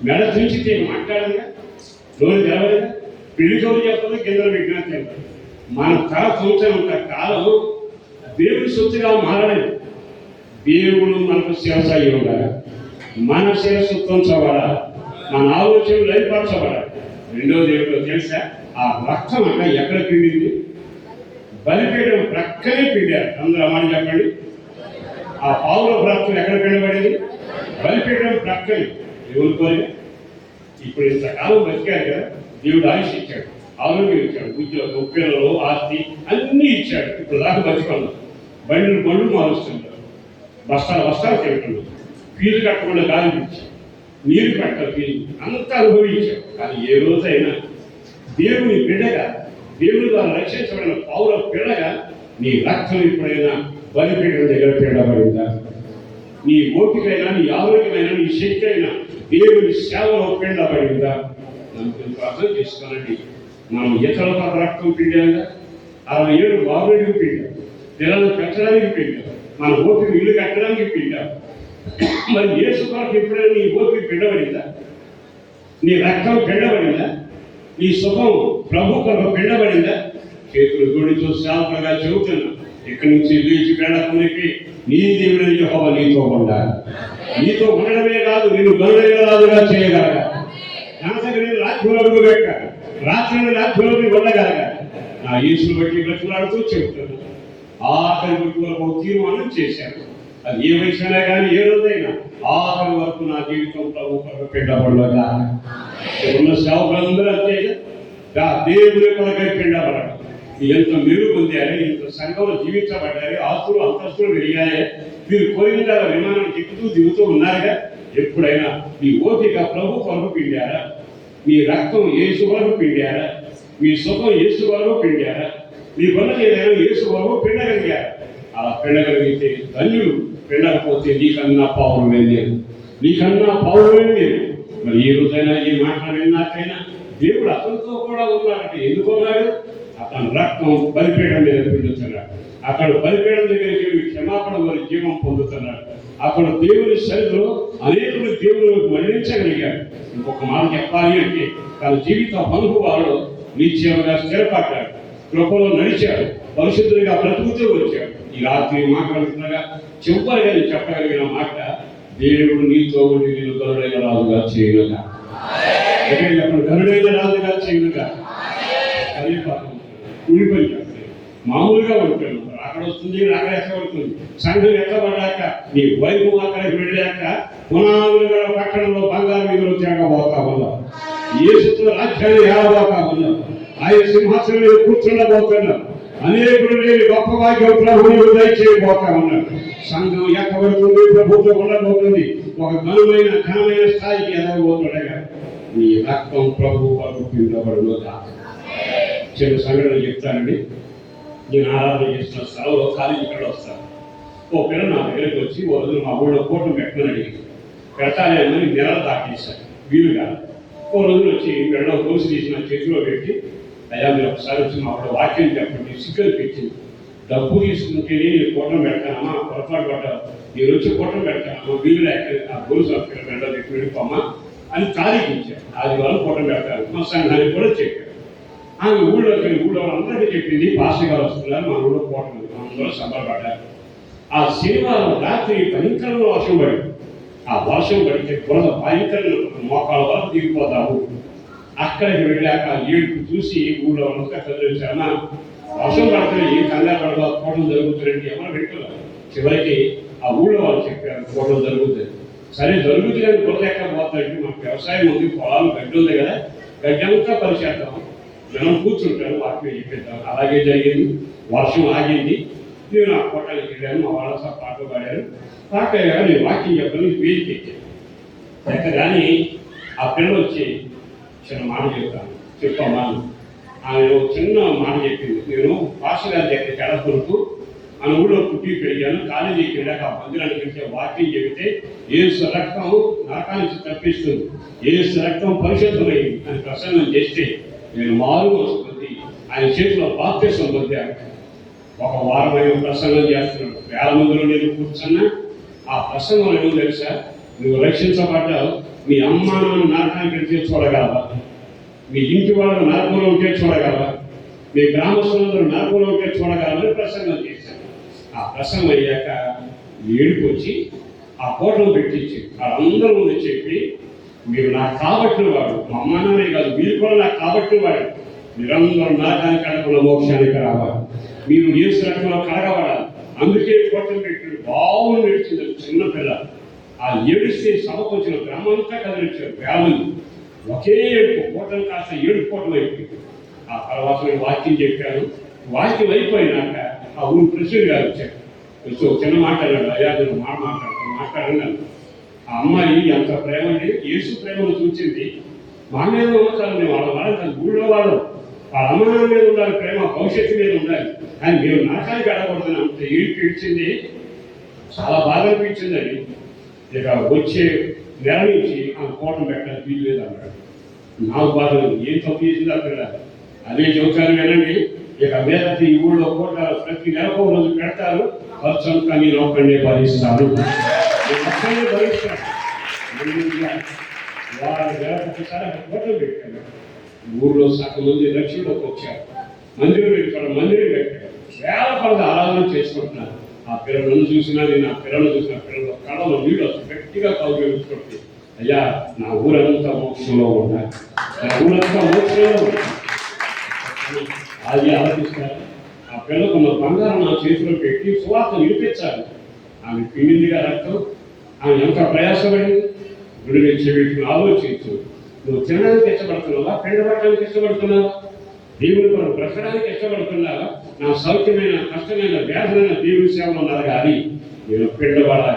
మెడ తుంచితే మాట్లాడదుగా, లోని తెలవదుగా, పెళ్లి కబురు చెప్పదు, కిందలు పెట్టినా తెలియదు. మన తల తుంచనంత కాలం దేవుడి సొత్తుగా మారలేదు. దేవుడు మనకు శిరస్సు అయి ఉండాలి. మన శిరస్సు తుంచబడాలి, మన ఆలోచనలు లయపరచబడాలి. 2వది ఏమిటో తెలుసా? ఆ రక్తం అన్న ఎక్కడ పిండింది? బలిపీఠం ప్రక్కనే పిండారు. అందరూ అమ్మని చెప్పండి. ఆ పావుల రక్తం ఎక్కడ పిండబడింది? బలిపీఠం ప్రక్కనే. ఎవరు కోరిక? ఇప్పుడు ఇంతకాలం బతికారు కదా, దేవుడు ఆయుష్ ఇచ్చాడు, ఆరోగ్యం ఇచ్చాడు, ఉద్యోగం, పిల్లలు, ఆస్తి అన్నీ ఇచ్చాడు. ఇప్పుడు దాకా బతికున్నాం. బండ్లు మారుస్తున్నారు, బస్తాలు తింటున్నాం, ఫీజు కట్టకుండా గాలి ఇచ్చాం, నీరు కట్టాలి, ఫీజు అంతా అనుభవించాం. కానీ ఏ రోజైనా దేవుని బిడ్డగా, దేవుని ద్వారా రక్షించబడిన పౌర పిల్లగా నీ రక్తం ఎప్పుడైనా బలిపీఠం దగ్గర పిండబడిందా? నీ ఓపికైనా, నీ ఆరోగ్యమైనా, నీ శక్తి అయినా దేవుని సేవలో పిండబడిందా? నన్ను అర్థం చేసుకోనండి. మనం ఇతరుల రక్తం పిండాగా, 67 బాబుడికి పిండాం, పిల్లలు పెంచడానికి పిండాం, మన ఓపిక ఇల్లు కట్టడానికి పిండాం. మరి యేసు కొరకు ఎప్పుడైనా నీ ఓపిక పిండబడిందా? నీ రక్తం పిండబడిందా? నీ సుఖం ప్రభు కొరకు పిండబడిందా? చేతులు జోడితో సేవకులుగా చెబుతున్నా, ఇక్కడి నుంచి లేచి వెళ్ళడానికి నీ దేవుడు యెహోవా నీతో ఉండాలి. నీతో ఉండడమే కాదు, నిన్ను గరుడైన రాజుగా చేయగలగా. కనసగా నేను రాజ్యంలో అడుగు పెట్ట, రాత్రి రాజ్యంలోకి వెళ్ళగలగా. నా యేసును బట్టి బ్రతులాడుతూ చెబుతాను. ఆఖరి వరకు తీర్మానం చేశాను. అది ఏ వయసైనా కానీ ఏ రోజైనా ఆఖరి వరకు నా జీవితం ప్రభు కొరకు పిండబడగా. ఉన్న సేవకులందరూ అంతేగా, దేవుని కొరకై పిండబడాలి. ఎంత మెరుగు పొందారు, ఇంత సంఘంలో జీవించబడ్డారు, ఆస్తులు అంతస్తులు పెరిగాయి. మీరు కోరిన విమానం ఎక్కుతూ దిగుతూ ఉన్నారుగా. ఎప్పుడైనా మీ ఓపిక ప్రభు కొరకు పిండారా? మీ రక్తం యేసు వరకు పిండారా? మీ సుఖం యేసు వరకు పిండారా? మీ వల్ల ఏదైనా యేసు వరకు పిండగలిగారా? అలా పిండగలిగితే ధన్యులు. పిండకపోతే నీకన్నా పౌరులే లేదు, నీకన్నా పౌరులే లేదు. మరి ఈ రోజైనా ఈ మాట్లాడినాకైనా దేవుడు అతనితో కూడా ఉన్నాడంటే ఎందుకు ఉన్నాడు? అతను రక్తం బలిపీఠం మీద పిండుతున్నాడు. అక్కడ బలిపీఠం దగ్గరికి క్షమాపణ మరి జీవం పొందుతున్నాడు. అక్కడ దేవుని సరిధిలో అనేకులు దేవుని మరణించగలిగాడు. ఇంకొక మాట చెప్పాలి అంటే తన జీవిత అనుభవాలు నిశ్చయంగా స్థిరపడ్డాడు, కృపలో నడిచాడు, పరిశుద్ధుడిగా బ్రతుకుతూ వచ్చాడు. ఈ రాత్రి మాట్లాడుతుండగా చెప్పగా చెప్పగలిగిన మాట, దేవుడు నీతో ఉండి నేను గరుడైన రాజుగా చేయనుగా. చెప్పండి, గరుడైన రాజుగా చేయనుగా. అదే పాపం ఉడిపోయి మామూలుగా ఉంటాను. అక్కడ వస్తుంది, అక్కడ ఎక్కబడుతుంది. సంఘం ఎక్కబడ్డాక నీ వైపు అక్కడికి వెళ్ళాక పునాదులుగా పట్టణంలో బంగారు వీధులు తిరగబోతా ఉన్నావు. యేసుతో రాజ్యాన్ని ఏడబోతా ఉన్నావు. ఆయన సింహాసనం మీద కూర్చుండబోతున్నావు. అనేకులు లేని గొప్ప వాక్యం ప్రభువుని దయచేయబోతా ఉన్నాడు. సంఘం ఎక్కబడుతుంది, ప్రభుత్వం ఉండబోతుంది. ఒక ఘనమైన స్థాయికి ఎదగబోతుండగా నీ రక్తం ప్రభు వరకు పిండబడును కాదు. చిన్న సంఘటన చెప్తానండి. నేను ఆరాధన చేసిన స్థలంలో కాలేజీ ఇక్కడ వస్తాను. ఓ పిల్ల నా దగ్గరికి వచ్చి ఓ రోజు మా ఊళ్ళో కోటం పెట్టమని అడిగింది. పెట్టాలి అని నెలలు దాటేశాను, వీలుగా. ఓ రోజు వచ్చి మెడలో గోసి తీసి నా చేతిలో పెట్టి, అయ్యా మీరు ఒకసారి వచ్చి మా ఊళ్ళో వాక్యం చెప్పండి, సిక్కలు పెట్టింది. డబ్బు తీసుకుంటే నేను కోటం పెడతానమ్మా, పొరపాటు పడ్డావు, నేను వచ్చి కోటం పెడతానమ్మా, వీలుగా ఆ గోసు అక్కడ మెడలో పెట్టి వెళ్ళిపోమ్మా అని తారీఖు ఇచ్చాను. ఆదివారం కోటం పెడతాను. మా సంఘానికి కూడా చెప్పాను. ఆమె ఊళ్ళో అందరికీ చెప్పింది, పాస్టర్ గారు వస్తున్నారు, మా ఊళ్ళో కోటం అందరూ సంబరపడ్డారు. ఆ శనివారం రాత్రి భయంకరంగా వర్షం పడింది. ఆ వర్షం పడితే బురద భయంకరంగా మోకాళ్ళ వరకు దిగిపోతాము. అక్కడికి వెళ్ళాక ఏడుపు చూసి ఊళ్ళో అంతా కదిలించామా, వర్షం పడితే ఏం కంగారు పడదా, కోటం జరుగుతుందండి ఎవరు వింటున్నారు. చివరికి ఆ ఊళ్ళో వాళ్ళు చెప్పారు కోటం జరుగుతుంది. సరే జరుగుతుంది కానీ బురద ఎక్కడ పోతాయంటే మాకు వ్యవసాయం ఉంది, పొలాలు గడ్డి ఉంది కదా, గడ్డి అంతా పరిచేద్దాం, జనం కూర్చుంటారు, వాక్యం చెప్పేద్దాం. అలాగే జరిగింది. వర్షం ఆగింది. నేను ఆ కోటానికి వెళ్ళాను. మా వాళ్ళతో పాటలు పాడారు. పాట నేను వాక్యం చెప్పని వేదిక ఎక్కాను. కానీ ఆ పిల్ల వచ్చి చిన్న మాట చెప్తాను, చెప్పమ్మా. ఆమె చిన్న మాట చెప్పింది. నేను పాస్టర్ గారి దగ్గరికి ఎడకొరకు ఆ ఊళ్ళో పుట్టి పెరిగాను. కాలేజీకి వెళ్ళాక ఆ మందిరానికి వెళ్తే వాక్యం చెబితే యేసు రక్తం నరకానికి తప్పిస్తుంది, యేసు రక్తం పరిశుద్ధమైంది అని ప్రసంగం చేస్తే నేను మారు పొంది ఆయన చేతిలో బాప్తిసం పొందాను. ఒక వారమైన ప్రసంగం చేస్తున్నాడు. వేల మందిలో నేను కూర్చున్నా. ఆ ప్రసంగం ఏమో తెలుసా, నువ్వు రక్షించబడ్డావు, మీ అమ్మ నాన్న నరకానికి వెళ్తే చూడగలవా, మీ ఇంటి వాళ్ళు నరకంలో ఉంటే చూడగలవా, మీ గ్రామస్తులందరూ నరకంలో ఉంటే చూడగలవని ప్రసంగం చేశాను. ఆ ప్రసంగం అయ్యాక ఏడుపు వచ్చి ఆ కోటలు పెట్టించి వాళ్ళందరూ ముందు చెప్పి, మీరు నాకు కాబట్టిన వాడు, మా అమ్మ నాన్నే కాదు మీరు కూడా నాకు కాబట్టిన వాడు, మీరందరూ నరకానికి కడపలో మోక్షానికి రావాలి, మీరు యేసు రక్తంలో కడగబడాలి. అందుకే కోటలు పెట్టిన బాగుండి ఏడ్చింది చిన్నపిల్ల. ఆ ఏడిస్తే సభకు వచ్చిన గ్రామంతా కదిలించారు. వేలమంది ఒకే ఏడుపు, కోటలు కాస్త ఏడుపు కోటలు అయిపోయింది. ఆ తర్వాత నేను వాక్యం చెప్పాను. వాక్యం అయిపోయినాక ఆ ఊరు ప్రెసిడెంట్ గారు వచ్చారు. వచ్చి ఒక చిన్న మాట్లాడాడు. అయ్యా నేను మాట్లాడాను. ఆ అమ్మాయి ఎంత ప్రేమ అంటే యేసు ప్రేమను చూసింది. మా మీద నమ్మకాలు మేము వాళ్ళ వాళ్ళ ఊళ్ళో వాళ్ళు వాళ్ళ అమ్మ మీద ఉండాలి, ప్రేమ భవిష్యత్తు మీద ఉండాలి. కానీ మేము నరకానికి అడగకూడదని అంత ఏడ్పించింది. చాలా బాధ అనిపించిందని. ఇక వచ్చే నెల నుంచి ఆ కోటం పెట్టాలి వీలు లేదు అన్నాడు. నాకు బాధ ఏం తప్పు చేసింది అక్కడ అదే చెబుతాను వినండి. ఇక మీద ఈ ఊళ్ళో కోట ప్రతి నెలకు రోజు పెడతారు, ఖర్చు అంతా నేను ఒక్కడే భరిస్తాను, ఒక్కడే భరిస్తాను. వారు నెలకొకసారి కోటలు పెట్టాను. ఊళ్ళో సగం మంది రక్షణలోకి వచ్చారు. మందిరం పెట్టాడు, మందిరం పెట్టాడు. వేల కొలది ఆరాధన చేసుకుంటున్నారు. ఆ పిల్లలను చూసినా, నేను ఆ పిల్లలు చూసిన పిల్లలు కళ్ళలో నీళ్ళు వస్తుంది, గట్టిగా కౌగిలించుకుంటే, అయ్యా నా ఊరంతా మోక్షంలో ఉండాలి, నా ఊరంతా మోక్షంలో ఉండాలి అది ఆలోచిస్తారు. ఆ పిల్లకు ఉన్న బంగారం నా చేతిలో పెట్టి సువార్త వినిపించాలి. ఆమె పిండిగా రక్తం, ఆమె ఎంత ప్రయాసపడింది. గుడి నుంచి వీటిని ఆలోచించు. నువ్వు తినడానికి ఇష్టపడుతున్నావా, పిండబడటానికి ఇష్టపడుతున్నావా, దేవుని కొరకు బ్రతకడానికి ఇష్టపడుతున్నావా, నా సౌఖ్యమైన కష్టమైన వ్యాధులైన దేవుని సేవలు ఉన్నారు కానీ నేను పిండబడాలి.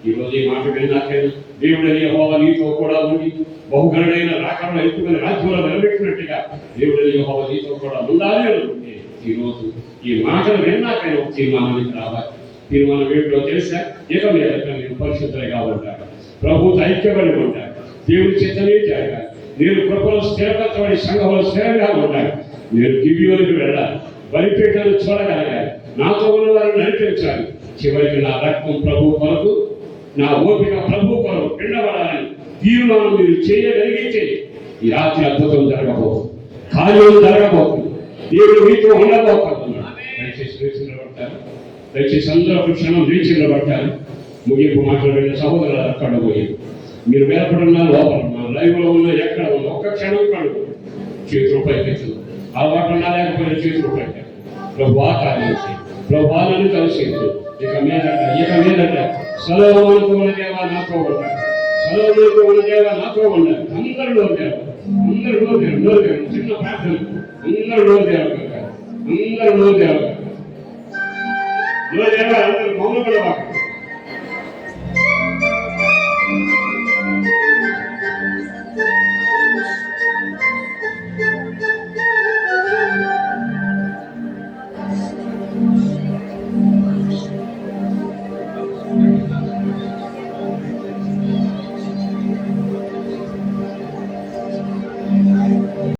ఈరోజు ఈ మాట విన్నాకైనా దేవుడని యెహోవా నీతో కూడా ఉండి బహుగణుడైన రాకడలో ఎత్తుకుని రాజ్యంలో నిలబెట్టినట్టుగా దేవుడని యెహోవా నీతో కూడా ఉండాలి అనుకుంటే ఈరోజు ఈ మాటలు విన్నాకైనా ఒక తీర్మానానికి రావాలి. తీర్మానం ఏమిటో తెలుసా? ఇక మీద నేను పరిశుద్ధులుగా ఉంటాను, ప్రభుతో ఐక్యబడి ఉంటాను, దేవుని చిత్తమే జరగాలి, నేను కృపలో స్థిరపరచబడి సంఘంలో స్థిరంగా ఉంటాను, నేను గిబియోనికి వెళ్ళాలి, బలిపీఠాలు చూడగలగాలి, నాతో ఉన్న వారిని నడిపించాలి, చివరికి నా రక్తం ప్రభు కొరకు, నా ఓపిక ప్రభు కొరకు పిండబడాలని తీర్మానం మీరు చేయగలిగితే ఈ రాత్రి అద్భుతం జరగబోతుంది, కార్యం జరగబోతుంది, దేవుడు మీతో ఉండబోతున్నాడు. దయచేసి వేచి నిలబడతారు, దయచేసి అందరూ క్షణం వేచి నిలబడతారు. ముగింపు మాట్లాడిన సహోదరులు అక్కడ పోయి మీరు వేలపడున్నా లోపడున్నా లైవ్లో ఉన్నా ఎక్కడ ఉన్నా ఒక్క క్షణం కడుగు చేతులు పైకెత్తు, అలవాటు ఉన్నా లేకపోయినా చేతులు పైకి ప్రభు కార్యం చేయి, ప్రభావాలను కలిసించు. ఇక మీదట సలోమోనుకు ఉన్న దేవా నాతో ఉండాలి, సలోమోనుకు ఉన్న దేవా నాతో ఉండాలి. అందరిలో దేవ, అందరిలో దేవ, చిన్న ప్రార్థన, అందరిలో దేవ, అందరిలో దేవ, అందరూ మౌనం కూడా